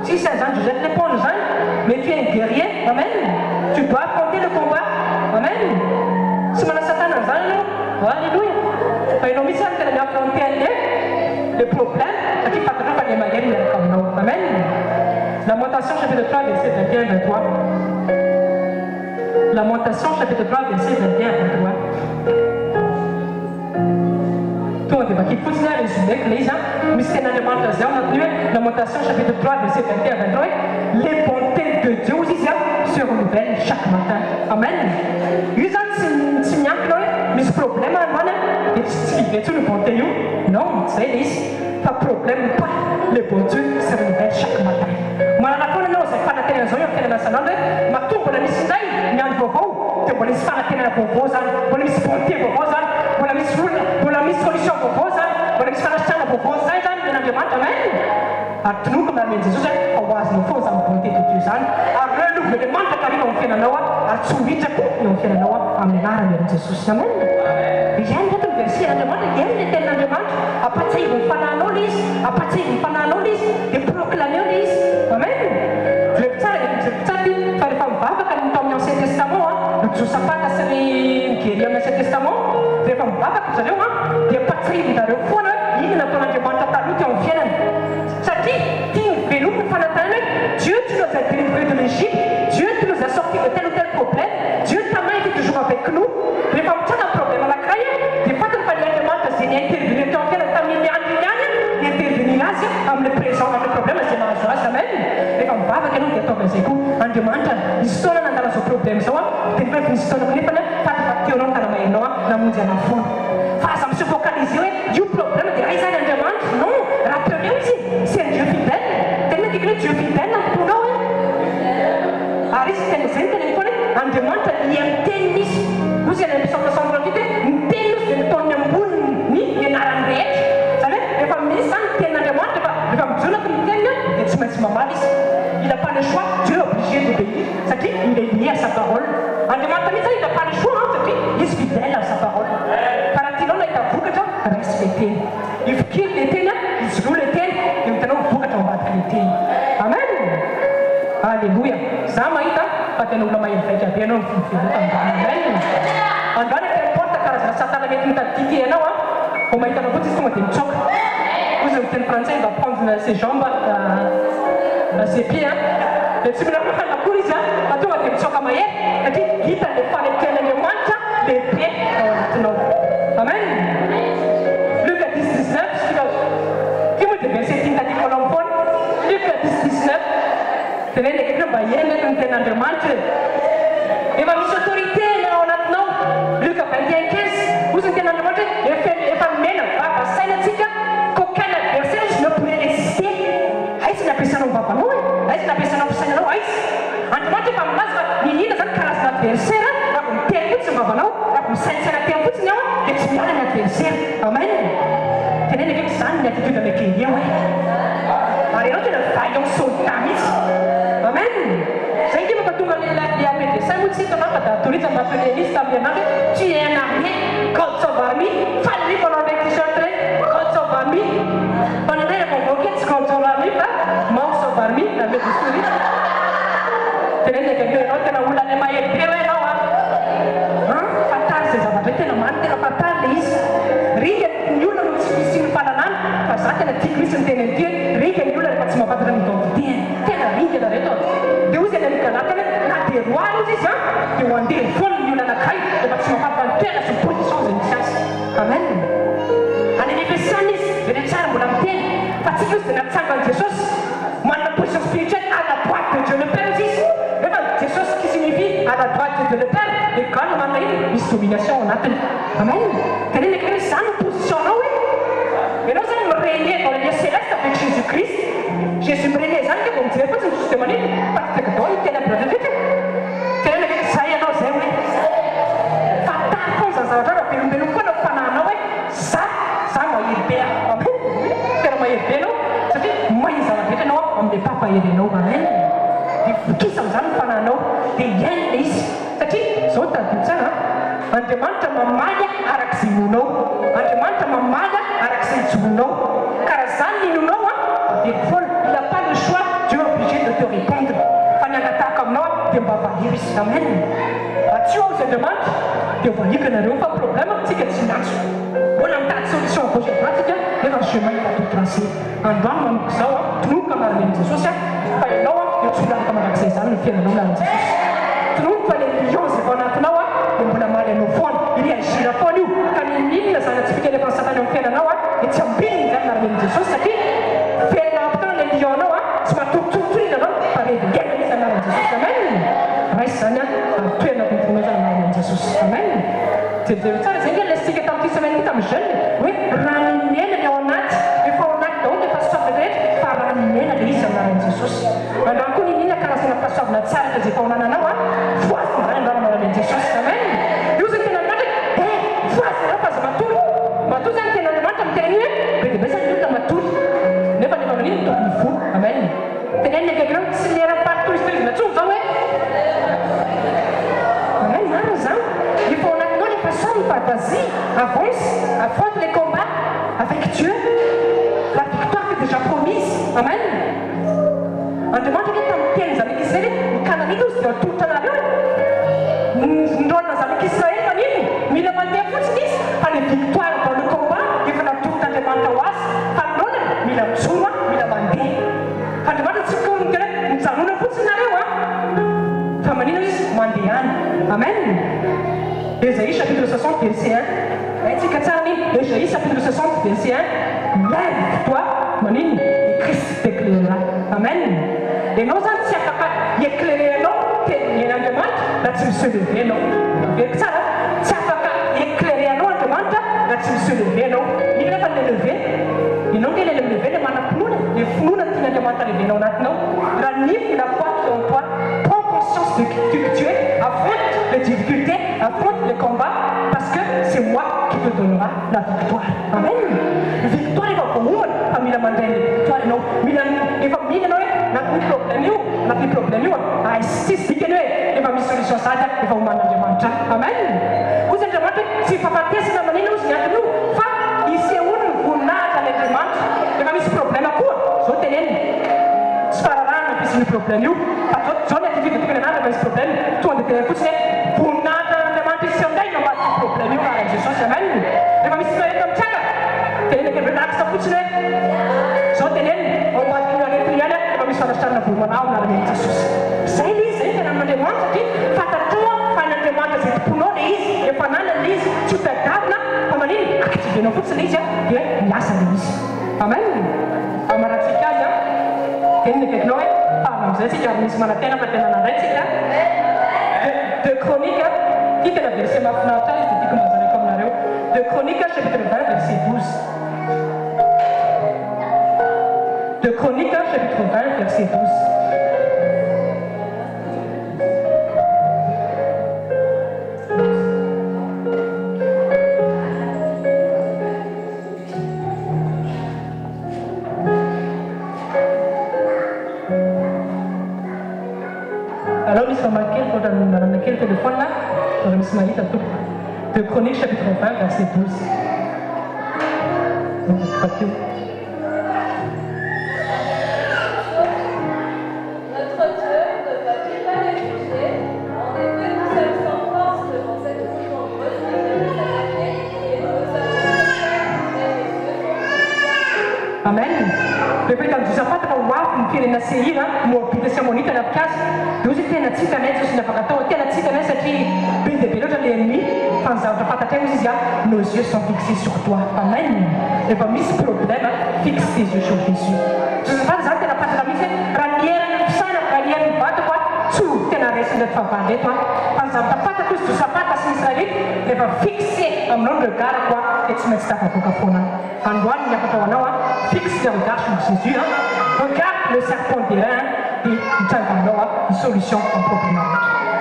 Si c'est un je jette l'éponge, mais tu es un guerrier. Amen. Tu dois affronter le combat. Amen. Si on a Satan dans un alléluia. Mais nos missions, c'est d'affronter le problème. C'est qui pas toujours les manières comme nous. Amen. Lamentation chapitre 3, verset 21 à 23. Lamentation chapitre 3, verset 21 à 23. Qui continue à résumer que les gens, mais c'est une lamentation, lamentation chapitre 3, verset 21 à 23. Les bontés de Dieu se renouvellent chaque matin. Amen. Ils ont signé mais ce problème, c'est une bonté. Non, c'est pas de problème, pas. Les bontés se renouvellent chaque matin. Mais la fois, non, c'est pas la télévision, c'est la nationale, mais tout pour la mission, il y a un beau, tu peux les faire la télévision pour vous, pour les bontés pour vous, pour la mission solution pour vous, pour les faire la chaîne pour vous, ça, il y a un demande, amen. À nous, comme la mission, on va se faire en bonté de Dieu, à renouveler les demandes que nous fait dans Noah, à soumettre nous fait dans Noah, à mener à Jésus, amen. Il y a un autre verset, la demande, il y a une demande, à partir de Panaноlis, à partir de Pananolis, de proclamer, amen. Je vais dire, faire comme Baba, quand nous tombons dans l'Ancien Testament, nous ne sommes pas dans celui qui est dans l'Ancien Testament, je vais faire comme Baba, vous savez, de partir de la foi, il n'a pas de demande à nous qui en viennent. Ça dit, Dieu, tu nous as délivrés de l'Égypte, Dieu, tu nous as sortis de tel ou tel problème, Dieu, ta main était toujours avec nous, mais comme tu as un problème à la craie, des fois, tu ne fallait pas demander, c'est intervenir, tu as fait la famille, intervenir là, comme le présent, le problème, c'est ma joie, amen. Et comme Baba, que nous t'es tombé, on demande, ils sont là dans ce problème, ça va, tu fais une histoire, tu fais pas de facture, non, tu as la main, non, la musique en fond. Face à me focaliser, du problème, des raisons de demande, non, rappelez aussi, c'est un Dieu fidèle, tellement que Dieu fidèle, pour nous, Aris, en demande, il y a un tennis, vous avez l'impression de son quantité, un tennis de ton boule, ni de l'arrêt, vous savez, les familles sans tenir en demande, les familles sont là comme tenir, et tu m'as dit, maman, il n'a pas le choix, Dieu est obligé d'obéir, c'est-à-dire, il est lié à sa parole. En demande, il n'a pas le choix, c'est-à-dire, il est fidèle à sa parole. le teny ifikely le teny izy roa le teny dia mitanao mivokatra ambadika le teny amen alleloia za mahita fa tena olona mahery vaika be anao mifivoka androany amen androany importe karazana satana mety mitadidy ianao a vao mahitanao fotsy izy tonga dia mitsoka ozy miteny français va prendre ses jambes ses pieds dia tsy mila mahanakory izy a fa tonga dia mitsoka mahery satria hitan'le fanekten'Andriamanitra lehibe ao anatinao amen Luc 10:19 qui moa dia verset tintadiko anao foana Luc 10:19 tenena ekeko mba hiainety ny ten'Andriamanitra efa misy autorité ao anatinao Luc 21:15 ozy ny ten'Andriamanitra efa mena vava sainatsika qu'aucun adversaire ne pourrait résister aizy ny ampiasanao vavanao e aizy ny ampiasanao fisainanao aizy Andriamanitra efa milaza fa ninina zany karazana adversaire raha vao miteny fotsiny vavanao raha vao misainsaina teny fotsiny ao dia tsy miala ny adversaire amen tenena ekeko zany ny attitude avec Élien hoe ary ianao tena vaillant soldat mihitsy amen zay nge mampatonga le armée de saint moa tsy hitanao fa da autorise m'appeler izy tamin'ny anazy tu es un armée God sauve army fallait pendant avec t-shirt God sauve army pendant les convoqués God sauve army fa Mao sauve army la met du souris tenena ekeko ianao tena olona le mahery be hoe ianao a fatary zay zavatra tena maty tena fatary le izy ringa ny olona no tsy misy ny fahalalana fa za tena tiako misy ny teny an'ity hoe ringa ny olona rehefa tsy mampatatra ny identité tena ringa na reto dia ozy any amin'ny galatana na dia roary ozy izy a dia ho andeha foana ny olona anakay rehefa tsy mampatatra ny toerana sy ny position zay misy azy amen any anefesana izy dia le tsara mbola miteny fa tsika izy dia natsanga an' Jesosy manana position spirituelle à la droite de Dieu le Père izy rehefa Jesosy qui signifie à la droite de Dieu le Père égal manana iny misy domination ao anatiny amen tenena ekeo hoe zany position-nao hoe ianao zany mirene dans le lieu céleste avec Jésus-Christ Jésus mirene zany ke vao mijery fotsiny juste maniny parfect dao ny tena bravevity tenena ekeo zay ianao zay hoe fatary foana zany zavatra raha velombeloko foana fanahinao hoe za mahery be amen tena mahery be anao satria mahay zavabetra anao amin'le pampahery anao amen dia vokisa amin'izany ny fanahinao dia iainy le izy satria zao tadiny tsara Andriamanitra mamaly arak'izay nonao Andriamanitra mamaly arak'izay jononao karaha zany ninonao a very foana il n'a pas le choix Dieu est obligé de te répondre fa ny angatahaka aminao a dia mba vahery izy amen atsio ao izy Andriamanitra dia voahika nareo fa problème tsika tsy natso mbola mitady solution gauche droite tsika nefa chemin efa tout tracé androany manoko zao a tononoka maraneny Jesosy a fa ianao a dia tsy holanaka manak'izay zany ny fiainanao laran'i Jesosy tononoka fa le lion zay vao anatinao a dia mbola maly anao foana ireagira foana io ka ninina zany atsipika rehefa ny satana amin'ny fiainanao a dia tsy ambininy zany maraneny Jesosy satria fiainana ampitana le lionao a tsy matorotorotorina anao fa revelena izy anaran'i Jesosy amen raisy zany a toerana kontonao zany maraneny Jesosy amen dia tsara zay nge lesika tamin'ity semaine ity tamin'ny jeune hoe raninena ny ao anaty efa ao anaty daholo efa soavy rehetra fa raninena le izy anaran'i Jesosy androany koa ninina karazana fahasoavana tsara zay efa onananao a voasiny zany androany maraneny Jesosy amen io zany tena androatra voasiny reo fa aza matory matory zany tena andromanitra miteny hoe be dia be zany olona matory nefa nefa maniny tokony vo amen tenenina kekreo tsy lera partoristorina tsony zao hoe amen marina zany efa ao anatinao le façon par vas-y avance affronte les combats avec Dieu la victoire est déjà promise amen Andriamanitra ke tamin'ny teny zanaka Israely ny Kananita ozy dia atolotra nareo ndrona zanaka Israely taniny mila mandeha fotsiny izy fa le victoire dans le combat efa natolotr'Andriamanitra ho azy fa ndrona mila mijoro mila mandeha fa Andriamanitra tsy ko tena mijanona fotsiny nareo a fa manino izy mandeha any amen Ésaïe chapitre 60 verset 1 aitsika tsara niny Ésaïe chapitre 60 verset 1 lève-toi manino et Christ t'éclairera amen ianao zany tsy afaka éclairer anao tenin'Andriamanitra na tsy misy levé anao avery tsara tsy afaka éclairer anao Andriamanitra na tsy misy levé anao iny rehefa le levé ianao nge le levé le manam-pinoana le finoana tian'Andriamanitra levénao anatinao ranime la foi qui est en toi prends conscience de qui tu es affronte les difficultés affronte les combats parce que c'est moi qui te donnera la victoire amen victoire efa voaomana fa mila mandray le victoire ianao mila efa miny anao hoe natny problème io a sisy dikany hoe efa misy solution sady efa oman'Andriamanitra amen ozy Andriamanitra tsy fahafatesana manina ozy ny antony io fa isy eona problème io fa zao ny atyvita tokony anaraka misy problème tonga dia tena fotsiny hoe voninahitra andriamanitra isy aminay no maty problème io raha jesosy amaniny rehefa misy mareta mitranga tenenaka relaksa fotsiny hoe zao teneniny ao matin'ny aretiny ihany rehefa misy fanasarana vomanao anaramen'i jesosy zay le izy zay tena amin'andriamanitra satria fantatroa fa n'andriamanitra zay tomponao le izy efa nanana le izy tsy hotadavina fa maniny aktivenao fotsiny le izy dia miasa le izy amen amaratsika azy teniny akaikinao hoe fana amizay tsika ary misy manatena fa tena nandraytsika de chronique ty tena verset mahafinaritra izy dia tiako mazanako aminareo de chronique chapitre 20 verset 12 de chronique chapitre 20 verset 12 quel téléphone là dans le Mismaïta tout de Chronique chapitre 20 verset 12 Notre Dieu ne va-t-il pas réfugier? En effet, nous sommes sans force devant cette foule nombreuse qui veut nous attaquer et nous avons Amen. Repeta Josaphat fa hoafy ny firenena Seira moabita sy amonita na pikasy dia ozy tena tsika nay Jesosy ny afaka atao tena tsika nay satria be dia be loatra le ennemi fa ny zavatra fantatrany izy izy nos yeux sont fixés sur toi. Amen. Rehefa misy problème fixe tes yeux sur Jésus. Josaphat zany tena fantatra misy raha nierana ny fisainako raha nierana ny vatako tsy ho tena raisina ny fahavalo eto fa ny zavatra fantako izy Josaphat sy ny Israelita rehefa fixé aminao ny regarako dia tsy maintsy tafavoaka foana. Androany ny afatra ho anao fixe le regard sur Jésus, regarde le serpent d'airain et une solution en problème.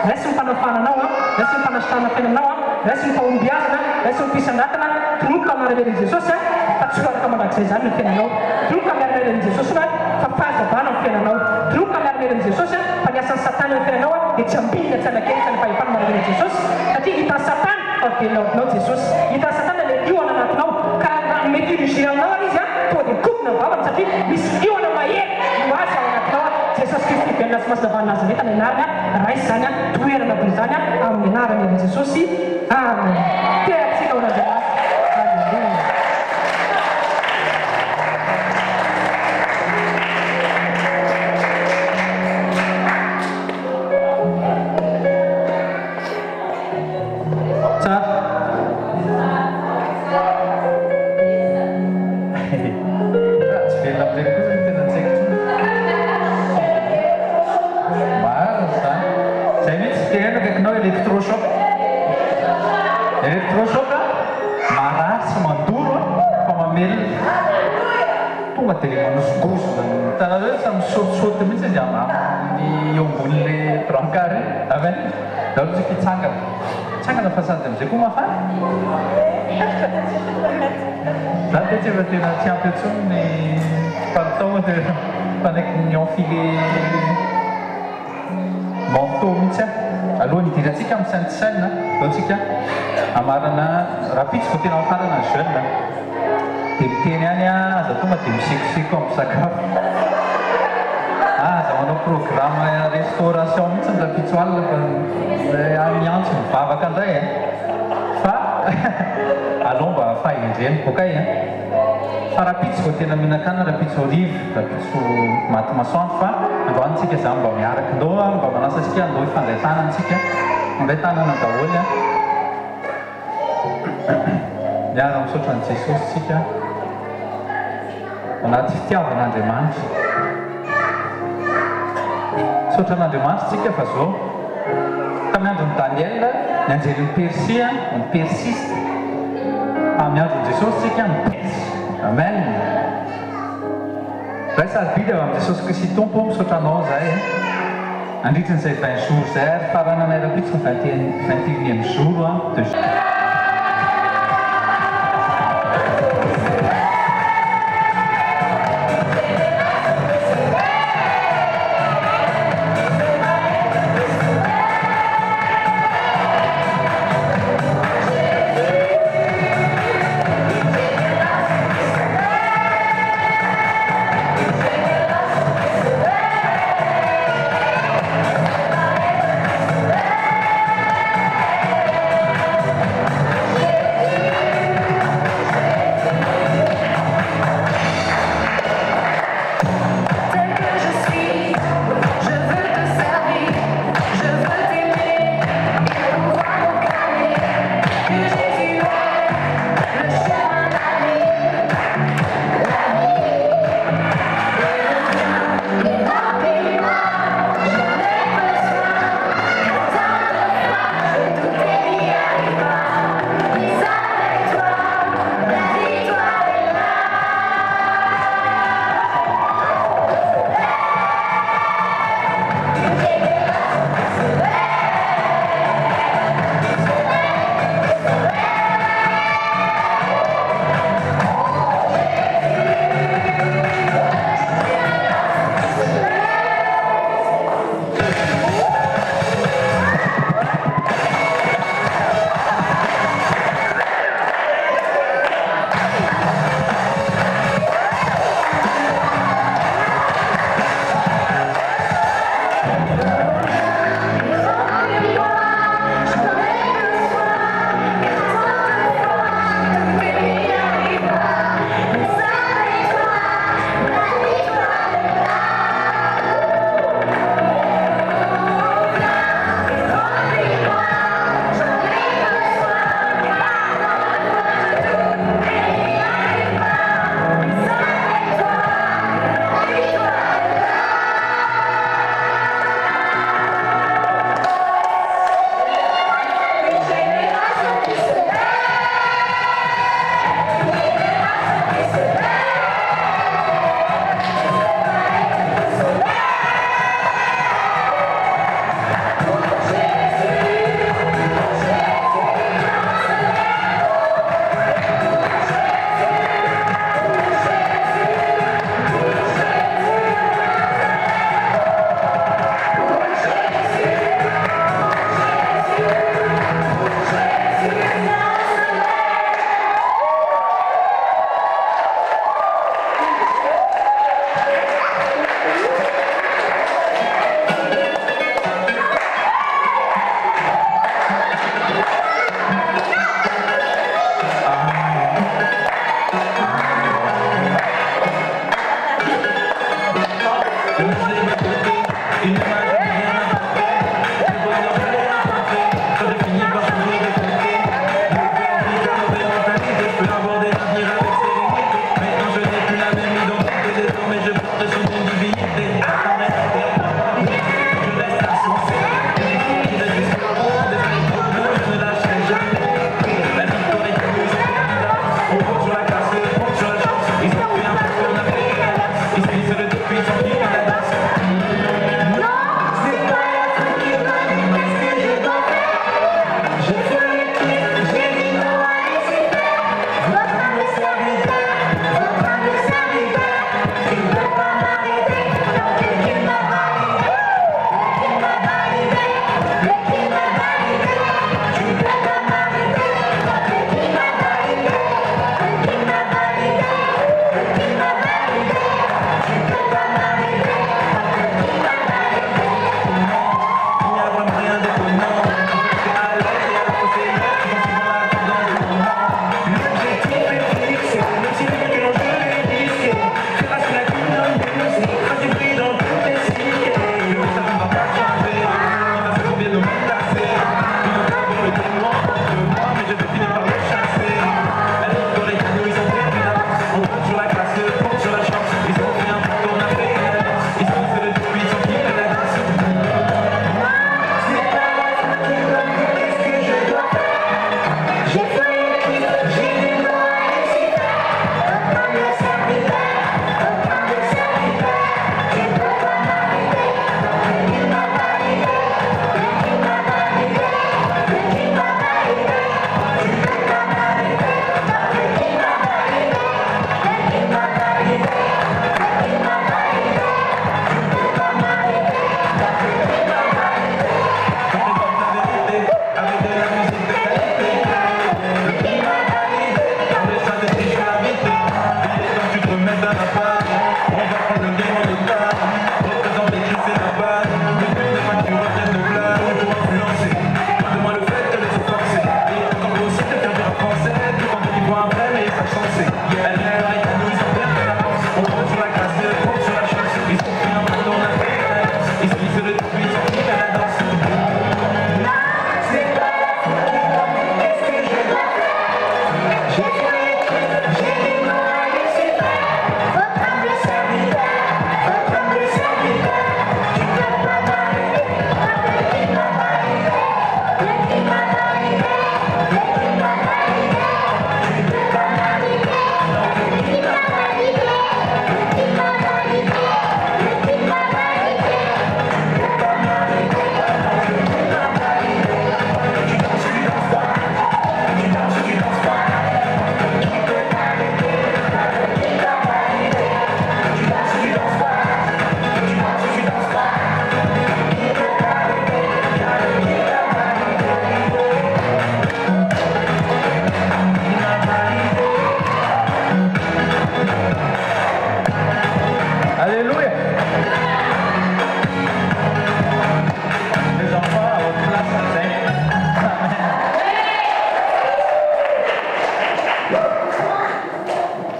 Reste une panafana, reste une panastana fenana, reste une paumbiazana, reste une pisanatana, tout comme la révélation de Jésus, pas de comme la César le fenano, tout comme la révélation de Jésus, pas de ban en fenano, tout comme la révélation de Jésus, pas de Satan le fenano, et Champi, et Sanaké, ça ne pas la révélation de Jésus, c'est-à-dire qu'il est Satan, non Jésus, il est Satan, le Dieu en a maintenant, car il met du géant dans la lisa, pour des coupes na vavany satria misy io ana mahery noazy ao anatinao Jesosy Kristy velona sy masina Nazareta ny anarana raisy zany toerana be zany amin'ny anarany Jesosy. Amen. Teatsika ho Andriamanitra. Halleluja. Electrochoc marasy mandoro fa mamely tonga dia manosogosona hitanareo sa misaotisaoty mihitsy izy amin'ny eo ambonin'le brancard amen da ohatsy fitsangana fa sady amin'izay koa mafana za dia tsy efa tena tsy ampy antsony ny palitao dia fanaiky ny enfilé manteau mihitsy aloha nidirantsika amin'ny sainte-saine aotsika amarana rapitsiko tena afarana ny jeune dia miteny any aza tonga dia misikosiko amin'ny sakafo aza manao programme restauration mihitsy ny rapitsoal fa miantso mivavaka andray fa aloha mba fahendreny boka fa rapitsiko tena mihinan-kanina rapitso olive rapitso maty masoandro fa androanitsika zany mba miaraka ndoa mba manasasika ndoa ifandray tanantsika mandray tanana daholy miara misaotra ny Jesosy tsika anaty fitiavan'Andriamanitra misaotra an'Andriamanitra tsika fa zao tamin'ny andron'ny Daniel ny anjelin'ny Persia ny persiste amin'ny andron'ny Jesosy tsika ny persy. Amen. Raha sarobidy avy amin'ny Jesosy Kristy tompo misaotra anao zay andritran'izay 20 jours zay ary farana nay rapitsika 21e jour de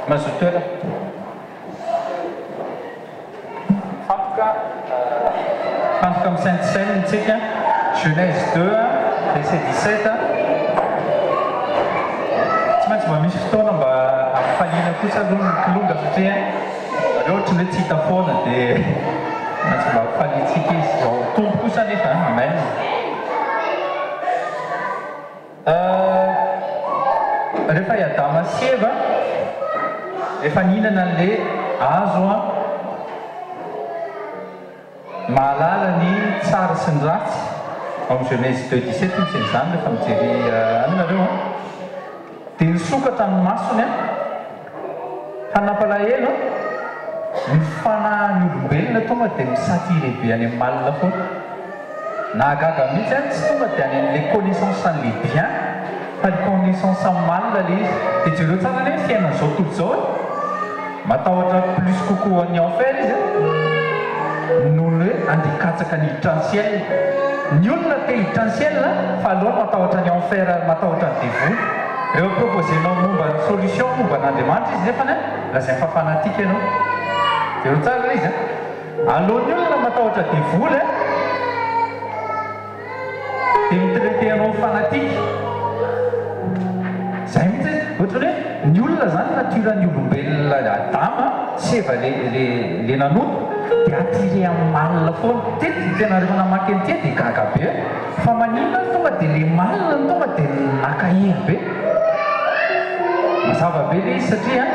Mazotoera fantoka amin'ny Sainte-Seine tsika Genèse 2 verset 17 tsy maintsy mba misy fotoana mba ampifaliana kosa aloha ny kilonga satria raha ohatra hoe tsy hita foana dia maintsy mba ampifaliantsika izy ao tombo kosa nefa amen. Rehefa i Adama sy Eva efa nihinana an'ilay hazo mahalala ny tsara sy ny ratsy ao amin'ny Genèse 2:17 misy an'izany rehefa mijery anareo dia nisokatra ny masony hanampalahelo ny fanahy ny olombelona tonga dia misatiry be any amin'ny malina foana nahagaga mihitsy tsy tonga dia any amin'ilay connaissance an'ilay bien fa ny connaissance amin'ny malina ilay izy dia jereo tsara ny fiainana zao tontolo zao matahotra plus coco ny enfer izy noho ny hoe andikatsaka ny hiditra ny ciel. Ny olona te hiditra ny ciel fa aloha matahotra ny enfer matahotra ny devoly. Rehefa proposenao momba ny solution momba n'Andriamanitra izy nefa lazay fa fanatika ianao zero tsara izy alohan'ny olona matahotra devoly dia mitraité anao fanatika zay mihitsy ohatra hoe ny olona zany naturan'ny olombelona Adama sy Eva le nanoto dia attiré amin'ny malina foana tetika tena rehefa namaky an'ity dia gaga be fa maninona tonga dia le malina tonga dia nakahery be mazava be le izy satria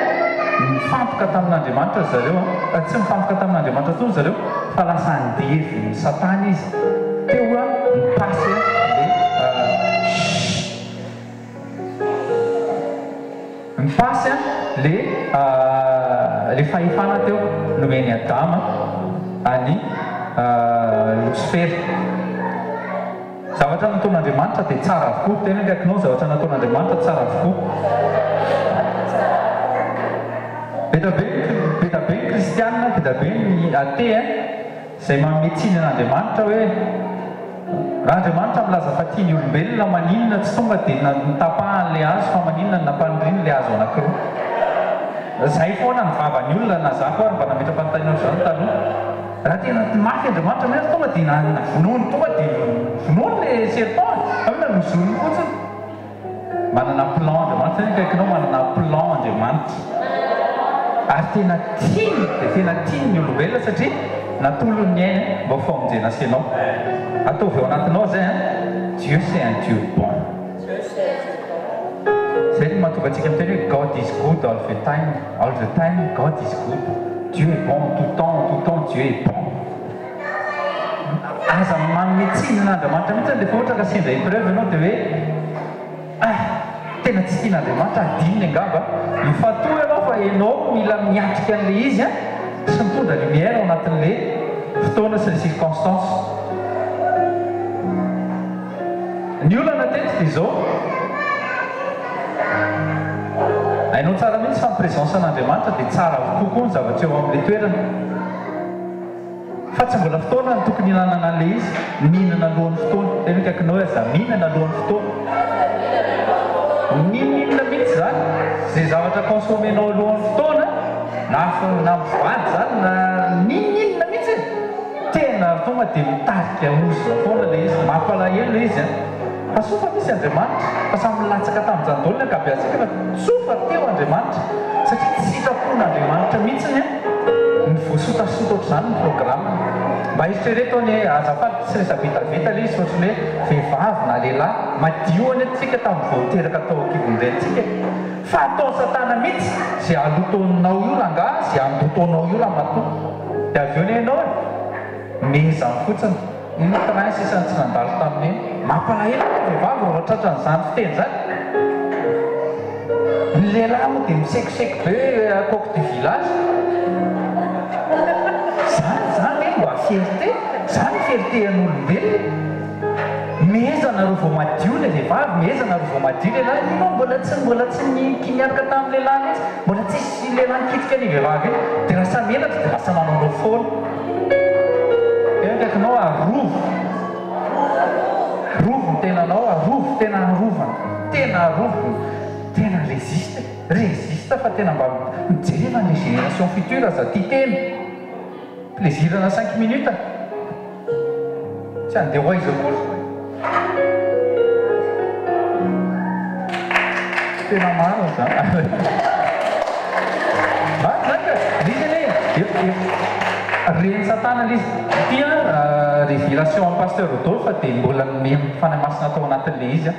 mifantoka tamin'Andriamanitra zareo tsy mifantoka tamin'Andriamanitra tony zareo fa lasa andevy ny Satana izy teo mipasy mipasy le fahefana teo nomeny Adama any Lucifer. Zavatra nataon'Andriamanitra dia tsara avokoa tena ndraikinao zavatra nataon'Andriamanitra tsara avokoa. Be da be ny kristianina be da be ny athée izay mametsiny an'Andriamanitra hoe raha Andriamanitra milaza fa tiany olombelona maninona tsy tonga dia nitapahan'ilay hazo fa maninona ny nampanindriny ilay hazo anankiroa. Zay foana ny vavan'ny olona na za koa mba nametra-panontaniana zany taloha raha tena mafy Andriamanitra mihitsy tonga dia navonoany tonga dia vonoany le serpent amina nozony fotsiny. Manana plan Andriamanitra ny kaikinao manana plan Andriamanitra ary tena tiany dia tena tiany ny olombelona satria natolony ny aina mba famonjena senao ataovy ao anatinao zay Dieu c'est un Dieu bon. C'est le matou batik amtene God is good all the time God is good. Dieu est bon tout le temps Dieu est bon. Aza mametsiny n'Andriamanitra mihitsy dia fa ohatra ka sendra épreuve ianao dia hoe tena tsy tian'Andriamanitra adininy angamba mifatohy ianao fa ianao mila miatrika an'ilay izy sy mitondra lumière ao anatin'ilay fotoana sy ny circonstance. Ny olana teto dia izao hainao tsara mihitsy fa ny présence an'Andriamanitra dia tsara kokoa ny zavatra eo amin'ilay toerana fa tsy mbola fotoana ny tokony hinanana an'ilay izy mihinana alohan'ny fotoana tena kaikinao hoe za mihinana alohan'ny fotoana mihinana mihitsy zany zay zavatra consommenao alohan'ny fotoana na mivady zany na mihinana mihitsy tena tonga dia mitarika ozona foana ilay izy mampalahelo ilay izy fa sofa misy Andriamanitra fa samy milatsaka tamin'izany daholo ny ankabeazika fa sofa teo Andriamanitra satria tsy sitrapon'Andriamanitra mihitsiny ny voasotasota ohatr'izany ny programme mba eritrereto ny azafady tsy resabetaveta ilay izy ohatrany hoe vehivavy na lehilahy madio any atsika tamin'ny voateraka tao akivondrayntsika fa atao satana mihitsy zay alotonao io ranga zay andotonao io raha matoa dia avy eo ny ianao mezany fotsiny iny prince isany tsy nandalo tamin'iny mampalahelo vehivavy ro mahatratra n'izany fiteny zany ny lehilahy moa dia misekoseko be coq du village zany mba fierté zany fierté an'olombelona mezana ro vao madio le vehivavy mezana ro vao madio lehilahy ino mbola tsy kiniaraka tamin'ny lehilahy mihitsy mbola tsisy lehilahy nikitika ny vehivavy iny dia lasa menatra dia lasa manao foana kaikinao arovo ny tenanao arovo tena arovana tena arovo tena résiste fa tena mba mijerena ny génération future za tia tena plaisirana 5 minutes tsy andeha ho aiza koa tena maro zany reny satana izy tia révélation amin'ny pasteur Rodolphe dia mbola mifanahy masina tao anatin'ilay izy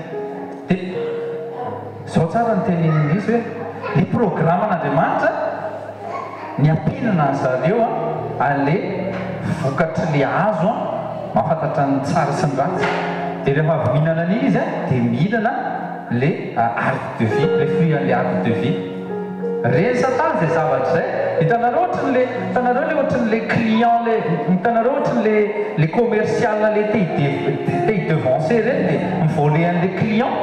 dia zao tsara ny tenenin'izy hoe le programme an'Andriamanitra ny ampinana ny zareo an'le vokatry le azo mahafantatra ny tsara sy ny ratsy dia rehefa avy mihinana an'izy dia mihinana le arbre de vie le fruit an'le arbre de vie reny satana zay zavatra zay hitanareo ohatran'le client hitanareo ohatran'le commercial le te devancer reny dia mivoler an'le client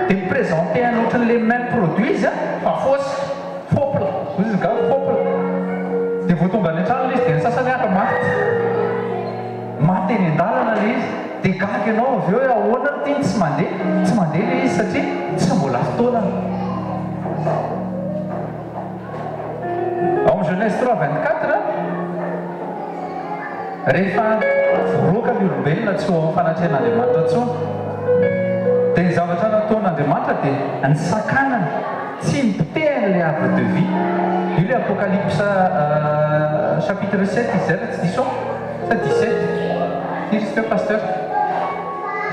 dia miprésenter any ohatran'le même produit izy fa fosy fopla izy ga fopla dia vao tonga any an-trano izy dia ny sasany aka maty eny an-dalana le izy dia gaga ianao avy eo ahoana ny teny tsy mandeha le izy satria tsy mbola fotoanana ao Genèse 3:24 rehefa voroaka ny olombelona tsy ho fanatrehan'Andriamanitra intsony dia ny zavatra nataon'Andriamanitra dia ny sakanana tsy mipotehana le arbre de vie io le Apocalypse chapitre 7 izay raha tsy diso sa 17 izy teo pasteur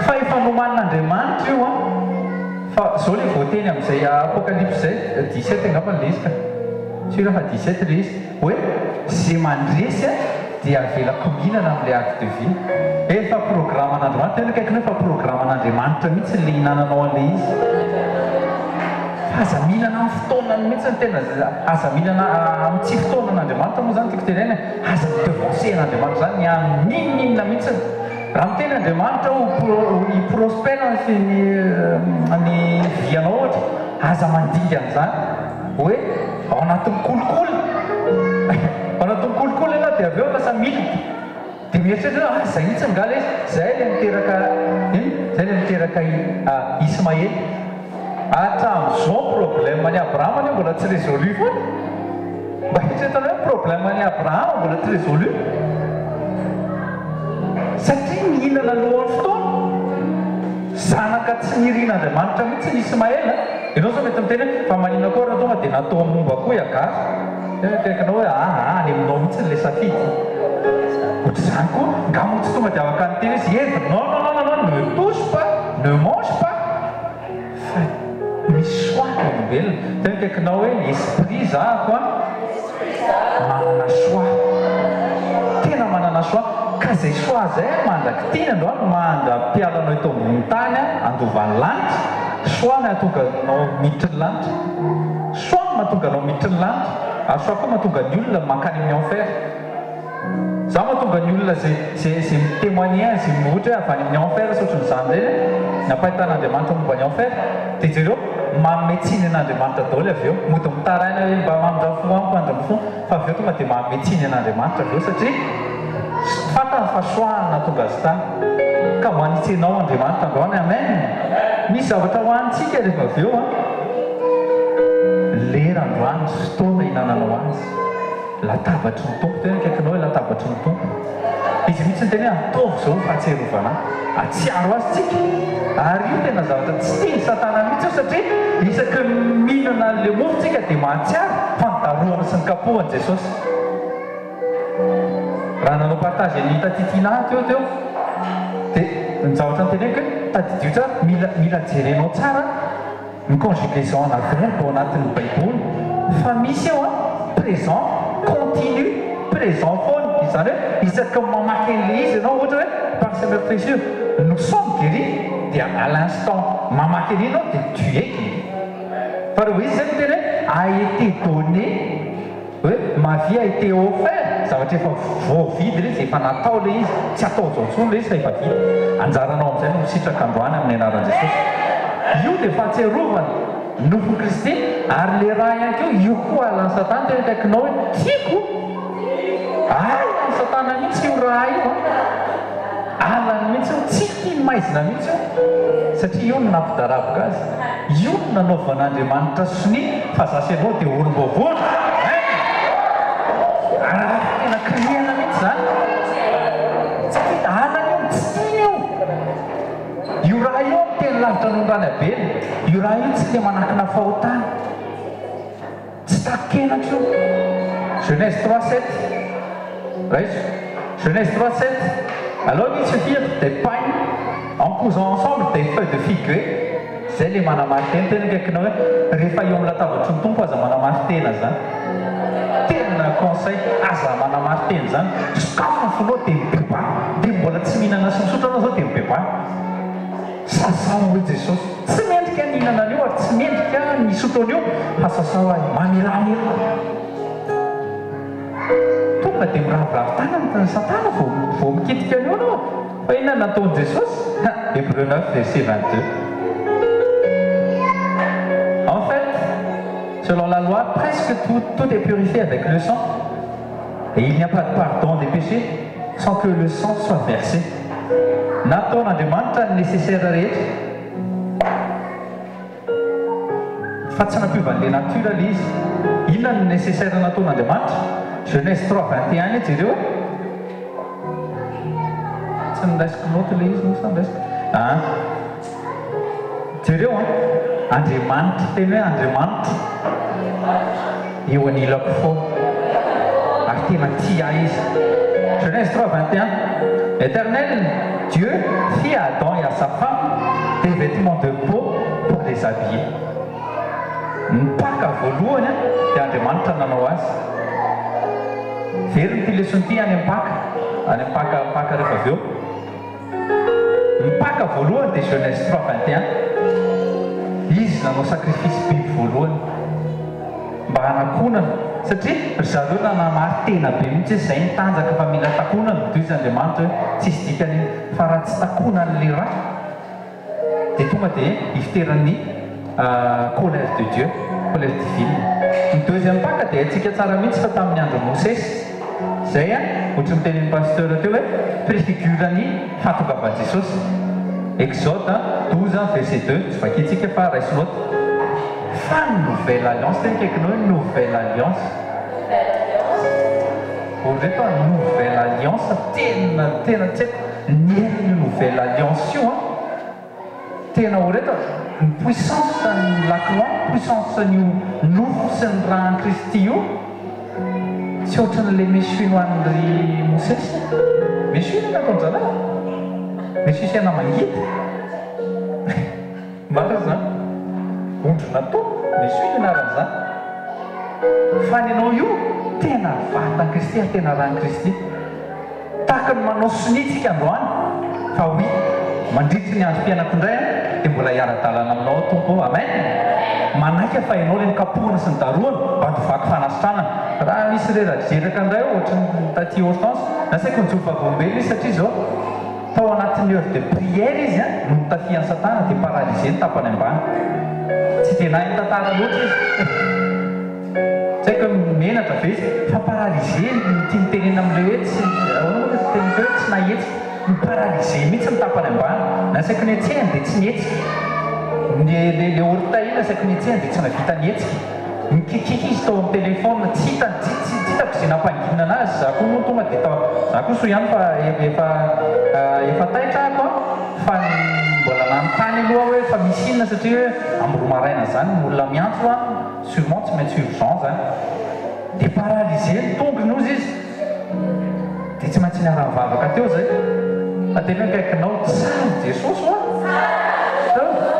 fa efa nomanin'Andriamanitra io fa zao le voateny amin'izay Apocalypse zay 17 angamba le izy ka tsy raha fa 17 le izy hoe zay mandresy dia avelako mihinana amin'ilay arbre de vie efa programme an'Andriamanitra tena kaikinao efa programme an'Andriamanitra mihitsy le hinananao an'le izy fa aza mihinana amin'ny fotoanany mihitsy ny tena aza mihinana amin'ny tsy fotoanan'Andriamanitra moa zany tiako tenena aza midevancer an'Andriamanitra zany mininina mihitsy raha miteny Andriamanitra hiprospera ny vianao ohatra aza mandinga an'izany hoe ao anatin'ny kolikoly ao anatin'ny kolikoly ianao dia avy eo lasa milika dia mieritreritra zay mihitsy ngala izy zay le miteraka Ismaely hatramin'izao problème ny Abraham io mbola tsy résolu foana mba hieritreritra hoe problème ny Abraham mbola tsy résolu satria mihinana alohan'ny fotoana zanaka tsy nirian'Andriamanitra mihitsy ny Ismaely ianao zao mety miteny fa manina koa raha tonga dia natao momba koa iagary kaikinao hoe any aminao mihitsy le safidy ohatr'izany koa ngamotsy tonga dia afaka nyteny izy hevy non ne touche pas ne mange pas fa misy choix olombelona tena kaikinao hoe esprit zako manana choix tena manana choix ka zay choix zay mandraky tiany androany mandra-pialanao eto ambony tany andovany lanitra choix ny ahatonga anao miditry ny lanitra choix ny mahatonga anao miditry ny lanitra ary choix koa mahatonga ny olona mankany amin'ny enfer za mahatonga ny olona zay mitémoigner zay ohatra hoe avany amin'ny enfer sa ohatran'izany reny nampahitan'Andriamanitra momba ny enfer dia jereo mametsiny an'andriamanitra daholo avy eo mody mitaraina hoe mba mamindrafo amiko androny fo fa avy eo tonga dia mametsiny an'andriamanitra avy eo satria fatany fahasoahana tonga azy tany ka manitsenao andriamanitra androany amen. Misy zavatra ho antsika rehefa avy eo lera androany sy fotoana hinananao azy latabatry ny tompo tena kaikinao hoe latabatry ny tompo izy mihitsy ny tena hoe ataovy zao fahatserovana atsiaro azy tsika ary io tena zavatra tsy teny satana mihitsy io satria isaky mihinana an'le mofotsika dia mahatsiaro fandaroana sy ny kapohany Jesosy. Raha nanao partage ny tatitiana teo dia ny zavatra ny teneko tadidio tsara mila jerenao tsara ny conjugaison ana verbe ao anatin'ny baiboly fa misy eo présent continu présent foana izany hoe isaky mamaky an'le izy ianao ohatra hoe par sa mère précieuse nous sommes guéris dia à l'instant mamaky an'iny ianao dia tu es guéri. Fa rehefa izy zany tena a été donné hoe ma vie a été offert zavatra efa voavidy le izy efa natao le izy tsy atao zao ntsony le izy fa efa vidy anjaranao amin'izay no misitraka androany amin'ny anaran'i Jesosy. Io dia fahatserovana nofo Kristy ary le raha ihany keo io koa alan'ny satana tena kaikinao hoe tiako alan'ny satana mihitsy io raha io alany mihitsy io tsy tiany maizina mihitsy io satria io no nampidarabika azy io no nanaovan'andriamanitra soni fa zasy anao dia olom-bavoana tena kriana mihitsy zany satria alany io tsy tiany io raha io tena lavitra nondrany abeny io raha io tsy dia manakina fahotana tsy takenatra io. Genèse 3:7 Genèse 3:7 alors ils se firent des pagnes en cousant ensemble des feuilles de figuier. Zay le manamartena tena kaikinao hoe rehefa eo amin'ny latabatry ny tompo aza manamartena zany tena conseil aza manamartena zany sokafo ny fonao dia mibeba dia mbola tsy mihinana sy misotro anao zao dia mibeba sasao hoe Jesosy tsy mendrika nihinana an'io ary tsy mendrika nisotro an'io fa sasao ahy mamilamila tonga dia miravoravo tanany ny satana vao mikitika an'io anao fa inona nataony Jesosy. Hébreux 9 verset 22. En fait, selon la loi, presque tout est purifié avec le sang et il n'y a pas de pardon des péchés sans que le sang soit versé. Nataon'andriamanitra ny nécessaire rehetra fa tsy nampiovan'le natura le izy. Inona ny nécessaire nataon'andriamanitra? Genèse 3:21 izy ireo tsy niraisiko noty le izy mosa niraisiko jereo andriamanitra teny hoe andriamanitra eo anilako foana ary tena tia izy. Genèse 3:21 Éternel Dieu fit à Adam et à sa femme des vêtements de peau pour les habiller. Mpaka voalohany dia andriamanitra nanao azy very ny ty lesony ty any mpaka rehefa avy eo mpaka voalohany dia Genèse 3:21 izy nanao sacrifice biby voalohany mba hanakonana satria ry zareo nanamary tena be mihitsy zay nitanjaka fa mila takonana toy izy andriamanitra hoe tsisy dikany fa raha tsy takonan'le raha dia tonga dia iviteran'ny colère de Dieu, colère divine. Ny deuxième paka dia haintsika tsara mihitsy fa tamin'ny andro Mosesy zay ohatra ny tenin'ny pasteur teo hoe préfigurany fahatongavan'i Jesosy. Exode 12 verset 2 tsy vakintsika fa raisy note fa nouvelle alliance teny kaikinao hoe nouvelle alliance oreto nouvelle alliance tena tsy haiko ny herin'ny nouvelle alliance io tena oreto ny puissance ny lacroix puissance ny nofo sy ny rahan'i Kristy io tsy ohatran'le mesue nohan'ry Mosesy mesue ny nataon'zany mesue siana mangidy mara zany ondro natao mesue ny anaran'zany fa ny anao io tena vatany Kristy ary tena rahan'i Kristy tahaka ny manao sonitsika androany fa oui mandritry ny andro mpianakindray dia mbola hiara-dalana aminao tompo amen manaiky fa ianao le nikapohana sy ny daroana mba tovaky fanasitrana raha misy rerajeraka indray ohatra ny taty hortense nasaiko nijofa vombely izy satria zao tao anatin'ny heure de prière izy no nitafian'ny satana dia paralysé ny tapany ambany tsy tena entantara loatra izy tsy haiko menatra ve izy fa paralysé tianytenena am'le hoe tsy tenena hoe tsy nahetsika ny paralysé mihitsy mitapany ambany na saiko ny etsehany dia tsy nietsika le ortaina saiko ny etsehany dia tsy navita nietsika mikikika izy tao amin'ny telefona tsy hitako izay nampanginana anazy za koa moa tonga dia za koa so ihany fa efa taitrako fa mbola nanontany aloha hoe fa misy inona satria hoe amin'ny roa maraina zany olona miantso a sûrement tsy maintsy urgent zany dia paralysé ny tongony ozy izy dia tsy maintsy niara-mivavaka teo zay atena hoe kaikinao tsara jesosy hoa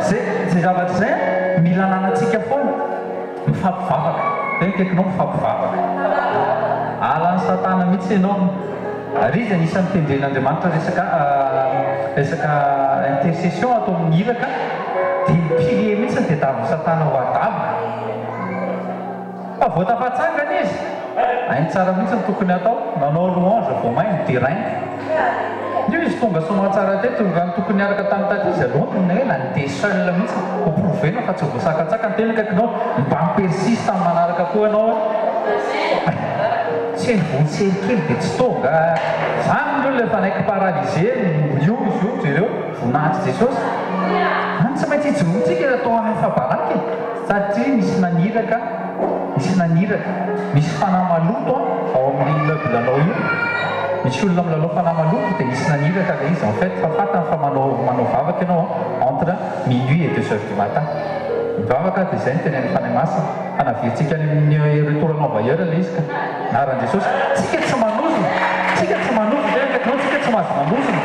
zay zavatra zay mila nanantsika foana mifampivavaka tena kaikinao mifampivavaka alany satana mihitsy ianao ary izy anisan'ny tendren'Andriamanitra resaka intercession atao amin'ny iraka dia mipilie mihitsy dia davy satana ho adavoka fa voatafatsangana izy hainy tsara mihitsy ny tokony atao manao louange vao mai miderain ndio izy tonga somatra tsara teto raha ny tokony araka tamin'ny taty izy alohan'ny hoe nandeha seul mihitsy ho provena fa tsy ho voasakatsaka ny tena kaikinao mba mipersiste amin'ny manaraka koa ianao tsy ny vonitserikely dia tsy tonga zany aloha le fanaiky paralysé io izy io jereo voninahitry jesosy any tsy maintsy hijorontsika atao hafa-baraky satria misy naniraka misy fanamaloto ao amin'ny meuble-anao io misy olona milalao fanamaloto dia misy naniraka le izy en fait fa fatany fa manao vavaka ianao entre minuit et 2 heures du matin mivavaka dia izay ny tenen'ny fanahy masina anaviantsika ny retour en envoyeur le izy ka naran jesosy tsika tsy manozona tsika tsy mahazo manozona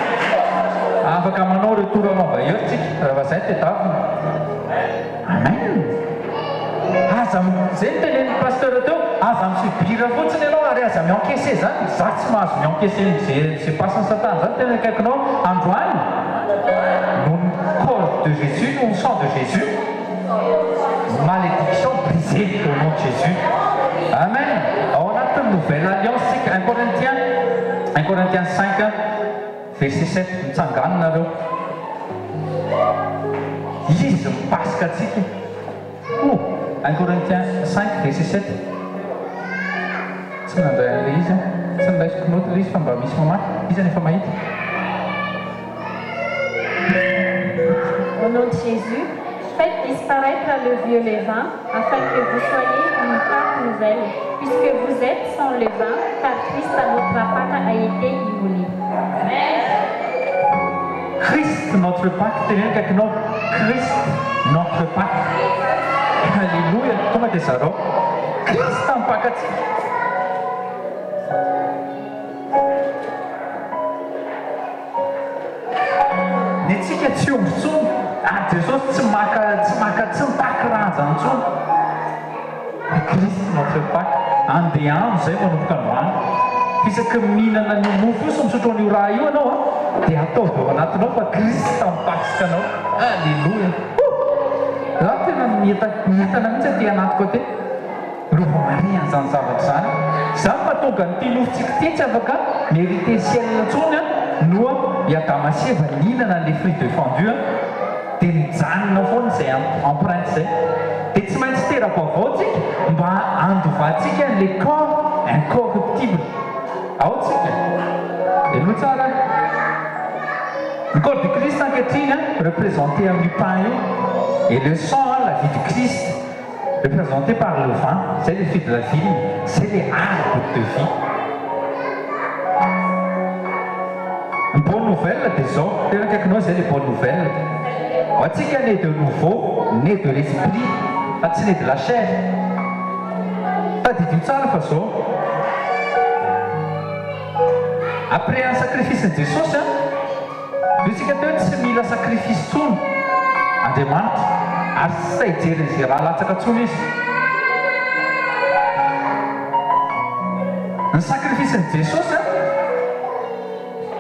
afaka manao retour en envoyeur tsika raha zay tedavina amen aza zay ny tenen'ny pasteur teo aza misubira fotsiny ianao ary aza miencaissé zany za tsy mahazo miencaissé zay pasiny satana zany tena kaikinao androany no ny corps de Jésus no ny sang de Jésus malédiction brisée au nom de Jésus amen ao anatin'ny nouvelle alliance tsika 1 Corinthiens 5 verset 7 mitsanganonareo izy mipasika atsika 1 Corinthiens 5 verset 7 tsy nandray an'le izy tsy niraisiko note le izy fa mba misy mamaky izy nefa mahita au nom de Jésus. Faites disparaître le vieux levain, afin que vous soyez une pâte nouvelle, puisque vous êtes sans levain, car Christ à notre pâte a été immolé. Christ notre Pâque, Christ notre Pâque. Alléluia, tonga dia zareo Christ ampakatsika ny tsika tsy ombontsony jesosy tsy mitaky ranjany intsony Christ notre Pâque andeha zay manomboka androany fisaka mihinana ny mofo io sy misotro an'io raha io anao dia ataovy ao anatinao fa Christ ampakisika anao alleluia za tena mientana mihitsy aty anatiko aty rova maria an'izany zavatra zany zany mahatonga nyity nofontsika ty tsy afaka mérité ciel intsony noa iadamasieva nihinana le fruit défendu dia mijanona foana izay empreinte zay dia tsy maintsy tera-baovao tsika mba andovatsika le corps incorruptible ao tsika elo tsara le corps du Christ ankehitriny représenté amin'ny pain io et le sang la vie du Christ représenté par le vin c'est le fruit de la vigne c'est les arbres de vie. Une bonne nouvelle des hommes, c'est les bonnes nouvelles. Voici qu'elle est de nouveau, né de l'esprit, né de la chair. Ça dit d'une seule façon. Après un sacrifice de Jésus, puisque tu as mis le sacrifice tout, en demande, à ça et dire les ira la tsakatsunis. Un sacrifice de Jésus,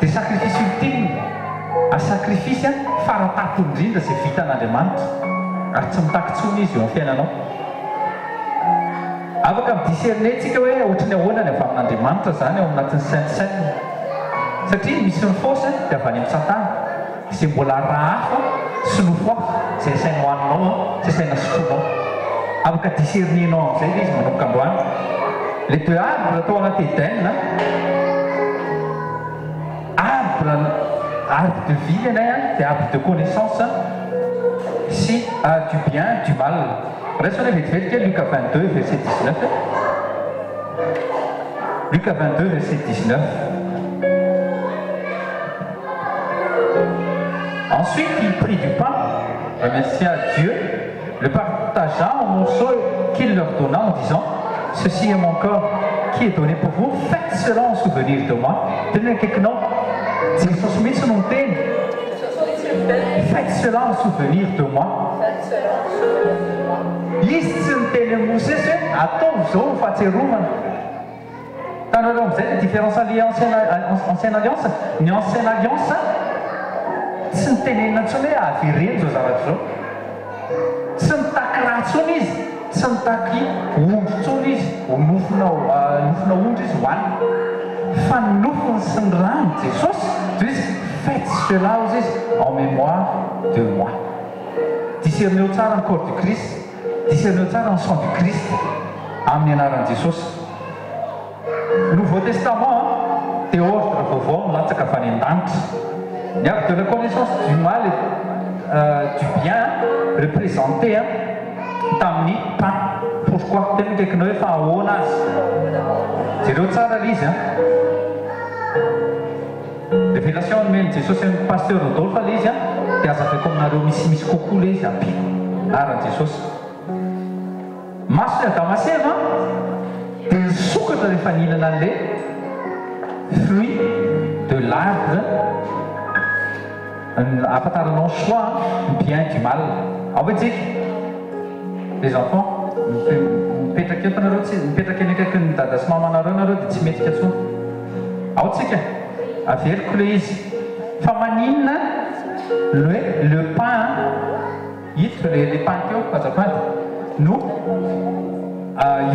des sacrifices ultimes, un sacrifice faratatondrindra zay vita an'Andriamanitra ary tsy mitakitsony izy eo amin'ny fiainanao afaka midiserne tsika hoe ohatrany ahoana ny avy amin'Andriamanitra zany ao anatin'ny sainte seine satria misy ny fausse dia avy any amin'ny satana izay mbola raha hafa sy nofo hafa izay saina hoaninao sy saina sotronao afaka discerninao amin'izay izy manomboka androany le toe arbre atao anaty Éden arbre de vie anay dia arbre de connaissance si du bien du mal reste on est vite fait Lucas 22 verset 19 Lucas 22 verset 19 ensuite il prit du pain remercia Dieu le partagea en morceaux qu'il leur donna en disant ceci est mon corps qui est donné pour vous faites cela en souvenir de moi tenez quelque nom Jesus mihitsy no miteny faites cela en souvenir de moi izy tsy niteny amin'ny Mosesy hoe ataovy zao ny fahatserovana tanareo amin'izay la différence ancienne alliance ny ancienne alliance tsy nitenenina ntsony hoe avereny zao zavatra zao tsy nitaky raha ntsony izy tsy nitaky ondry ntsony izy nofona ondry izy hoanina fa nofony sy ny rano Jesosy de izy faites cela ozy izy en mémoire de moi discerneo tsara ny corps du Christ discerneo tsara ny sang du Christ amin'ny anaran'i Jesosy Nouveau Testament dia ordre vaovao milatsaka avy any an-danitra ny arbre de la connaissance du mal et du bien représenté tamin'ny pain pourquoi tena kaikinao hoe fa ahoana azy jereo tsara l'izy révélation nomeny Jesosy amin'ny pasteur Rodolphe le izy dia azaveko aminareo misy kokoa le izy ampiko aran Jesosy maso ny Damasène dia nisokatra rehefa nihinana an'le fruit de l'arbre afantaranao choix bien du mal ao etsika les enfants mipetraka eto nareo tsy mipetraka eny akaiky ny dada sy mamanareo nareo dia tsy metrika tsony ao tsika averiko le izy fa maninona le pain hita le pain teo azafady no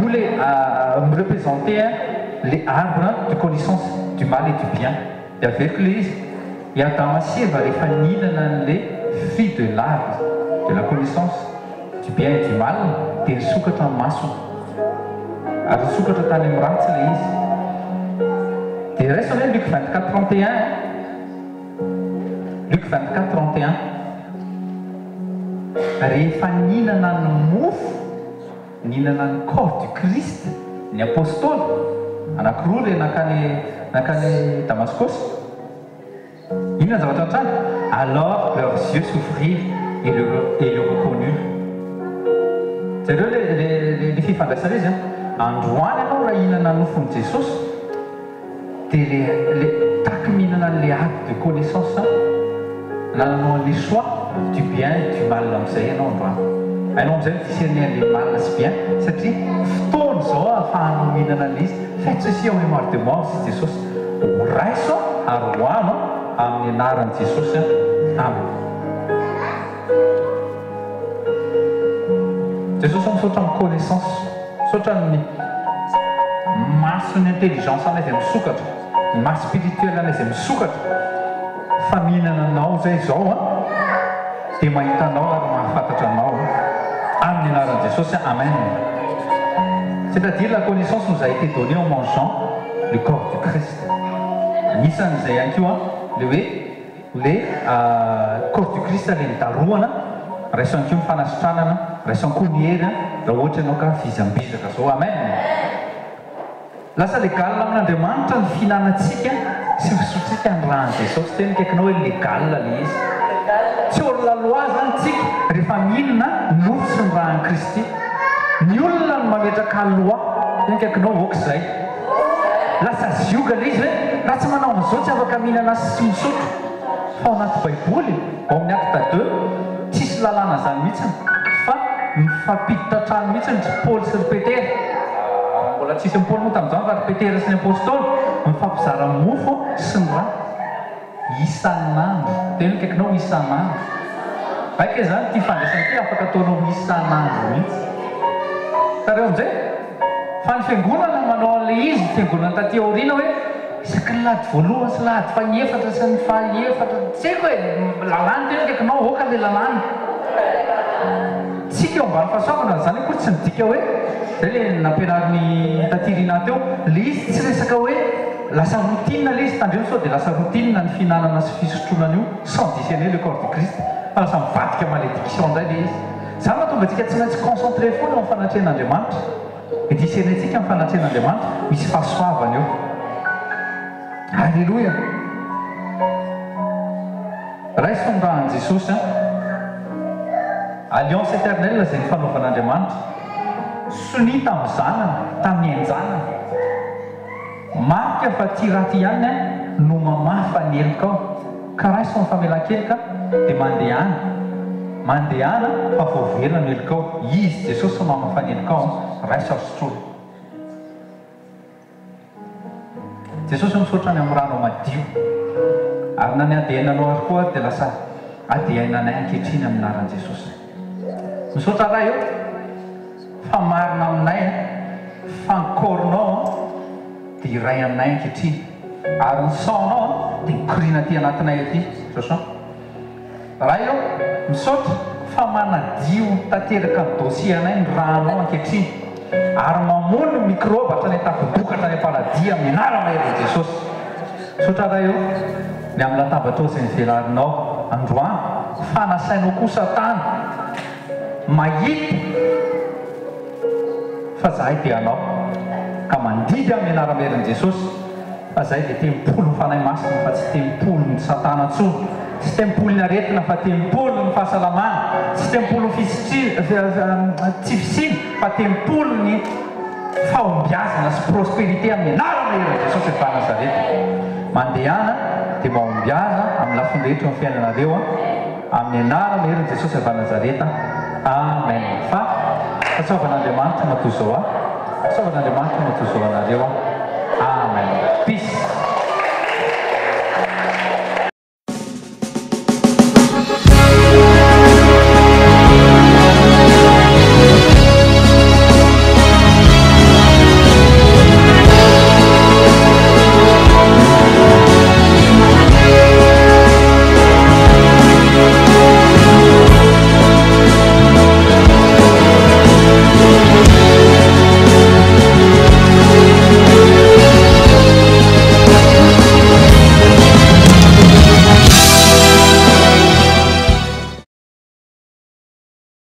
io le me représenter les arbres de connaissance du mal et du bien dia averiko le izy i Adama sy Eva rehefa nihinana an'le fruit de l'arbre de la connaissance du bien et du mal dia nisokatra ny masony ary nisokatra tany amin'ny ratsy le izy dia reste hoe Luc 24:31 Luc 24:31 rehefa nihinana ny mofo nihinana ny corps du Christ ny apôstôly anankiroa le nakany Damascos inona ny zavatra antrany alors leurs yeux s'ouvrirent et le reconnurent zareo le fifandraisana izy androany ianao raha hihinana nofony Jesosy dia le taky mihinana an'le arbre de connaissance nananao an'le choix du bien du mal amin'izay ianao androany hainao amin'izay discerner an'le mal sy bien satria fotoana zao ahafahanao mihinana an'le izy faites ceci en mémoire de moi sy Jesosy raiso ary hoano amin'ny anaran'i Jesosy aminy Jesosy misaotra amin'ny connaissance misaotra ny maso ny intelligence anay izay misokatra ny maso spirituel anay izay misokatra fa mihinana anao zay zao dia mahitanao ary mahafantatra anao amin'ny anaran'i Jesosy amen c'est-à-dire la connaissance nous a été donnée en mangeant le corps du Christ anisan'izay ihany koa le hoe le corps du Christ le nitaroana raisany koa mifanasitranana raisany koa ny hery raha ohatra ianao ka fizambizaka zao amen lasa legal amin'Andriamanitra ny fihinanantsika sy fisotrika ny rahan'i Jesosy tena kaikinao hoe legal le izy tsy hors-la-loi zany tsika rehefa mihinana nofo sy ny rahan'i Kristy ny olona no mametraka loi tena kaikinao oak'izay lasa zioga le izy hoe raha tsy manao an'izao tsy afaka mihinana sy misotro fa ao anaty baiboly ao amin'ny acte 2 tsisy lalàna zany mihitsiny fa mifampiditra trano mihitsiny ry Paul sy ry Petera mbola tsisy ny Paul moa tamin'izany fa ry Petera sy ny apôstôly mifampizara mofo sy ny raha isan'andro tena kaikinao isan'andro vaika zany ty fandraisany ty afaka ataonao isan'andro mihitsy tareo amin'izay fa ny fiangonana manao an'le izy fiangonana taty aoriana hoe isaky ny lady voalohany sy lady fahiefatra sy ny fahiefatra tsy haiko hoe lalàny tena kaikinao oka le lalàny tsika eo ambany fahasoavana zany koa tsy midika hoe zay le nampianariny tatirina teo le izy tsy resaka hoe lasa routine le izy tandreo sao dia lasa routine ny fihinanana sy fisotroana io sans discerner le corps du Christ fa lasa mivadika malédiction indray le izy zany mahatonga antsika tsy maintsy concentré foana amin'ny fanatrehan'Andriamanitra e discernentsika amin'ny fanatrehan'Andriamanitra misy fahasoavana eo. Alléluia. Raisondrahan'i Jesosy alliance éternelle zay nifanaovan'Andriamanitra soni tamin'ny zanany tamin'ny anjanany marika fa ty raha ty ihany no mamafa ny elokao ka raha iso mifamelan-kelika dia mandehana fa voavelona ny elokao izy Jesosy mamafa ny elokao raha iso asotrolo Jesosy misaotra ny amin'ny rano madio ary na ny adehananao ary koa dia lasa adehananay ankehitriny aminaran'i Jesosy misaotra raha eo fa marina aminay fankoronao dia iray aminay ankehitriny ary ny saonao dia mikorina ty anatinay aty Jesosy raha eo misaotra fa manadio tanteraka ny dossier anay ny ranao ankehitriny ary mamono ny microbe hatrany tapodokatra ny paladia amin'ny anarana hery Jesosy misaotra raha eo ny amin'ny latabatra izay nivelarinao androany fanasainao kosa tany mahita fa zahay dia anao ka mandidy amin'ny anarana Jesosy fa zahay dia tempolo ny fanahy masina fa tsy tempolo ny satana intsony tsy tempolo ny aretina fa tempolo ny fahasalamana tsy tempolo ny tsy fisiny fa tempolo ny fahombiazana sy prospérité amin'ny anarana Jesosy efa Nazareta mandehana dia mahombiaza amin'ny lafiny rehetra ny fiainanareo amin'ny anarana Jesosy efa Nazareta. Amen. Fa fahasoavan'Andriamanitra matoy zao fahasoavan'Andriamanitra matoy zao anareo. Amen. Peace.